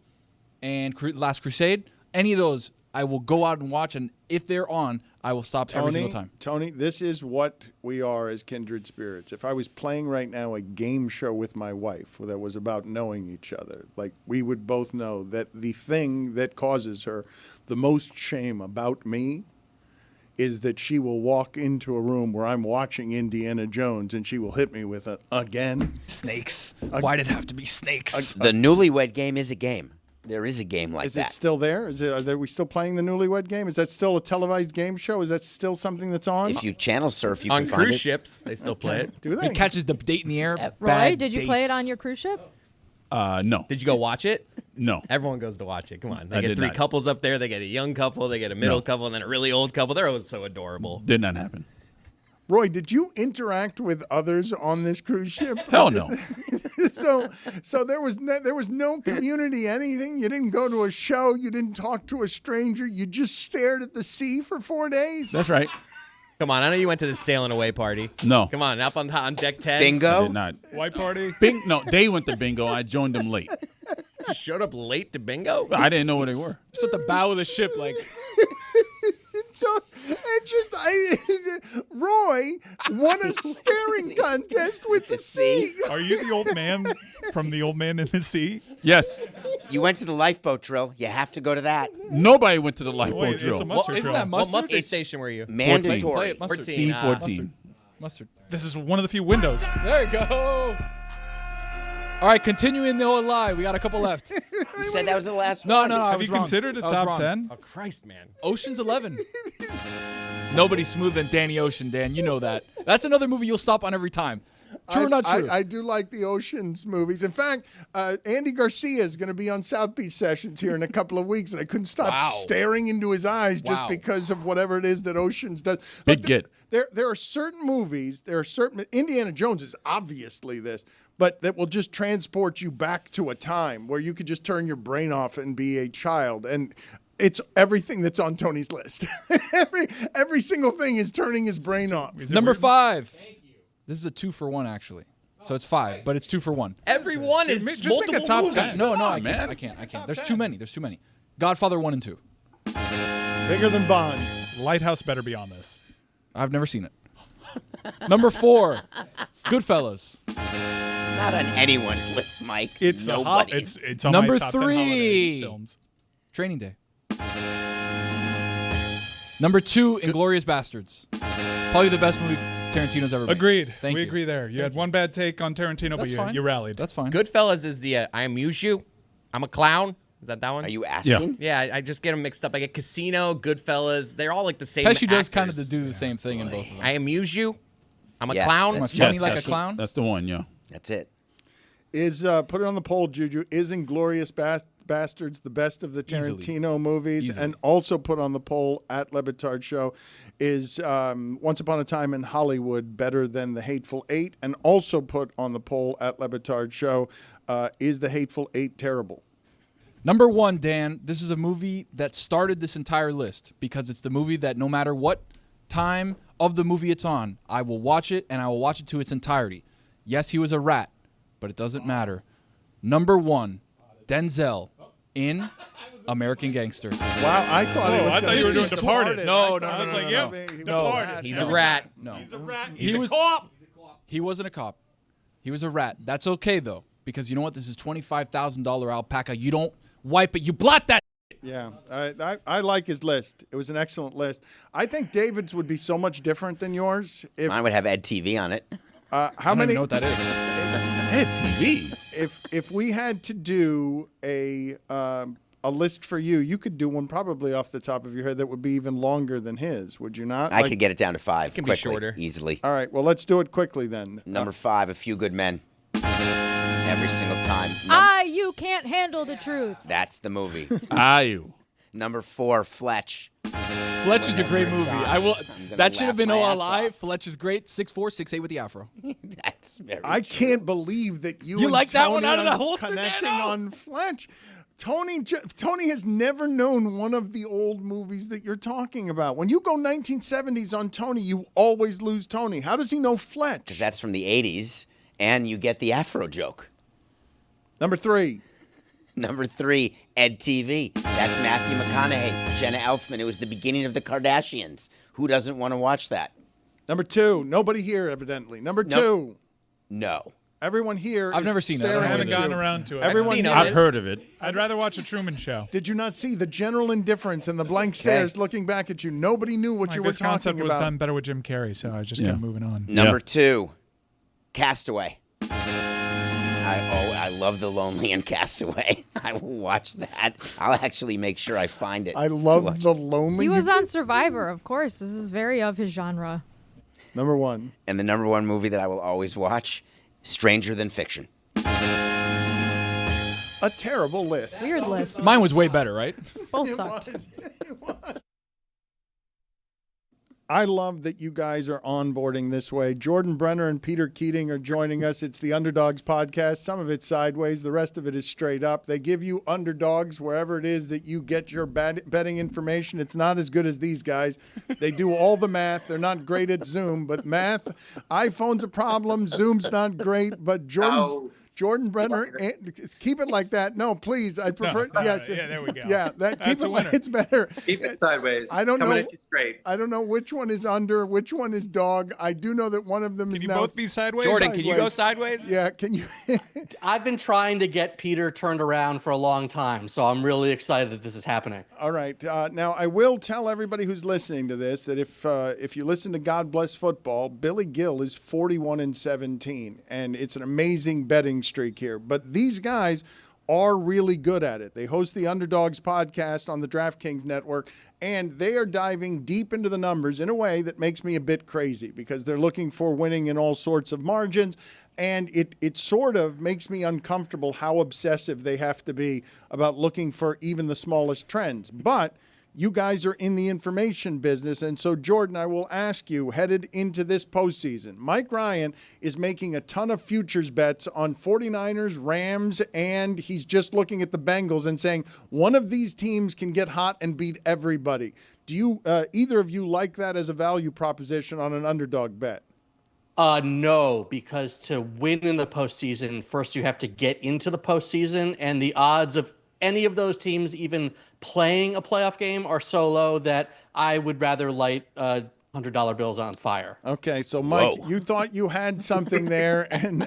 and Last Crusade. Any of those, I will go out and watch, and if they're on, I will stop every single time. Tony, this is what we are as kindred spirits. If I was playing right now a game show with my wife that was about knowing each other, like we would both know that the thing that causes her the most shame about me is that she will walk into a room where I'm watching Indiana Jones and she will hit me with an again. Snakes. Why did it have to be snakes? The Newlywed Game is a game. There is a game like Is that. it still there? Are we still playing the Newlywed Game? Is that still a televised game show? Is that still something that's on? If you channel surf, you On can find cruise it. ships, they still play it. Do they? He catches the date in the air. Roy, Bad did you play it dates. on your cruise ship? No. Did you go watch it? No. Everyone goes to watch it. Come on. They I get did 3 not. couples up there. They get a young couple, they get a middle No. couple, and then a really old couple. They're always so adorable. Did not happen. Roy, did you interact with others on this cruise ship? Hell no. So there was no community, anything. You didn't go to a show. You didn't talk to a stranger. You just stared at the sea for 4 days. That's right. Come on. I know you went to the sailing away party. No. Come on. Up on deck 10. I Bingo. did not. White party. No, they went to bingo. I joined them late. You showed up late to bingo? I didn't know where they were. Just at the bow of the ship, like So Roy won a staring contest with the sea. Are you the old man from The Old Man in the Sea? Yes. You went to the lifeboat drill. You have to go to that. Nobody went to the lifeboat Wait, drill. it's a mustard isn't drill. that What mustard? mustard station were you? Mandatory. Play it, mustard. 14. C14. Mustard. This is one of the few windows. There you go. All right, continuing the whole lie. We got a couple left. You said that was the last No, one. no, I Have was you wrong. considered a I was top wrong. 10? Oh, Christ, man. Ocean's 11. Nobody's smooth than Danny Ocean, Dan. You know that. That's another movie you'll stop on every time. True or not true? I do like the Oceans movies. In fact, Andy Garcia is going to be on South Beach Sessions here in a couple of weeks, and I couldn't stop staring into his eyes just because of whatever it is that Oceans does. Big get. There are certain movies, Indiana Jones is obviously this, but that will just transport you back to a time where you could just turn your brain off and be a child. And it's everything that's on Tony's list. every single thing is turning his brain off. Number 5. This is a 2-for-1, actually. So it's 5, but it's 2-for-1. Everyone is Just multiple make a top movies. 10. No, I man. can't. There's too many. Godfather 1 and 2. Bigger than Bond. Lighthouse better be on this. I've never seen it. Number 4, Goodfellas. It's not on anyone's list, Mike. It's Nobody's. it's on Number my top 10 3. holiday films. Training Day. Number 2, Inglourious Bastards. Probably the best movie Tarantino's ever made. Agreed. Thank we you. agree there. You had one bad take on Tarantino, That's but fine. you rallied. That's fine. Goodfellas is the I amuse you. I'm a clown. Is that one? Are you asking? Yeah, I just get them mixed up. I get Casino, Goodfellas. They're all like the same. Pesci does actors. kind of do the same thing in both of them. I amuse you. I'm a Yes, clown. that's Funny Yes, like a that's clown. That's the one, yeah. That's it. Is put it on the poll, Juju. Is Inglourious Bastards the best of the Easily. Tarantino movies? Easily. And also put on the poll at Le Batard Show. Is Once Upon a Time in Hollywood better than The Hateful Eight? And also put on the poll at Le Batard Show. Is The Hateful Eight terrible? Number 1, Dan, this is a movie that started this entire list because it's the movie that no matter what time of the movie it's on, I will watch it and I will watch it to its entirety. Yes, he was a rat, but it doesn't matter. Number 1, Denzel in American Gangster. Wow, I thought it was I thought you were doing gonna be Departed. No, no, I no, was no, like, no, yeah, no. He was No. a rat. He's a rat. No. He's a rat. He He's was- a cop. He wasn't a cop. He was a rat. That's okay, though, because you know what? This is $25,000 alpaca. You don't wipe it. You blot that. Yeah, I like his list. It was an excellent list. I think David's would be so much different than yours. If Mine would have Ed TV on it. how I don't many? even know what that is. Ed TV. If we had to do a list for you, you could do one probably off the top of your head that would be even longer than his. Would you not? I could get it down to 5 can be quickly, shorter. easily. All right. Well, let's do it quickly then. Number 5, A Few Good Men. Every single time. You can't handle the truth. That's the movie. Ayu. Number 4, Fletch. Fletch is a great movie. I will. gonna That should have been laugh my all ass alive. off. Fletch is great. 6'4", 6'8" with the afro. That's very I true. can't believe that you You and like that Tony one out of the are holster, connecting Dano? on Fletch. Tony has never known one of the old movies that you're talking about. When you go 1970s on Tony, you always lose Tony. How does he know Fletch? Because that's from the 80s, and you get the afro joke. Number 3. Number 3, Ed TV. That's Matthew McConaughey, Jenna Elfman. It was the beginning of the Kardashians. Who doesn't want to watch that? Number 2. Nobody here, evidently. Number 2. No. Everyone here. I've is never seen that. I staring don't I know haven't at what it gotten you. around to it. Everyone seen here. it. I've heard of it. I'd rather watch a Truman Show. Did you not see the general indifference and the blank stares looking back at you? Nobody knew what you were This concept talking was about. done better with Jim Carrey, so I just Yeah. kept moving on. Number Yeah. 2, Castaway. I love The Lonely and Castaway. I will watch that. I'll actually make sure I find it. I to love watch. the lonely. He was on Survivor, of course. This is very of his genre. Number 1. And the number 1 movie that I will always watch, Stranger Than Fiction. A terrible list. Weird list. Mine was way better, right? Both sucked. I love that you guys are onboarding this way. Jordan Brenner and Peter Keating are joining us. It's the Underdogs podcast. Some of it's sideways. The rest of it is straight up. They give you underdogs wherever it is that you get your betting information. It's not as good as these guys. They do all the math. They're not great at Zoom, but math, iPhone's a problem. Zoom's not great, but Jordan Brenner, keep it like that. No, please. I prefer. Yes. Yeah, there we go. Yeah, that keep That's it a like winner. it's better. Keep it sideways. I don't Coming know. at you straight. I don't know which one is under, which one is dog. I do know that one of them is Can you now both be sideways? Jordan, can you go sideways? Yeah, can you? I've been trying to get Peter turned around for a long time, so I'm really excited that this is happening. All right. Now I will tell everybody who's listening to this that if you listen to God Bless Football, Billy Gill is 41-17, and it's an amazing betting streak here. But these guys are really good at it. They host the Underdogs podcast on the DraftKings network, and they are diving deep into the numbers in a way that makes me a bit crazy because they're looking for winning in all sorts of margins, and it sort of makes me uncomfortable how obsessive they have to be about looking for even the smallest trends. But you guys are in the information business, and so, Jordan, I will ask you, headed into this postseason, Mike Ryan is making a ton of futures bets on 49ers, Rams, and he's just looking at the Bengals and saying one of these teams can get hot and beat everybody. Do you, either of you, like that as a value proposition on an underdog bet? No, because to win in the postseason, first you have to get into the postseason, and the odds of any of those teams even playing a playoff game are so low that I would rather light $100 bills on fire. Okay, so Mike, you thought you had something there, and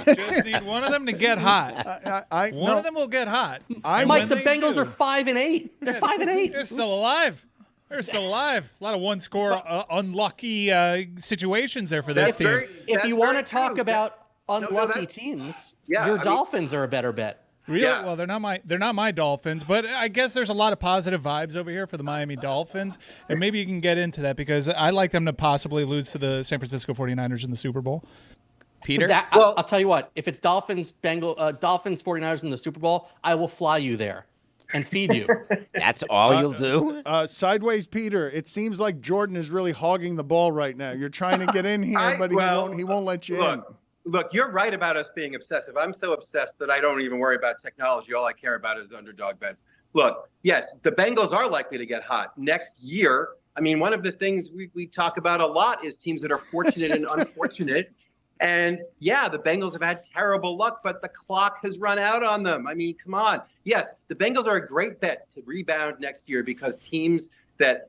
Just need one of them to get hot. One of them will get hot. Mike, the Bengals are 5-8. They're 5-8. They're still alive. They're still alive. A lot of one-score unlucky situations there for this team. If you want to talk about unlucky teams, your Dolphins are a better bet. Really? Yeah. Well, they're not my Dolphins, but I guess there's a lot of positive vibes over here for the Miami Dolphins, and maybe you can get into that because I like them to possibly lose to the San Francisco 49ers in the Super Bowl. Peter? I'll tell you what, if it's Dolphins 49ers in the Super Bowl, I will fly you there and feed you. That's all you'll do? Sideways Peter, it seems like Jordan is really hogging the ball right now. You're trying to get in here, but he won't let you in. Look, you're right about us being obsessive. I'm so obsessed that I don't even worry about technology. All I care about is underdog bets. Look, yes, the Bengals are likely to get hot next year. I mean, one of the things we talk about a lot is teams that are fortunate and unfortunate. And yeah, the Bengals have had terrible luck, but the clock has run out on them. I mean, come on. Yes, the Bengals are a great bet to rebound next year because teams that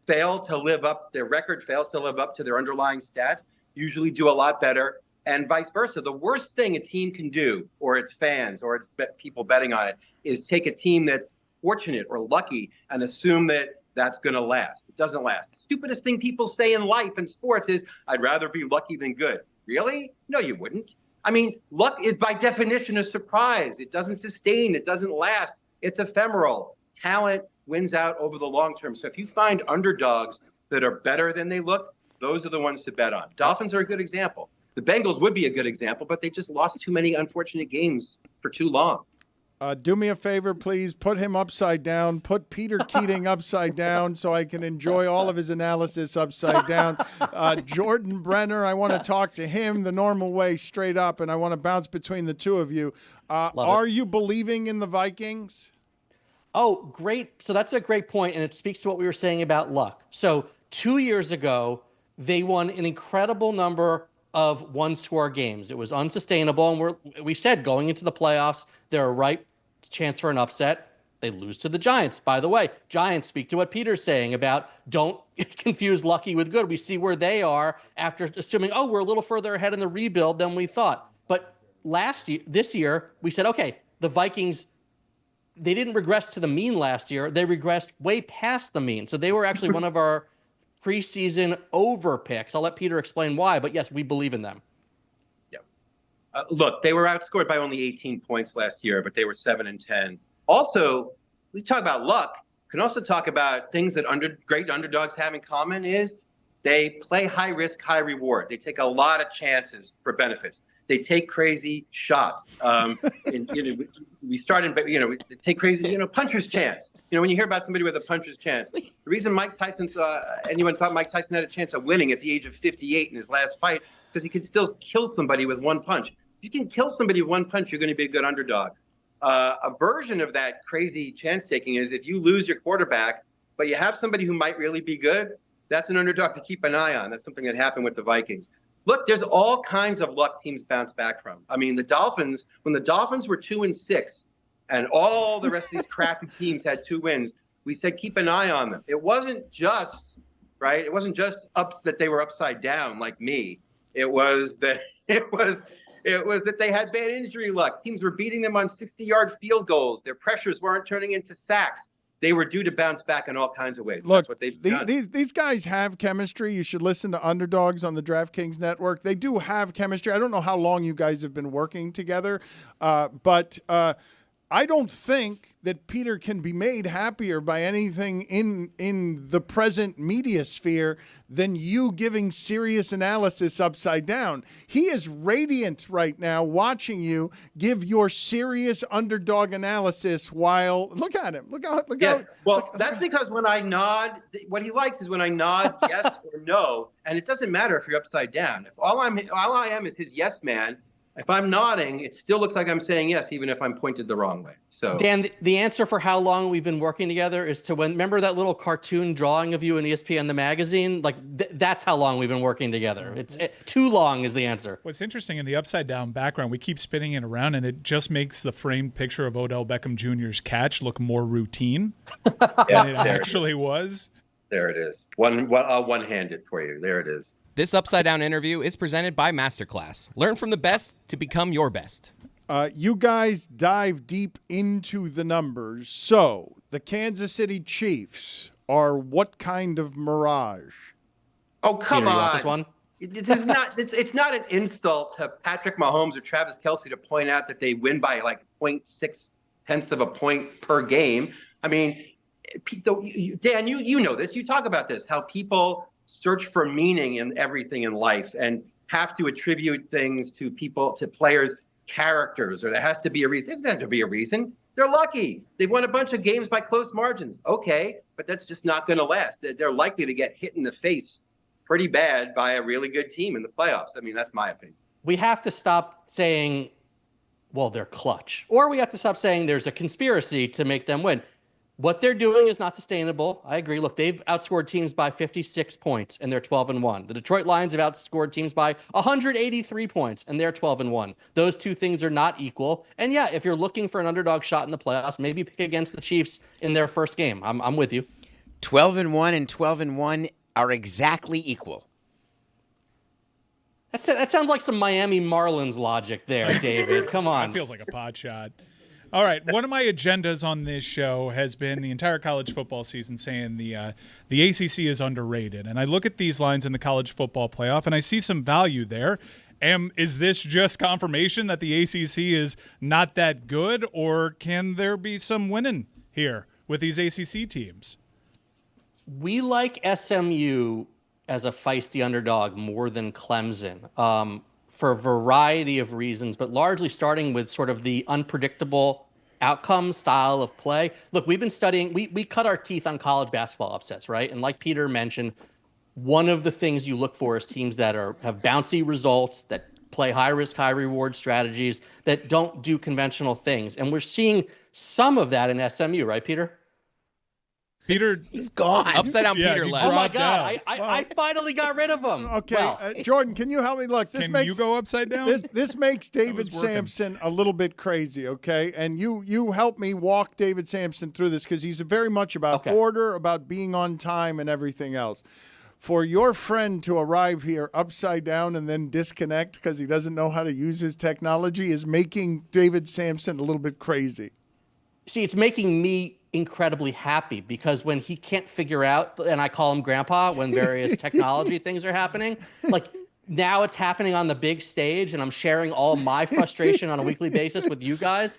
fail to live up, their record fails to live up to their underlying stats, usually do a lot better, and vice versa. The worst thing a team can do, or its fans, or its people betting on it, is take a team that's fortunate or lucky and assume that that's going to last. It doesn't last. The stupidest thing people say in life and sports is, I'd rather be lucky than good. Really? No, you wouldn't. I mean, luck is by definition a surprise. It doesn't sustain. It doesn't last. It's ephemeral. Talent wins out over the long term. So if you find underdogs that are better than they look, those are the ones to bet on. Dolphins are a good example. The Bengals would be a good example, but they just lost too many unfortunate games for too long. Do me a favor, please. Put him upside down. Put Peter Keating upside down so I can enjoy all of his analysis upside down. Jordan Brenner, I want to talk to him the normal way, straight up, and I want to bounce between the two of you. Are you believing in the Vikings? Oh, great. So that's a great point, and it speaks to what we were saying about luck. So 2 years ago, they won an incredible number of one-score games. It was unsustainable, and we said going into the playoffs, they're a ripe chance for an upset. They lose to the Giants. By the way, Giants, speak to what Peter's saying about don't confuse lucky with good. We see where they are after assuming, we're a little further ahead in the rebuild than we thought. But this year, we said, okay, the Vikings, they didn't regress to the mean last year. They regressed way past the mean. So they were actually one of our preseason over picks. I'll let Peter explain why, but yes, we believe in them. Yeah. Look, they were outscored by only 18 points last year, but they were 7-10. Also, we talk about luck. Can also talk about things that great underdogs have in common is they play high risk, high reward. They take a lot of chances for benefits. They take crazy shots. We started, take crazy, puncher's chance. When you hear about somebody with a puncher's chance, the reason anyone thought Mike Tyson had a chance of winning at the age of 58 in his last fight, because he could still kill somebody with one punch. If you can kill somebody with one punch, you're going to be a good underdog. A version of that crazy chance taking is if you lose your quarterback, but you have somebody who might really be good, that's an underdog to keep an eye on. That's something that happened with the Vikings. Look, there's all kinds of luck teams bounce back from. I mean, the Dolphins, when the Dolphins were 2-6 and all the rest of these crappy teams had 2 wins, we said keep an eye on them. It wasn't just, right? It wasn't just that they were upside down like me. It was that they had bad injury luck. Teams were beating them on 60-yard field goals. Their pressures weren't turning into sacks. they were due to bounce back in all kinds of ways. Look, That's what they've done. these guys have chemistry. You should listen to Underdogs on the DraftKings Network. They do have chemistry. I don't know how long you guys have been working together, but I don't think that Peter can be made happier by anything in the present media sphere than you giving serious analysis upside down. He is radiant right now watching you give your serious underdog analysis while look at him. Look out. Well, that's because when I nod, what he likes is when I nod yes or no, and it doesn't matter if you're upside down. If all I am is his yes man. If I'm nodding, it still looks like I'm saying yes, even if I'm pointed the wrong way. So, Dan, the answer for how long we've been working together is to remember that little cartoon drawing of you in ESPN the magazine? Like, that's how long we've been working together. Too long is the answer. What's interesting in the upside down background, we keep spinning it around, and it just makes the framed picture of Odell Beckham Jr.'s catch look more routine than it actually was. There it is. I'll one-hand it for you. There it is. This Upside Down interview is presented by Masterclass. Learn from the best to become your best. You guys dive deep into the numbers. So the Kansas City Chiefs are what kind of mirage? Oh, come Peter, you want on. this one? It's not an insult to Patrick Mahomes or Travis Kelce to point out that they win by like 0.6 of a point per game. I mean, Dan, you know this. You talk about this, how people search for meaning in everything in life and have to attribute things to players' characters, or there has to be a reason. There doesn't have to be a reason. They're lucky. They've won a bunch of games by close margins. Okay, but that's just not going to last. They're likely to get hit in the face pretty bad by a really good team in the playoffs. I mean, that's my opinion. We have to stop saying, well, they're clutch. Or we have to stop saying there's a conspiracy to make them win. What they're doing is not sustainable. I agree. Look, they've outscored teams by 56 points, and they're 12-1. The Detroit Lions have outscored teams by 183 points, and they're 12-1. Those two things are not equal. And yeah, if you're looking for an underdog shot in the playoffs, maybe pick against the Chiefs in their first game. I'm with you. 12-1 and 12-1 are exactly equal. That sounds like some Miami Marlins logic there, David. Come on. That feels like a pot shot. All right, one of my agendas on this show has been the entire college football season saying the ACC is underrated. And I look at these lines in the college football playoff, and I see some value there. Is this just confirmation that the ACC is not that good, or can there be some winning here with these ACC teams? We like SMU as a feisty underdog more than Clemson. For a variety of reasons, but largely starting with sort of the unpredictable outcome style of play. Look, we've been studying, we cut our teeth on college basketball upsets, right? And like Peter mentioned, one of the things you look for is teams that have bouncy results, that play high risk, high reward strategies, that don't do conventional things. And we're seeing some of that in SMU, right, Peter? Peter, he's gone. Upside down, Yeah, Peter he left. Oh my dropped God! out. I finally got rid of him. Okay, Well, Jordan, can you help me? Look, this can makes you go upside down? this makes David was working. Sampson a little bit crazy. Okay, and you help me walk David Sampson through this because he's very much about Okay. order, about being on time, and everything else. For your friend to arrive here upside down and then disconnect because he doesn't know how to use his technology is making David Sampson a little bit crazy. See, it's making me incredibly happy because when he can't figure out, and I call him grandpa when various technology things are happening, like now it's happening on the big stage and I'm sharing all my frustration on a weekly basis with you guys.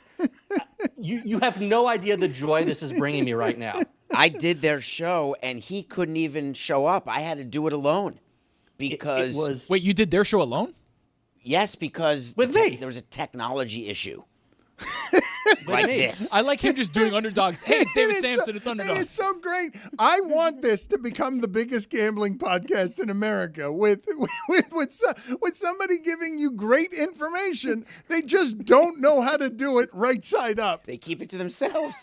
You have no idea the joy this is bringing me right now. I did their show, and he couldn't even show up. I had to do it alone because It was Wait, you did their show alone? yes, because With me. there was a technology issue. with Like me. this. I like him just doing underdogs. Hey, it's David Sampson. It's It Underdogs. is so great. I want this to become the biggest gambling podcast in America with somebody giving you great information. They just don't know how to do it right side up. They keep it to themselves.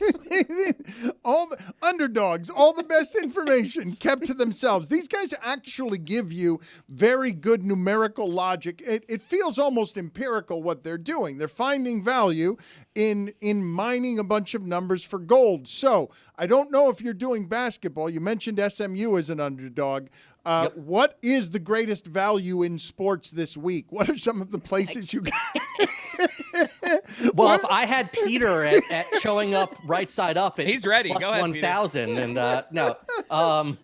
All the underdogs, all the best information kept to themselves. These guys actually give you very good numerical logic. It feels almost empirical what they're doing. They're finding value in mining a bunch of numbers for gold. So I don't know if you're doing basketball. You mentioned SMU as an underdog. What is the greatest value in sports this week? What are some of the places you got? Well, if I had Peter at showing up right side up, He's ready. plus Go ahead, 1,000, and no,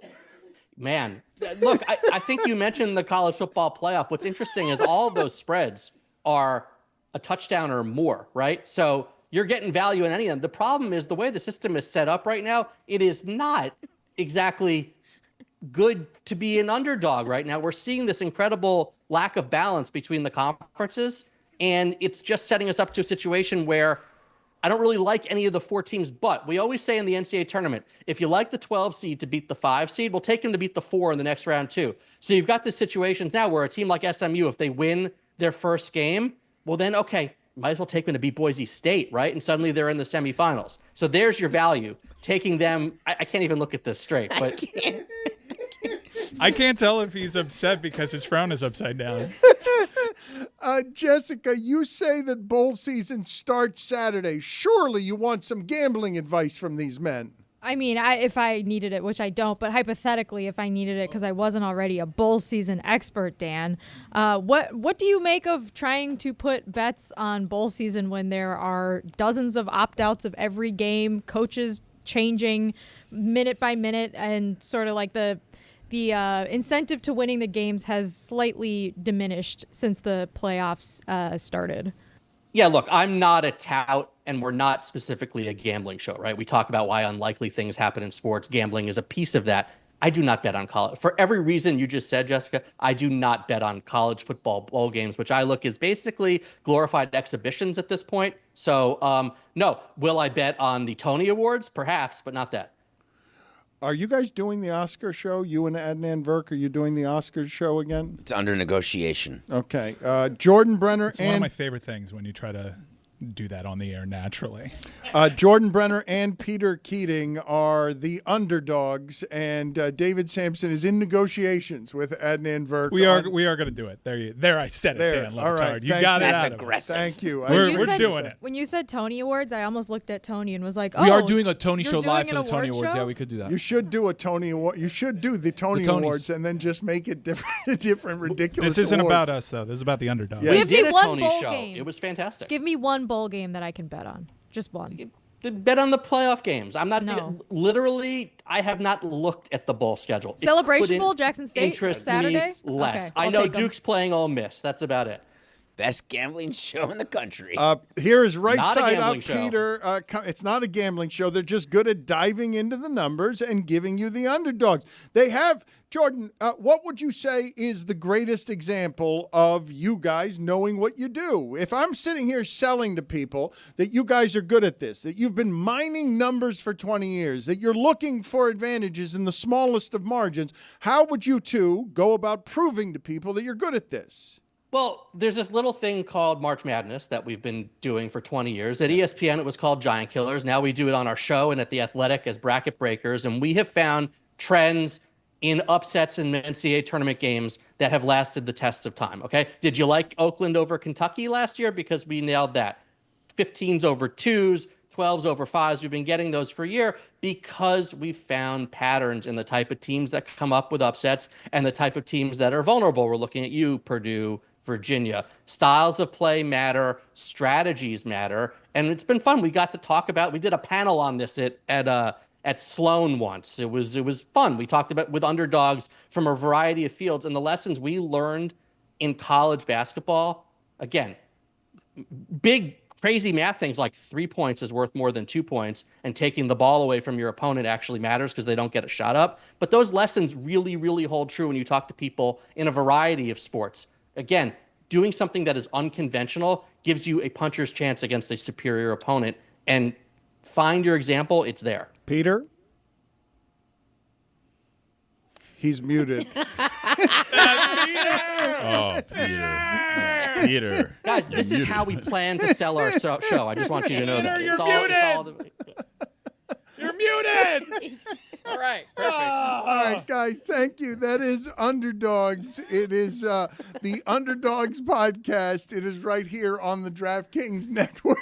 man, look, I think you mentioned the college football playoff. What's interesting is all of those spreads are a touchdown or more, right? So you're getting value in any of them. The problem is the way the system is set up right now. It is not exactly good to be an underdog right now. We're seeing this incredible lack of balance between the conferences, and it's just setting us up to a situation where I don't really like any of the 4 teams, but we always say in the NCAA tournament, if you like the 12 seed to beat the 5 seed, we'll take them to beat the 4 in the next round too. So you've got this situations now where a team like SMU, if they win their first game, well then, okay, might as well take them to beat Boise State, right? And suddenly they're in the semifinals. So there's your value. Taking them, I can't even look at this straight, but I can't tell if he's upset because his frown is upside down. Jessica, you say that bowl season starts Saturday. Surely you want some gambling advice from these men. I mean, if I needed it, which I don't, but hypothetically, if I needed it because I wasn't already a bowl season expert, Dan, what do you make of trying to put bets on bowl season when there are dozens of opt-outs of every game, coaches changing minute by minute, and sort of like the incentive to winning the games has slightly diminished since the playoffs started? yeah, look, I'm not a tout, and we're not specifically a gambling show, right? We talk about why unlikely things happen in sports. Gambling is a piece of that. I do not bet on college. For every reason you just said, Jessica, I do not bet on college football bowl games, which I look is basically glorified exhibitions at this point. So, no. Will I bet on the Tony Awards? Perhaps, but not that. Are you guys doing the Oscar show? You and Adnan Virk, are you doing the Oscars show again? It's under negotiation. Okay. Jordan Brenner It's one of my favorite things when you try to do that on the air naturally. Jordan Brenner and Peter Keating are the underdogs, and David Sampson is in negotiations with Adnan Virk. We are going to do it. There, I said it, Dan Le Batard. Right. You got it. That's out aggressive. Thank you. We're doing it. When you said Tony Awards, I almost looked at Tony and was like, We "Oh, are doing a Tony you're show live doing for an the Tony award Awards. show?" Yeah, we could do that. You should do a Tony Award. You should do the Tony Tonys. Awards and then just make it different ridiculous. This isn't awards. about us, though. This is about the underdog. Yeah. We Give me did a one Tony bowl show. game. It was fantastic. Give me one bowl game that I can bet on. Just one. Bet on the playoff games. I'm not No. literally. I have not looked at the bowl schedule. It Celebration couldn't Bowl, Jackson State, interest Saturday? me less. Okay, I I'll know take 'em. Duke's playing Ole Miss. That's about it. Best gambling show in the country. Here is Right Not a Side gambling Up, show. Peter. It's not a gambling show. They're just good at diving into the numbers and giving you the underdogs. They have, Jordan, what would you say is the greatest example of you guys knowing what you do? If I'm sitting here selling to people that you guys are good at this, that you've been mining numbers for 20 years, that you're looking for advantages in the smallest of margins, how would you two go about proving to people that you're good at this? Well, there's this little thing called March Madness that we've been doing for 20 years. At ESPN, it was called Giant Killers. Now we do it on our show and at The Athletic as Bracket Breakers. And we have found trends in upsets in NCAA tournament games that have lasted the test of time, okay? Did you like Oakland over Kentucky last year? Because we nailed that. 15s over 2s, 12s over 5s. We've been getting those for a year because we found patterns in the type of teams that come up with upsets and the type of teams that are vulnerable. We're looking at you, Purdue, Virginia. Styles of play matter, strategies matter, and it's been fun. We got to talk about. We did a panel on this at Sloan once. It was fun. We talked about with underdogs from a variety of fields and the lessons we learned in college basketball. Again, big crazy math things like 3 points is worth more than 2 points, and taking the ball away from your opponent actually matters because they don't get a shot up. But those lessons really, really hold true when you talk to people in a variety of sports. Again, doing something that is unconventional gives you a puncher's chance against a superior opponent. And find your example, it's there. Peter? He's muted. Oh, Peter. Guys, this is how we plan to sell our show. I just want you to know that. You're You're muted! All right, perfect. All right, guys, thank you. That is Underdogs. It is the Underdogs podcast. It is right here on the DraftKings Network.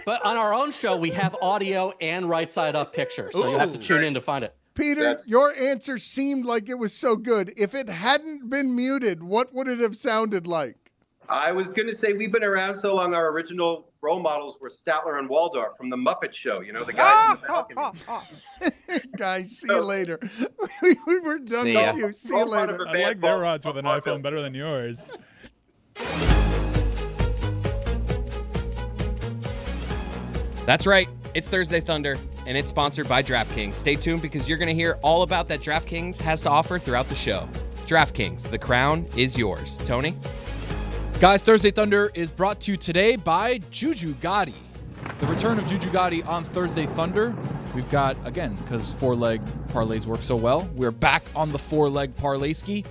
But on our own show, we have audio and right side up pictures. So you have to tune in to find it. Peter, your answer seemed like it was so good. If it hadn't been muted, what would it have sounded like? I was going to say we've been around so long. Our original role models were Statler and Waldorf from the Muppet Show. You know, the guys in the balcony. Guys, see you later. we were done See with ya. you. See you later. I like their odds with an iPhone better than yours. That's right. It's Thursday Thunder, and it's sponsored by DraftKings. Stay tuned because you're going to hear all about that DraftKings has to offer throughout the show. DraftKings, the crown is yours. Tony? Guys, Thursday Thunder is brought to you today by Juju Gotti. The return of Juju Gotti on Thursday Thunder. We've got, again, because four-leg parlays work so well, we're back on the four-leg parlay ski,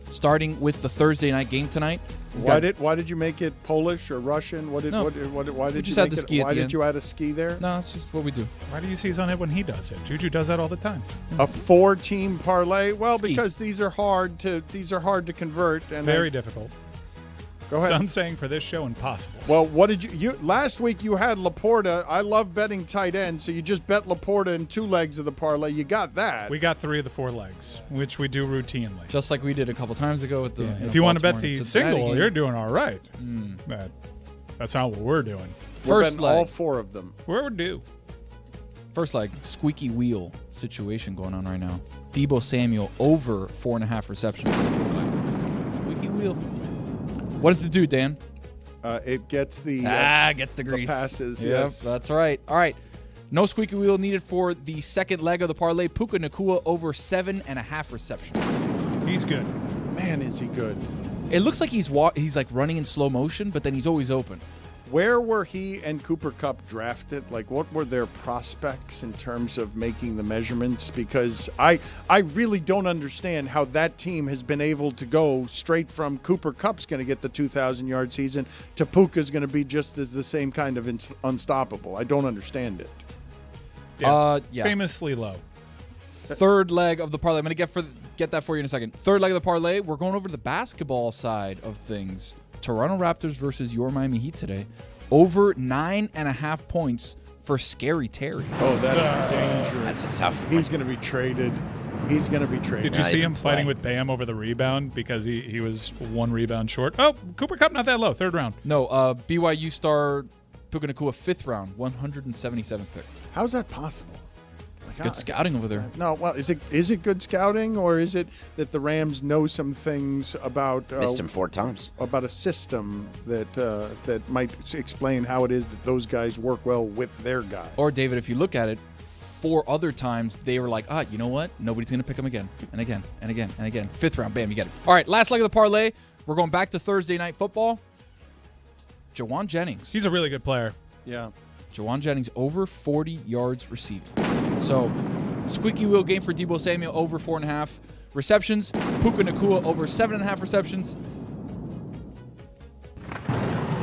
starting with the Thursday night game tonight. Why did you make it Polish or Russian? Why did just you had make the it? ski at Why the did end. you add a ski there? No, it's just what we do. Why do you seize on it when he does it? Juju does that all the time. A 4-team parlay. Well, Ski. because these are hard to convert. And Very difficult. Go ahead. Some saying for this show, impossible. Well, what did you last week? You had Laporta. I love betting tight end, so you just bet Laporta in 2 legs of the parlay. You got that. We got 3 of the 4 legs, which we do routinely. Just like we did a couple times ago with the. If you want to bet Baltimore the and Cincinnati single, game. you're doing all right. That's not what we're doing. We're First betting all leg. 4 of them. We're due. First leg, squeaky wheel situation going on right now. Debo Samuel over 4.5 receptions. Squeaky wheel. What does it do, Dan? It gets the Gets the grease. passes. Yep, Yes, that's right. All right. No squeaky wheel needed for the second leg of the parlay. Puka Nacua over 7.5 receptions. He's good. man, is he good. It looks like he's like running in slow motion, but then he's always open. Where were he and Cooper Kupp drafted? Like, what were their prospects in terms of making the measurements? Because I really don't understand how that team has been able to go straight from Cooper Kupp's going to get the 2,000-yard season to Puka's going to be just as the same kind of unstoppable. I don't understand it. Yeah. Famously low. Third leg of the parlay. I'm going to get that for you in a second. Third leg of the parlay. We're going over to the basketball side of things. Toronto Raptors versus your Miami Heat today. Over 9.5 points for Scary Terry. Oh, that is dangerous. That's a tough one. He's going to be traded. He's going to be traded. Did you see him fighting with Bam over the rebound because he was one rebound short? Oh, Cooper Kupp not that low. Third round. No, BYU star Puka Nacua, 5th round, 177th pick. How's that possible? Good scouting over there. No, well, is it good scouting, or is it that the Rams know some things about Missed him 4 times. about a system that might explain how it is that those guys work well with their guy? Or, David, if you look at it, 4 other times they were like, you know what? Nobody's going to pick him again and again and again and again. 5th round, bam, you get it. All right, last leg of the parlay. We're going back to Thursday Night Football. Jawan Jennings. He's a really good player. Yeah. Jawan Jennings over 40 yards receiving. So, squeaky wheel game for Debo Samuel over 4.5 receptions. Puka Nacua over 7.5 receptions.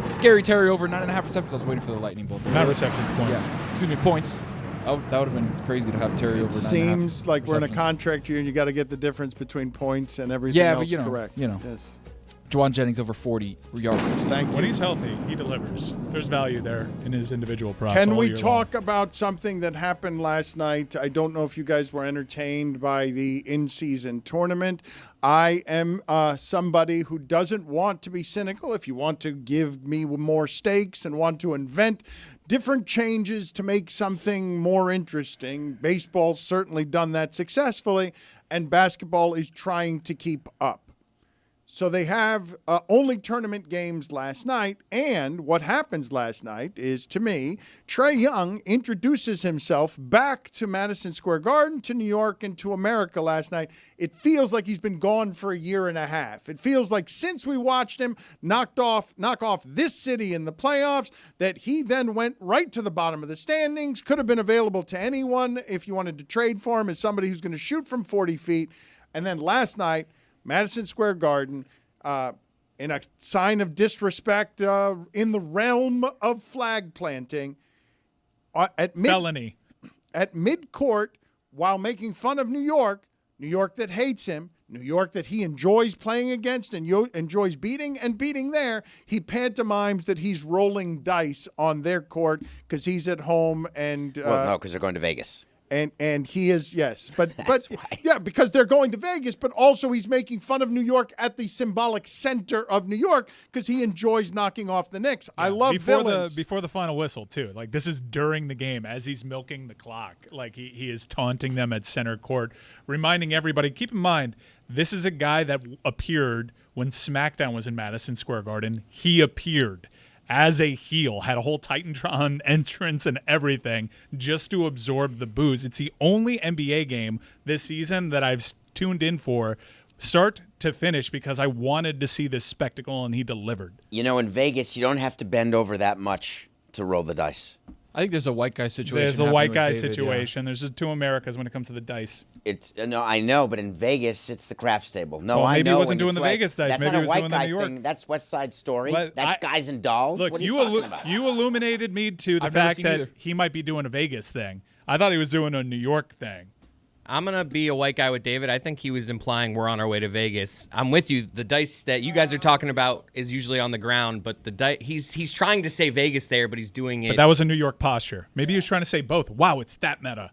Scary Terry over 9.5 receptions. I was waiting for the lightning bolt. Not receptions, points. Yeah. Excuse me, points. That would have been crazy to have Terry over 9.5. Seems like we're in a receptions. contract year and you got to get the difference between points and everything else but you know, correct. Yes. Jawan Jennings over 40 yards. Thank you. When he's healthy, he delivers. There's value there in his individual props. Can all we year talk about something that happened last night? I don't know if you guys were entertained by the in-season tournament. I am somebody who doesn't want to be cynical. If you want to give me more stakes and want to invent different changes to make something more interesting, baseball's certainly done that successfully, and basketball is trying to keep up. So they have only tournament games last night, and what happens last night is, to me, Trae Young introduces himself back to Madison Square Garden, to New York, and to America last night. It feels like he's been gone for a year and a half. It feels like since we watched him knock off this city in the playoffs, that he then went right to the bottom of the standings, could have been available to anyone if you wanted to trade for him as somebody who's going to shoot from 40 feet. And then last night, Madison Square Garden, in a sign of disrespect in the realm of flag planting, at mid-court, while making fun of New York that hates him, New York that he enjoys playing against and enjoys beating there, he pantomimes that he's rolling dice on their court because he's at home and Well, no, because they're going to Vegas. And he is, yes. But yeah, because they're going to Vegas, but also he's making fun of New York at the symbolic center of New York because he enjoys knocking off the Knicks. I love villains. Before the final whistle, too. Like, this is during the game as he's milking the clock. Like, he is taunting them at center court, reminding everybody, keep in mind, this is a guy that appeared when SmackDown was in Madison Square Garden. He appeared as a heel, had a whole Titantron entrance and everything just to absorb the booze. It's the only NBA game this season that I've tuned in for start to finish because I wanted to see this spectacle, and he delivered. You know, in Vegas, you don't have to bend over that much to roll the dice. I think there's a white guy situation. There's a happening white with guy David, situation. There's just two Americas when it comes to the dice. It's no, I know, but in Vegas, it's the craps table. No, Well, I maybe know. he wasn't when you doing the play- Vegas dice. That's Maybe not he a was white doing the guy New York. thing. That's West Side Story. But That's Guys and Dolls. Look, what are you talking about? you illuminated me to the I've never fact seen that either. he might be doing a Vegas thing. I thought he was doing a New York thing. I'm going to be a white guy with David. I think he was implying we're on our way to Vegas. I'm with you. The dice that you guys are talking about is usually on the ground, but the he's trying to say Vegas there, but he's doing it. But that was a New York posture. Maybe he was trying to say both. Wow, it's that meta.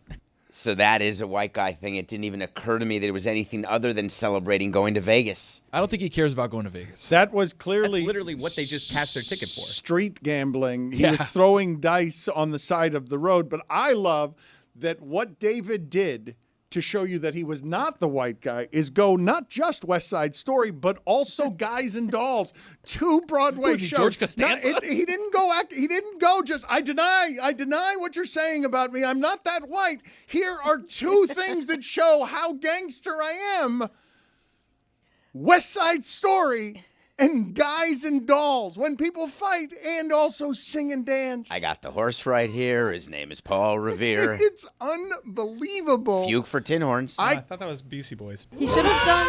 So that is a white guy thing. It didn't even occur to me that it was anything other than celebrating going to Vegas. I don't think he cares about going to Vegas. That was clearly That's literally what they just cashed their ticket for. Street gambling. He was throwing dice on the side of the road. But I love that what David did to show you that he was not the white guy is go not just West Side Story, but also Guys and Dolls, two Broadway Was he shows. George Costanza? He didn't go just, I deny what you're saying about me. I'm not that white. Here are two things that show how gangster I am. West Side Story and Guys and Dolls, when people fight and also sing and dance. I got the horse right here. His name is Paul Revere. It's unbelievable. Fugue for Tin Horns. I thought that was BC Boys. He should have done.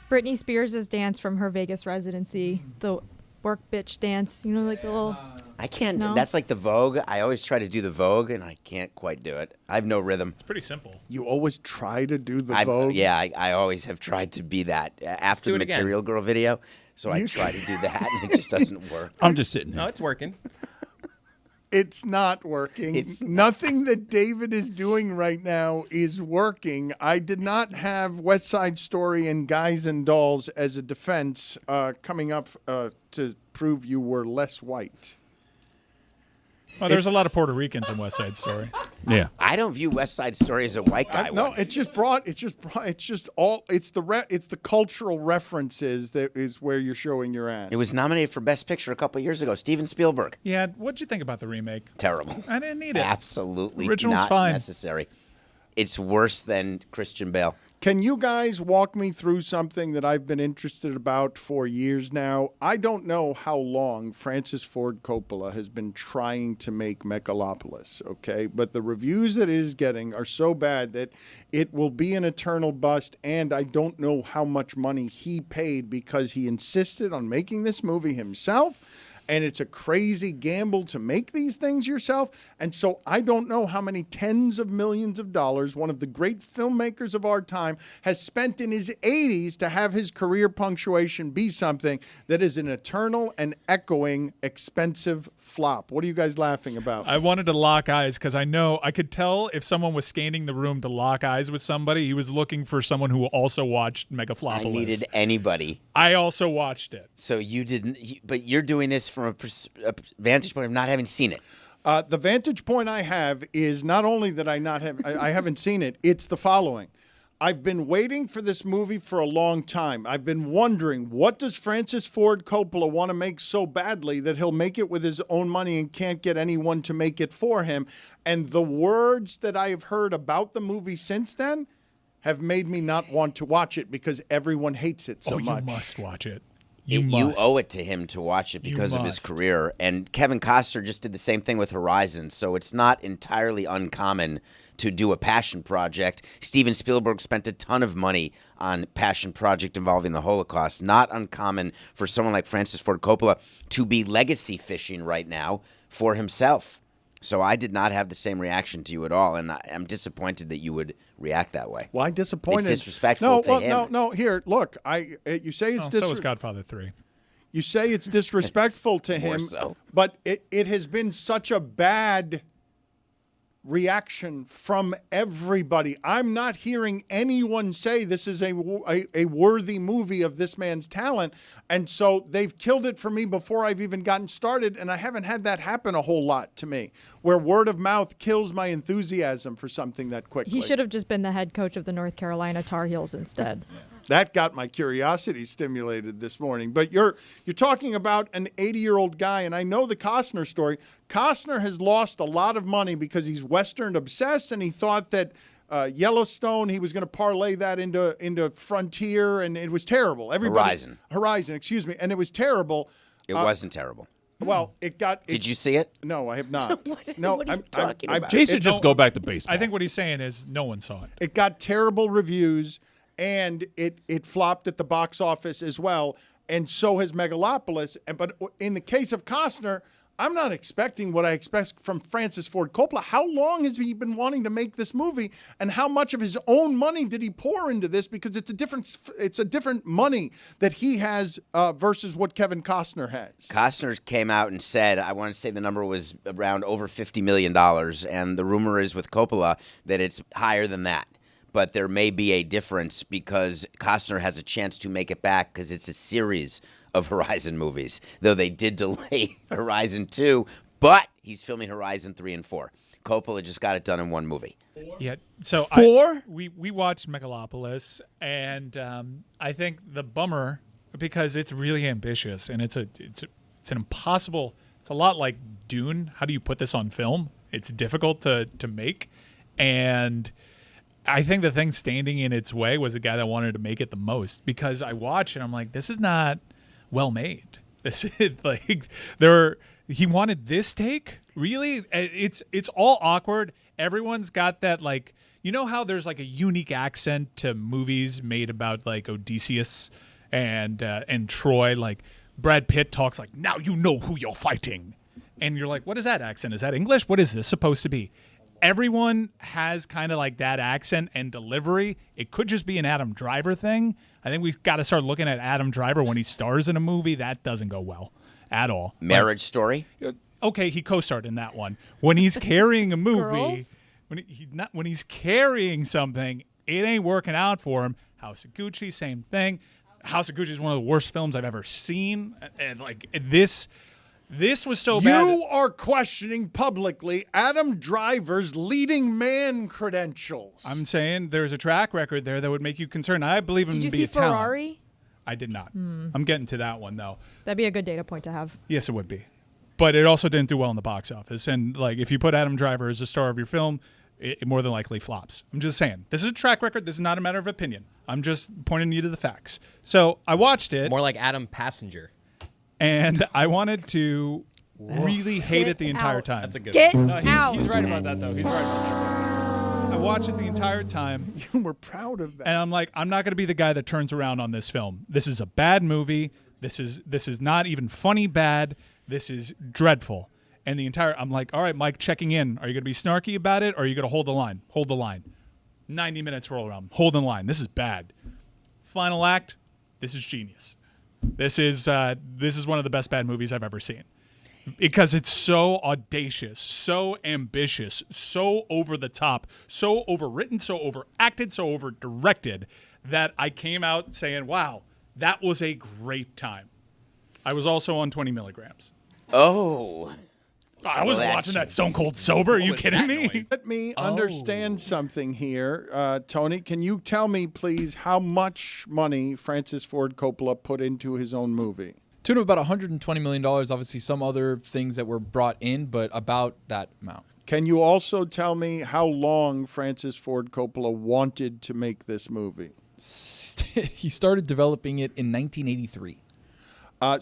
Britney Spears' dance from her Vegas residency, the work bitch dance. You know, like the little. I can't. No? That's like the Vogue. I always try to do the Vogue, and I can't quite do it. I have no rhythm. It's pretty simple. You always try to do the Vogue. Yeah, I always have tried to be that after do the it again. Material Girl video. So I try to do that, and it just doesn't work. I'm just sitting No, here. it's working. It's not working. Nothing that David is doing right now is working. I did not have West Side Story and Guys and Dolls as a defense coming up to prove you were less white. Well, there's a lot of Puerto Ricans in West Side Story. Yeah. I don't view West Side Story as a white guy No, one. it's just the cultural references that is where you're showing your ass. It was nominated for Best Picture a couple years ago. Steven Spielberg. Yeah, what'd you think about the remake? Terrible. I didn't need it. Absolutely Original's not fine. necessary. It's worse than Christian Bale. Can you guys walk me through something that I've been interested about for years now? I don't know how long Francis Ford Coppola has been trying to make Megalopolis, okay? But the reviews that it is getting are so bad that it will be an eternal bust, and I don't know how much money he paid because he insisted on making this movie himself. And it's a crazy gamble to make these things yourself. And so I don't know how many tens of millions of dollars one of the great filmmakers of our time has spent in his 80s to have his career punctuation be something that is an eternal and echoing expensive flop. What are you guys laughing about? I wanted to lock eyes because I could tell if someone was scanning the room to lock eyes with somebody, he was looking for someone who also watched Megaflopolis. I needed anybody. I also watched it. So you didn't, but you're doing this from a vantage point of not having seen it. The vantage point I have is not only that I haven't seen it, it's the following. I've been waiting for this movie for a long time. I've been wondering, what does Francis Ford Coppola want to make so badly that he'll make it with his own money and can't get anyone to make it for him? And the words that I have heard about the movie since then have made me not want to watch it because everyone hates it so much. You must watch it. You owe it to him to watch it because of his must. career. And Kevin Costner just did the same thing with Horizon, so it's not entirely uncommon to do a passion project. Steven Spielberg spent a ton of money on passion project involving the Holocaust. Not uncommon for someone like Francis Ford Coppola to be legacy fishing right now for himself. So I did not have the same reaction to you at all, and I'm disappointed that you would react that way. Why disappointed? It's disrespectful to him. No. Here, look. You say it's So was Godfather 3. You say it's disrespectful to him, so. but it has been such a bad reaction from everybody. I'm not hearing anyone say this is a worthy movie of this man's talent. And so they've killed it for me before I've even gotten started. And I haven't had that happen a whole lot to me, where word of mouth kills my enthusiasm for something that quickly. He should have just been the head coach of the North Carolina Tar Heels instead. That got my curiosity stimulated this morning. But you're talking about an 80-year-old guy, and I know the Costner story. Costner has lost a lot of money because he's Western obsessed, and he thought that Yellowstone, he was going to parlay that into Frontier, and it was terrible. Horizon, excuse me, and it was terrible. It wasn't terrible. Well, Did you see it? No, I have not. What are you talking about? Jason, just go back to baseball. I think what he's saying is no one saw it. It got terrible reviews, and it flopped at the box office as well, and so has Megalopolis. But in the case of Costner, I'm not expecting what I expect from Francis Ford Coppola. How long has he been wanting to make this movie, and how much of his own money did he pour into this? Because it's a different money that he has versus what Kevin Costner has. Costner came out and said, I want to say the number was around over $50 million, and the rumor is with Coppola that it's higher than that. But there may be a difference because Costner has a chance to make it back because it's a series of Horizon movies, though they did delay Horizon 2, but he's filming Horizon 3 and 4. Coppola just got it done in one movie. Yeah. So 4? We watched Megalopolis, and I think the bummer, because it's really ambitious, and it's an impossible. It's a lot like Dune. How do you put this on film? It's difficult to make, and I think the thing standing in its way was the guy that wanted to make it the most, because I watched it, I'm like, this is not well made. This is like he wanted this take? Really? It's all awkward. Everyone's got that, like, you know how there's like a unique accent to movies made about like Odysseus and Troy, like Brad Pitt talks like, now you know who you're fighting. And you're like, what is that accent? Is that English? What is this supposed to be? Everyone has kind of like that accent and delivery. It could just be an Adam Driver thing. I think we've got to start looking at Adam Driver when he stars in a movie. That doesn't go well at all. Marriage Story? Okay, he co-starred in that one. When he's carrying a movie, when he's carrying something, it ain't working out for him. House of Gucci, same thing. House of Gucci is one of the worst films I've ever seen. And like this was so bad. You are questioning publicly Adam Driver's leading man credentials. I'm saying there's a track record there that would make you concerned. I believe him to be a talent. Did you see Ferrari? I did not. I'm getting to that one, though. That'd be a good data point to have. Yes, it would be. But it also didn't do well in the box office. And like, if you put Adam Driver as the star of your film, it more than likely flops. I'm just saying. This is a track record. This is not a matter of opinion. I'm just pointing you to the facts. So I watched it. More like Adam Passenger. And I wanted to really hate it the entire time. That's a good Get one. out. He's right about that, though. He's right about that. I watched it the entire time. You were proud of that. And I'm like, I'm not going to be the guy that turns around on this film. This is a bad movie. This is not even funny bad. This is dreadful. And I'm like, all right, Mike, checking in. Are you going to be snarky about it, or are you going to hold the line? Hold the line. 90 minutes roll around. Hold the line. This is bad. Final act. This is genius. This is one of the best bad movies I've ever seen, because it's so audacious, so ambitious, so over the top, so overwritten, so overacted, so over-directed that I came out saying, wow, that was a great time. I was also on 20 milligrams. Oh. I was watching that Stone Cold Sober. Are you kidding me? Let me understand something here. Tony, can you tell me, please, how much money Francis Ford Coppola put into his own movie? Tune of about $120 million. Obviously, some other things that were brought in, but about that amount. Can you also tell me how long Francis Ford Coppola wanted to make this movie? He started developing it in 1983.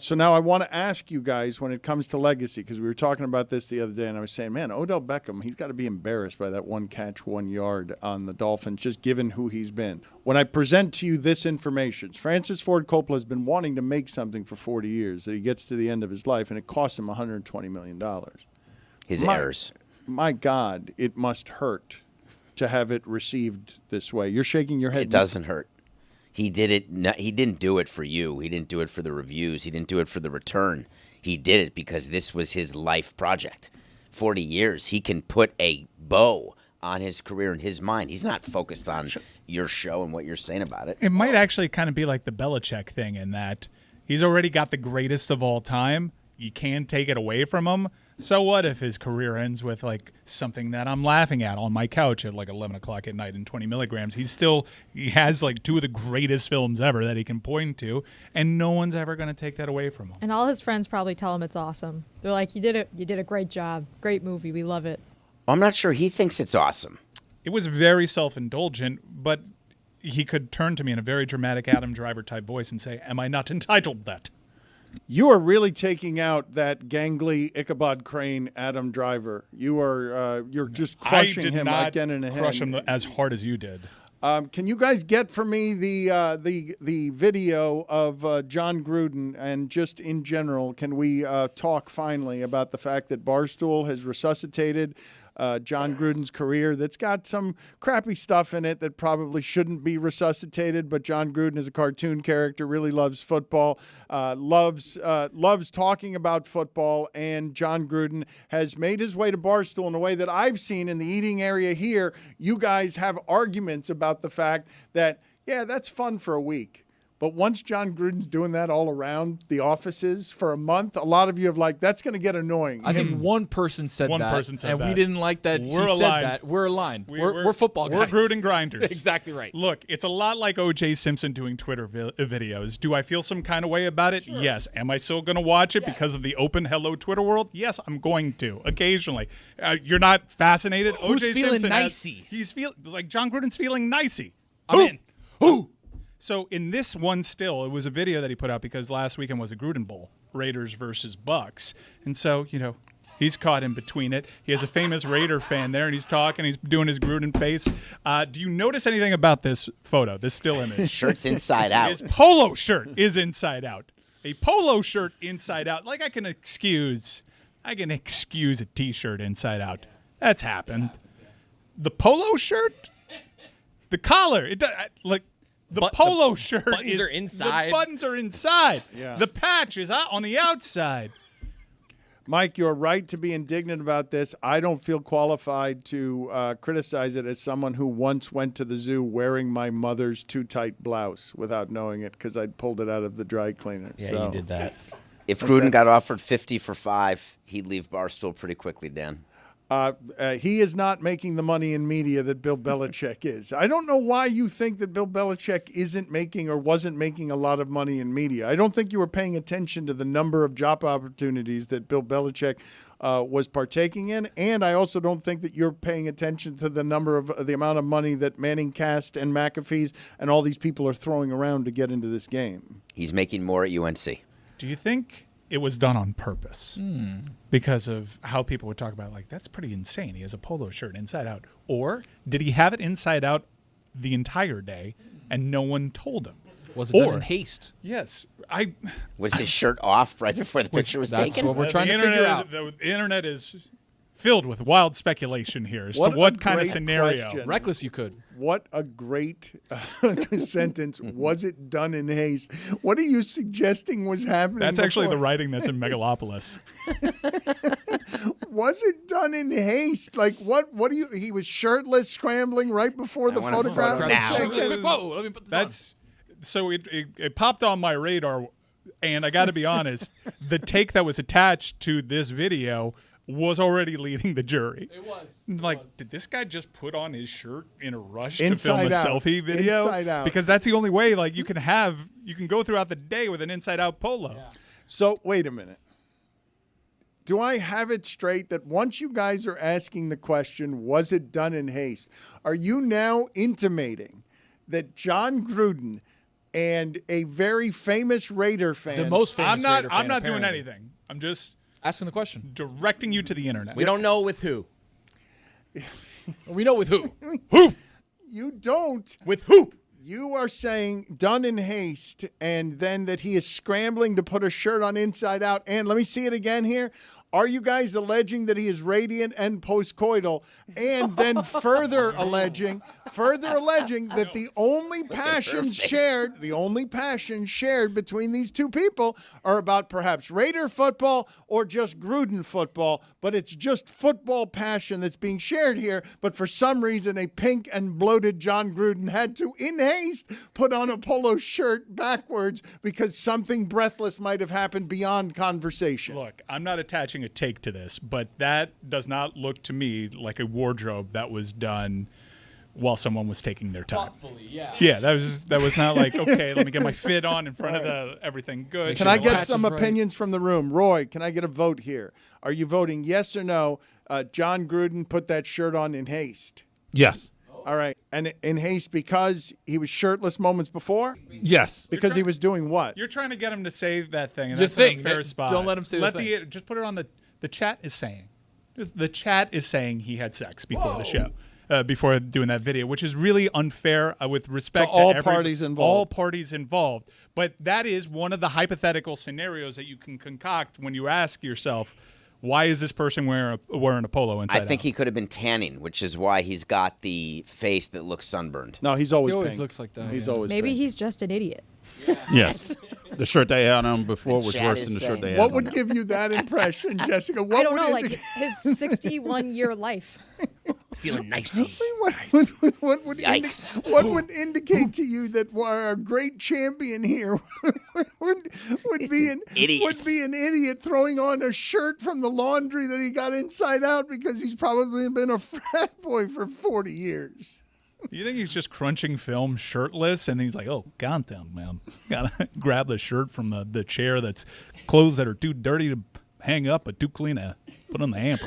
So now I want to ask you guys, when it comes to legacy, because we were talking about this the other day, and I was saying, man, Odell Beckham, he's got to be embarrassed by that 1 catch, 1 yard on the Dolphins, just given who he's been. When I present to you this information, Francis Ford Coppola has been wanting to make something for 40 years that he gets to the end of his life, and it costs him $120 million. His errors. My God, it must hurt to have it received this way. You're shaking your head. It doesn't hurt. He did it. He didn't do it for you. He didn't do it for the reviews. He didn't do it for the return. He did it because this was his life project. 40 years. He can put a bow on his career in his mind. He's not focused on your show and what you're saying about it. It might actually kind of be like the Belichick thing in that he's already got the greatest of all time. You can't take it away from him. So what if his career ends with like something that I'm laughing at on my couch at like 11 o'clock at night in 20 milligrams? He has like two of the greatest films ever that he can point to, and no one's ever going to take that away from him. And all his friends probably tell him it's awesome. They're like, you did a great job. Great movie. We love it. I'm not sure he thinks it's awesome. It was very self-indulgent, but he could turn to me in a very dramatic Adam Driver type voice and say, am I not entitled that? You are really taking out that gangly Ichabod Crane Adam Driver. You're just crushing him again and again. Crush him as hard as you did. Can you guys get for me the video of Jon Gruden, and just in general, can we talk finally about the fact that Barstool has resuscitated Jon Gruden's career that's got some crappy stuff in it that probably shouldn't be resuscitated, but Jon Gruden is a cartoon character, really loves football, loves talking about football, and Jon Gruden has made his way to Barstool in a way that I've seen in the eating area here. You guys have arguments about the fact that, yeah, that's fun for a week. But once Jon Gruden's doing that all around the offices for a month, a lot of you have like, that's going to get annoying. I think one person said that, and we didn't like that. We're he aligned. said that. We're aligned. We're football guys. We're Gruden grinders. Exactly right. Look, it's a lot like O.J. Simpson doing Twitter videos. Do I feel some kind of way about it? Sure. Yes. Am I still going to watch it because of the open hello Twitter world? Yes, I'm going to occasionally. You're not fascinated? Who's O.J. feeling Simpson nicey? He's like Jon Gruden's feeling nicey. I'm in. Who? So in this one still, it was a video that he put out because last weekend was a Gruden Bowl, Raiders versus Bucks. And so, he's caught in between it. He has a famous Raider fan there, and he's talking, he's doing his Gruden face. Do you notice anything about this photo, this still image? Shirt's inside out. His polo shirt is inside out. A polo shirt inside out. Like I can excuse a T-shirt inside out. That's happened. The polo shirt? The collar. The polo shirt buttons are inside. The buttons are inside. Yeah. The patch is out on the outside. Mike, you're right to be indignant about this. I don't feel qualified to criticize it as someone who once went to the zoo wearing my mother's too tight blouse without knowing it because I'd pulled it out of the dry cleaner. Yeah, you did that. If Gruden got offered 50 for 5, he'd leave Barstool pretty quickly, Dan. He is not making the money in media that Bill Belichick is. I don't know why you think that Bill Belichick isn't making or wasn't making a lot of money in media. I don't think you were paying attention to the number of job opportunities that Bill Belichick was partaking in, and I also don't think that you're paying attention to the amount of money that Manning Cast and McAfee's and all these people are throwing around to get into this game. He's making more at UNC. Do you think it was done on purpose because of how people would talk about, like, that's pretty insane. He has a polo shirt inside out. Or did he have it inside out the entire day and no one told him? Was it done in haste? Yes. Was his shirt off right before the picture was taken? That's what we're trying to figure out. The internet is filled with wild speculation here as to what kind of scenario. Question. Reckless you could. What a great sentence. Was it done in haste? What are you suggesting was happening? That's actually before? the writing that's in Megalopolis. Was it done in haste? Like, what do you, he was shirtless, scrambling right before the photograph was now. taken? Whoa, let me put this on. So it popped on my radar, and I got to be honest, the take that was attached to this video was already leading the jury. It was. Did this guy just put on his shirt in a rush Inside to film a out. selfie video? Inside out. Because that's the only way, you can go throughout the day with an inside out polo. Yeah. So, wait a minute. Do I have it straight that once you guys are asking the question, was it done in haste, are you now intimating that Jon Gruden and a very famous Raider fan, The most famous Raider fan, I'm not doing apparently. anything. I'm just Asking the question. directing you to the internet. We don't know with who. We know with who. you don't. With who? You are saying done in haste, and then that he is scrambling to put a shirt on inside out. And let me see it again here. Are you guys alleging that he is radiant and postcoital, and then further alleging further alleging that the only passions shared between these two people are about perhaps Raider football or just Gruden football, but it's just football passion that's being shared here. But for some reason, a pink and bloated Jon Gruden had to, in haste, put on a polo shirt backwards because something breathless might have happened beyond conversation. Look, I'm not attaching a take to this, but that does not look to me like a wardrobe that was done while someone was taking their time. Yeah, that was not like, okay, let me get my fit on in front of everything good. Can I get some opinions from the room? Roy, can I get a vote here? Are you voting yes or no? Jon Gruden put that shirt on in haste. Yes. All right. And in haste because he was shirtless moments before? Yes. Because he was doing what? You're trying to get him to say that thing, and Just that's think, an unfair spot. don't let him say the thing. Just put it on the chat is saying. The chat is saying he had sex before the show. Before doing that video, which is really unfair with respect to all parties involved. All parties involved. But that is one of the hypothetical scenarios that you can concoct when you ask yourself, why is this person wearing a polo inside I think out? he could have been tanning, which is why he's got the face that looks sunburned. No, he's always He always pink. looks like that. He's always Maybe pink. he's just an idiot. Yes. The shirt they had on before was Chat worse is than the shirt saying. they had What on. would give you that impression, Jessica? What I don't would know, like indi- his 61-year life. It's feeling nicey. what would Yikes. what would indicate to you that our great champion here would be an idiot. would be an idiot throwing on a shirt from the laundry that he got inside out because he's probably been a frat boy for 40 years. You think he's just crunching film shirtless, and he's like, oh, goddamn, man. Gotta grab the shirt from the chair that's clothes that are too dirty to hang up but too clean to put on the hamper.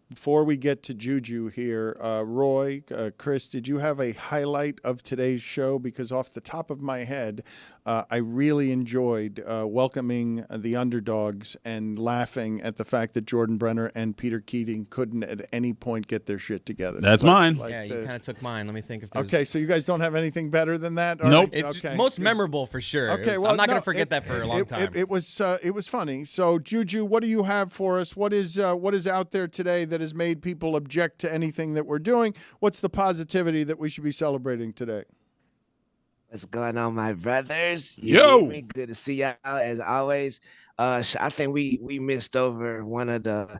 Before we get to Juju here, Roy, Chris, did you have a highlight of today's show? Because off the top of my head, I really enjoyed welcoming the underdogs and laughing at the fact that Jordan Brenner and Peter Keating couldn't at any point get their shit together. That's mine. Yeah, you kind of took mine. Let me think if there's... Okay, so you guys don't have anything better than that? All Nope. right, It's okay. most memorable for sure. Okay, well, I'm not going no, to forget that for a long time. It was funny. So, Juju, what do you have for us? What is out there today that has made people object to anything that we're doing? What's the positivity that we should be celebrating today? What's going on, my brothers? Yo! Hear me? Good to see y'all as always. I think we missed over one of the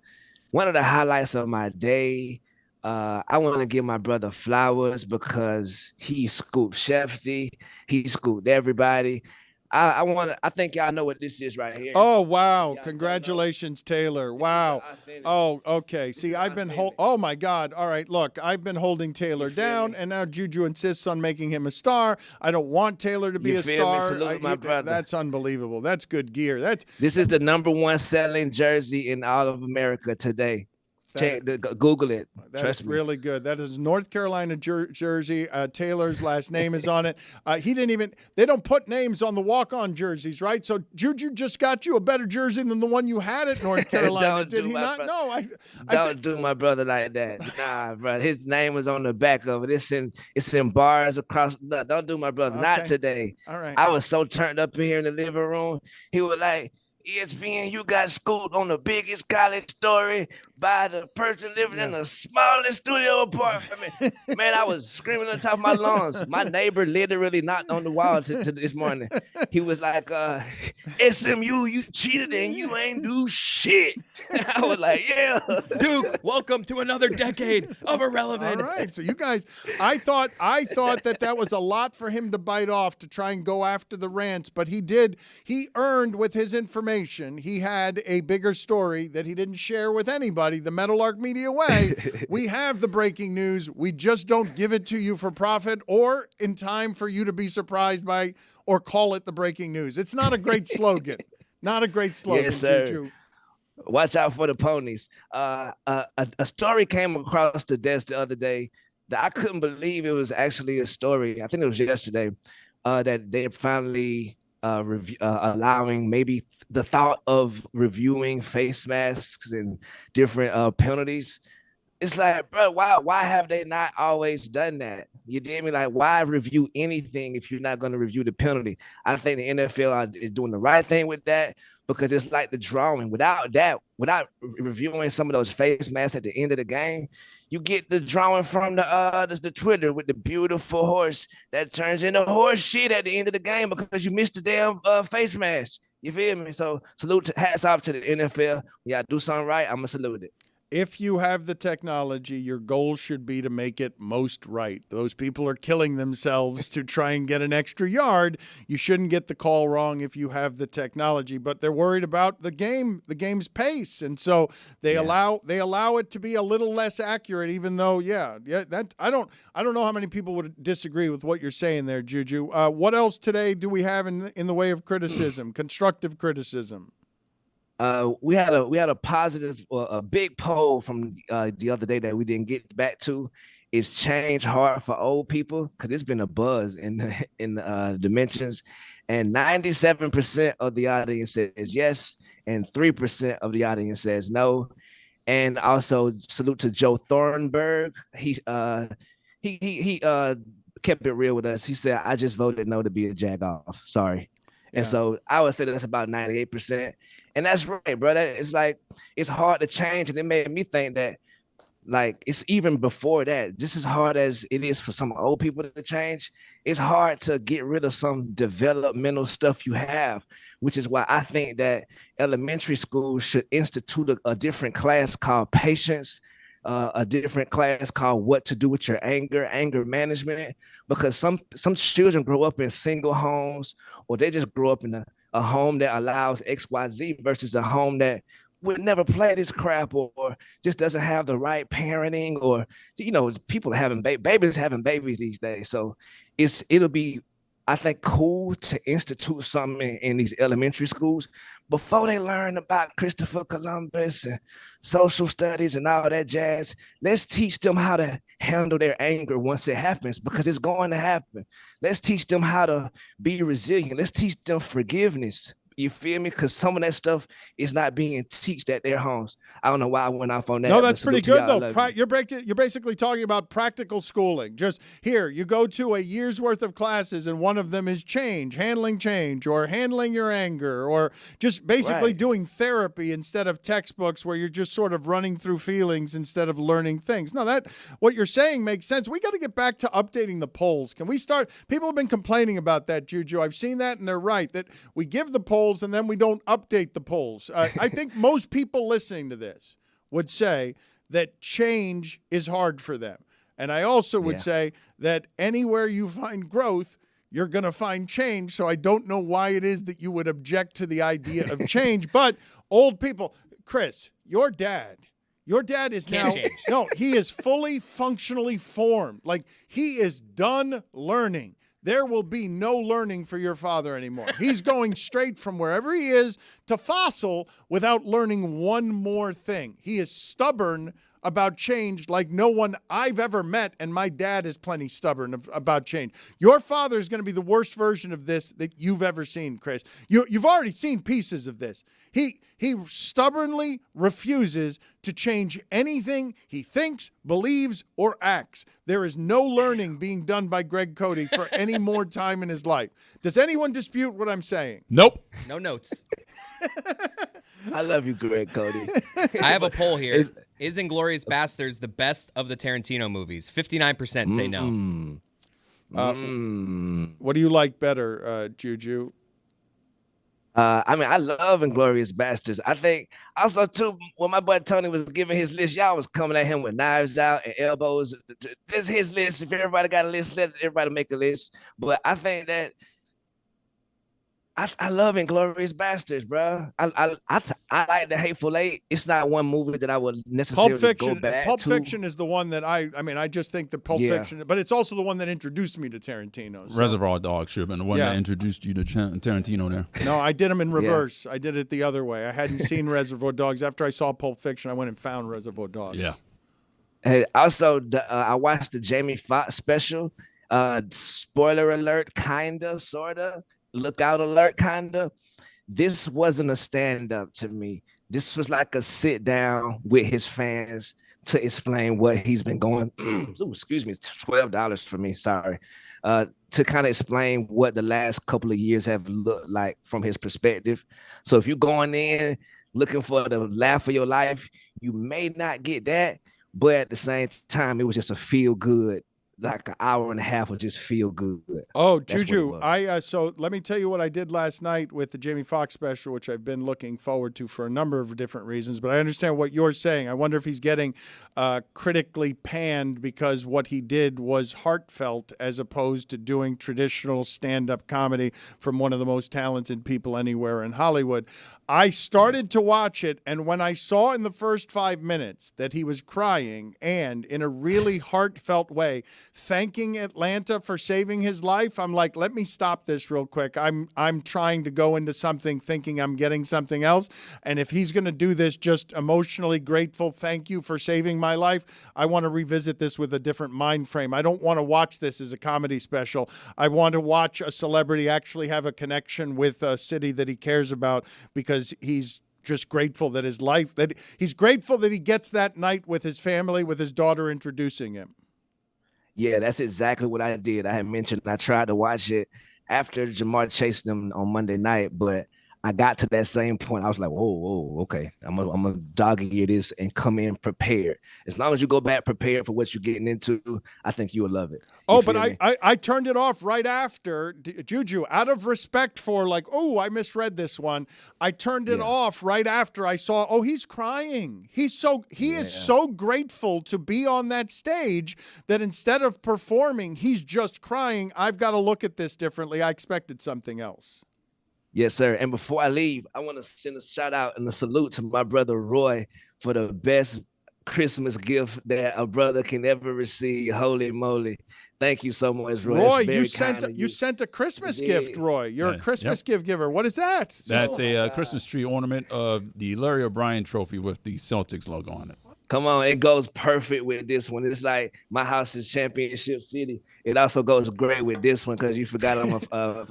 highlights of my day. I want to give my brother flowers because he scooped Shefty, he scooped everybody. I think y'all know what this is right here. Oh, wow. Congratulations, Taylor. Wow. Oh, okay. See, I've been oh my God. All right, look, I've been holding Taylor down, and now Juju insists on making him a star. I don't want Taylor to be You a feel me? star. Salute my brother. That's unbelievable. That's good gear. This is the #1 selling jersey in all of America today. Google it. That Trust is me. really good. That is North Carolina jersey. Taylor's last name is on it. They don't put names on the walk-on jerseys, right? So Juju just got you a better jersey than the one you had at North Carolina. Don't Did do he my not? brother. No, Don't do my brother like that. Nah, bro. His name was on the back of it. It's in bars across. No, don't do my brother. Okay. Not today. All right. I was so turned up in here in the living room. He was like, ESPN, you got schooled on the biggest college story by the person living in the smallest studio apartment. Man, I was screaming on top of my lungs. My neighbor literally knocked on the wall to this morning. He was like, SMU, you cheated and you ain't do shit. I was like, yeah. Duke, welcome to another decade of irrelevance. All right, so you guys, I thought that was a lot for him to bite off to try and go after the rants, but he did. He earned with his information. He had a bigger story that he didn't share with anybody. The Meadowlark Media way. We have the breaking news. We just don't give it to you for profit or in time for you to be surprised by or call it the breaking news. It's not a great slogan. Not a great slogan, Yes, sir. Juju. Watch out for the ponies. A story came across the desk the other day that I couldn't believe it was actually a story. I think it was yesterday that they're finally allowing maybe the thought of reviewing face masks and different penalties. It's like, bro, why have they not always done that? You did me like, why review anything if you're not going to review the penalty? I think the NFL is doing the right thing with that because it's like the drawing. Without reviewing some of those face masks at the end of the game, You get the drawing from the Twitter with the beautiful horse that turns into horse shit at the end of the game because you missed the damn face mask. You feel me? So hats off to the NFL. Yeah, do something right, I'm gonna salute it. If you have the technology, your goal should be to make it most right. Those people are killing themselves to try and get an extra yard. You shouldn't get the call wrong if you have the technology, but they're worried about the game's pace, and so they allow it to be a little less accurate. Even though, that I don't know how many people would disagree with what you're saying there, Juju. What else today do we have in the way of criticism, constructive criticism? We had a positive, a big poll from the other day that we didn't get back to. Is change hard for old people? Because it's been a buzz in the dimensions, and 97% of the audience says yes, and 3% of the audience says no. And also salute to Joe Thornburg. He kept it real with us. He said, "I just voted no to be a jagoff. Sorry." Yeah. And so I would say that's about 98%. And that's right, bro. It's like, it's hard to change. And it made me think that, like, it's even before that, just as hard as it is for some old people to change, it's hard to get rid of some developmental stuff you have, which is why I think that elementary schools should institute a different class called patience, a different class called what to do with your anger management, because some children grow up in single homes, or they just grow up in a home that allows XYZ versus a home that would never play this crap, or just doesn't have the right parenting, or, people having babies having babies these days. So it'll be, I think, cool to institute something in these elementary schools before they learn about Christopher Columbus and social studies and all that jazz. Let's teach them how to handle their anger once it happens, because it's going to happen. Let's teach them how to be resilient. Let's teach them forgiveness. You feel me? Because some of that stuff is not being taught at their homes. I don't know why I went off on that. No, that's pretty good, though. You're basically talking about practical schooling. Just here, you go to a year's worth of classes, and one of them is handling change, or handling your anger, or just basically doing therapy instead of textbooks where you're just sort of running through feelings instead of learning things. No, what you're saying makes sense. We got to get back to updating the polls. Can we start? People have been complaining about that, Juju. I've seen that, and they're right, that we give the polls and then we don't update the polls. I think most people listening to this would say that change is hard for them. And I also would say that anywhere you find growth, you're going to find change. So I don't know why it is that you would object to the idea of change. But old people, Chris, your dad is he is fully functionally formed. Like, he is done learning. There will be no learning for your father anymore. He's going straight from wherever he is to fossil without learning one more thing. He is stubborn about change like no one I've ever met, and my dad is plenty stubborn about change. Your father is going to be the worst version of this that you've ever seen, Chris. You've already seen pieces of this. He stubbornly refuses to change anything he thinks, believes, or acts. There is no learning being done by Greg Cote for any more time in his life. Does anyone dispute what I'm saying? Nope. No notes. I love you, Greg Cote. I have a poll here. Is Inglourious Basterds the best of the Tarantino movies? 59% say no. What do you like better, Juju? I love Inglourious Basterds. I think also, too, when my boy Tony was giving his list, y'all was coming at him with knives out and elbows. This is his list. If everybody got a list, let everybody make a list. But I think that I love Inglourious Basterds, bro. I like The Hateful Eight. It's not one movie that I would necessarily go back to. Pulp Fiction is the one that I just think that Pulp Fiction, but it's also the one that introduced me to Tarantino. So. Reservoir Dogs should have been the one that introduced you to Tarantino there. No, I did them in reverse. I did it the other way. I hadn't seen Reservoir Dogs. After I saw Pulp Fiction, I went and found Reservoir Dogs. Yeah. Hey, also, I watched the Jamie Foxx special. Spoiler alert, kinda, sorta. Lookout alert, kinda. This wasn't a stand-up to me. This was like a sit-down with his fans to explain what he's been going. Ooh, excuse me, it's $12 for me. Sorry. To kind of explain what the last couple of years have looked like from his perspective. So if you're going in looking for the laugh of your life, you may not get that. but at the same time, it was just a feel good, like an hour and a half of just feel good. Oh, That's what it Juju, was. so let me tell you what I did last night with the Jamie Foxx special, which I've been looking forward to for a number of different reasons. But I understand what you're saying. I wonder if he's getting critically panned because what he did was heartfelt as opposed to doing traditional stand-up comedy from one of the most talented people anywhere in Hollywood. I started to watch it, and when I saw in the first 5 minutes that he was crying and in a really heartfelt way thanking Atlanta for saving his life, I'm like, let me stop this real quick. I'm trying to go into something thinking I'm getting something else, and if he's going to do this just emotionally grateful, thank you for saving my life, I want to revisit this with a different mind frame. I don't want to watch this as a comedy special. I want to watch a celebrity actually have a connection with a city that he cares about, because he's just grateful that he's grateful that he gets that night with his family, with his daughter introducing him. Yeah, that's exactly what I did. I had mentioned I tried to watch it after Jamar chased them on Monday night, but I got to that same point. I was like, whoa, okay. I'm gonna dog ear this and come in prepared. As long as you go back prepared for what you're getting into, I think you will love it. Oh, but I turned it off right after, Juju, out of respect for I misread this one. I turned it off right after I saw, he's crying. He is so grateful to be on that stage that instead of performing, he's just crying. I've got to look at this differently. I expected something else. Yes, sir. And before I leave, I want to send a shout out and a salute to my brother Roy for the best Christmas gift that a brother can ever receive. Holy moly. Thank you so much, Roy. Roy, you sent a Christmas gift, Roy. You're a Christmas gift giver. What is that? That's a Christmas tree ornament of the Larry O'Brien trophy with the Celtics logo on it. Come on, it goes perfect with this one. It's like my house is Championship City. It also goes great with this one because you forgot I'm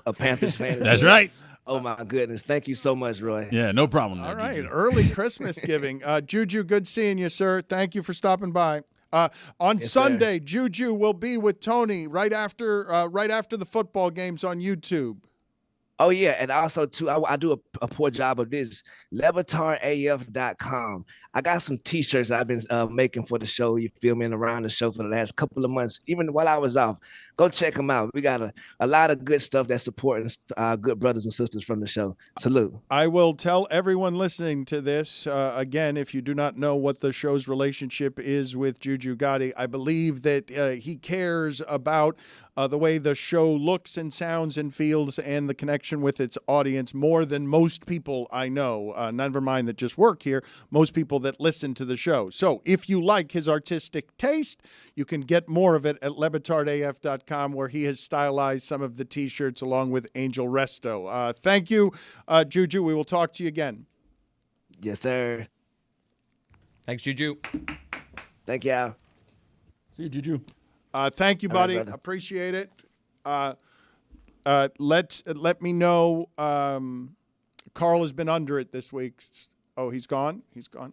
a Panthers fan. That's right. Oh, my goodness. Thank you so much, Roy. Yeah, no problem. All right. Juju. Early Christmas giving. Juju, good seeing you, sir. Thank you for stopping by. On Sunday, sir, Juju will be with Tony right after the football games on YouTube. Oh, yeah. And also, too, I do a poor job of this. LeBatardAF.com. I got some T-shirts I've been making for the show, you feel me, and around the show for the last couple of months, even while I was off. Go check them out. We got a lot of good stuff that's supporting our good brothers and sisters from the show. Salute. I will tell everyone listening to this, again, if you do not know what the show's relationship is with Juju Gotti, I believe that he cares about the way the show looks and sounds and feels and the connection with its audience more than most people I know, never mind that just work here, most people that listen to the show. So if you like his artistic taste, you can get more of it at LeBatardAF.com, where he has stylized some of the T-shirts along with Angel Resto. Thank you, Juju. We will talk to you again. Yes, sir. Thanks, Juju. Thank y'all. See you, Juju. Thank you, buddy. Appreciate it. Let me know. Carl has been under it this week. Oh, he's gone? He's gone.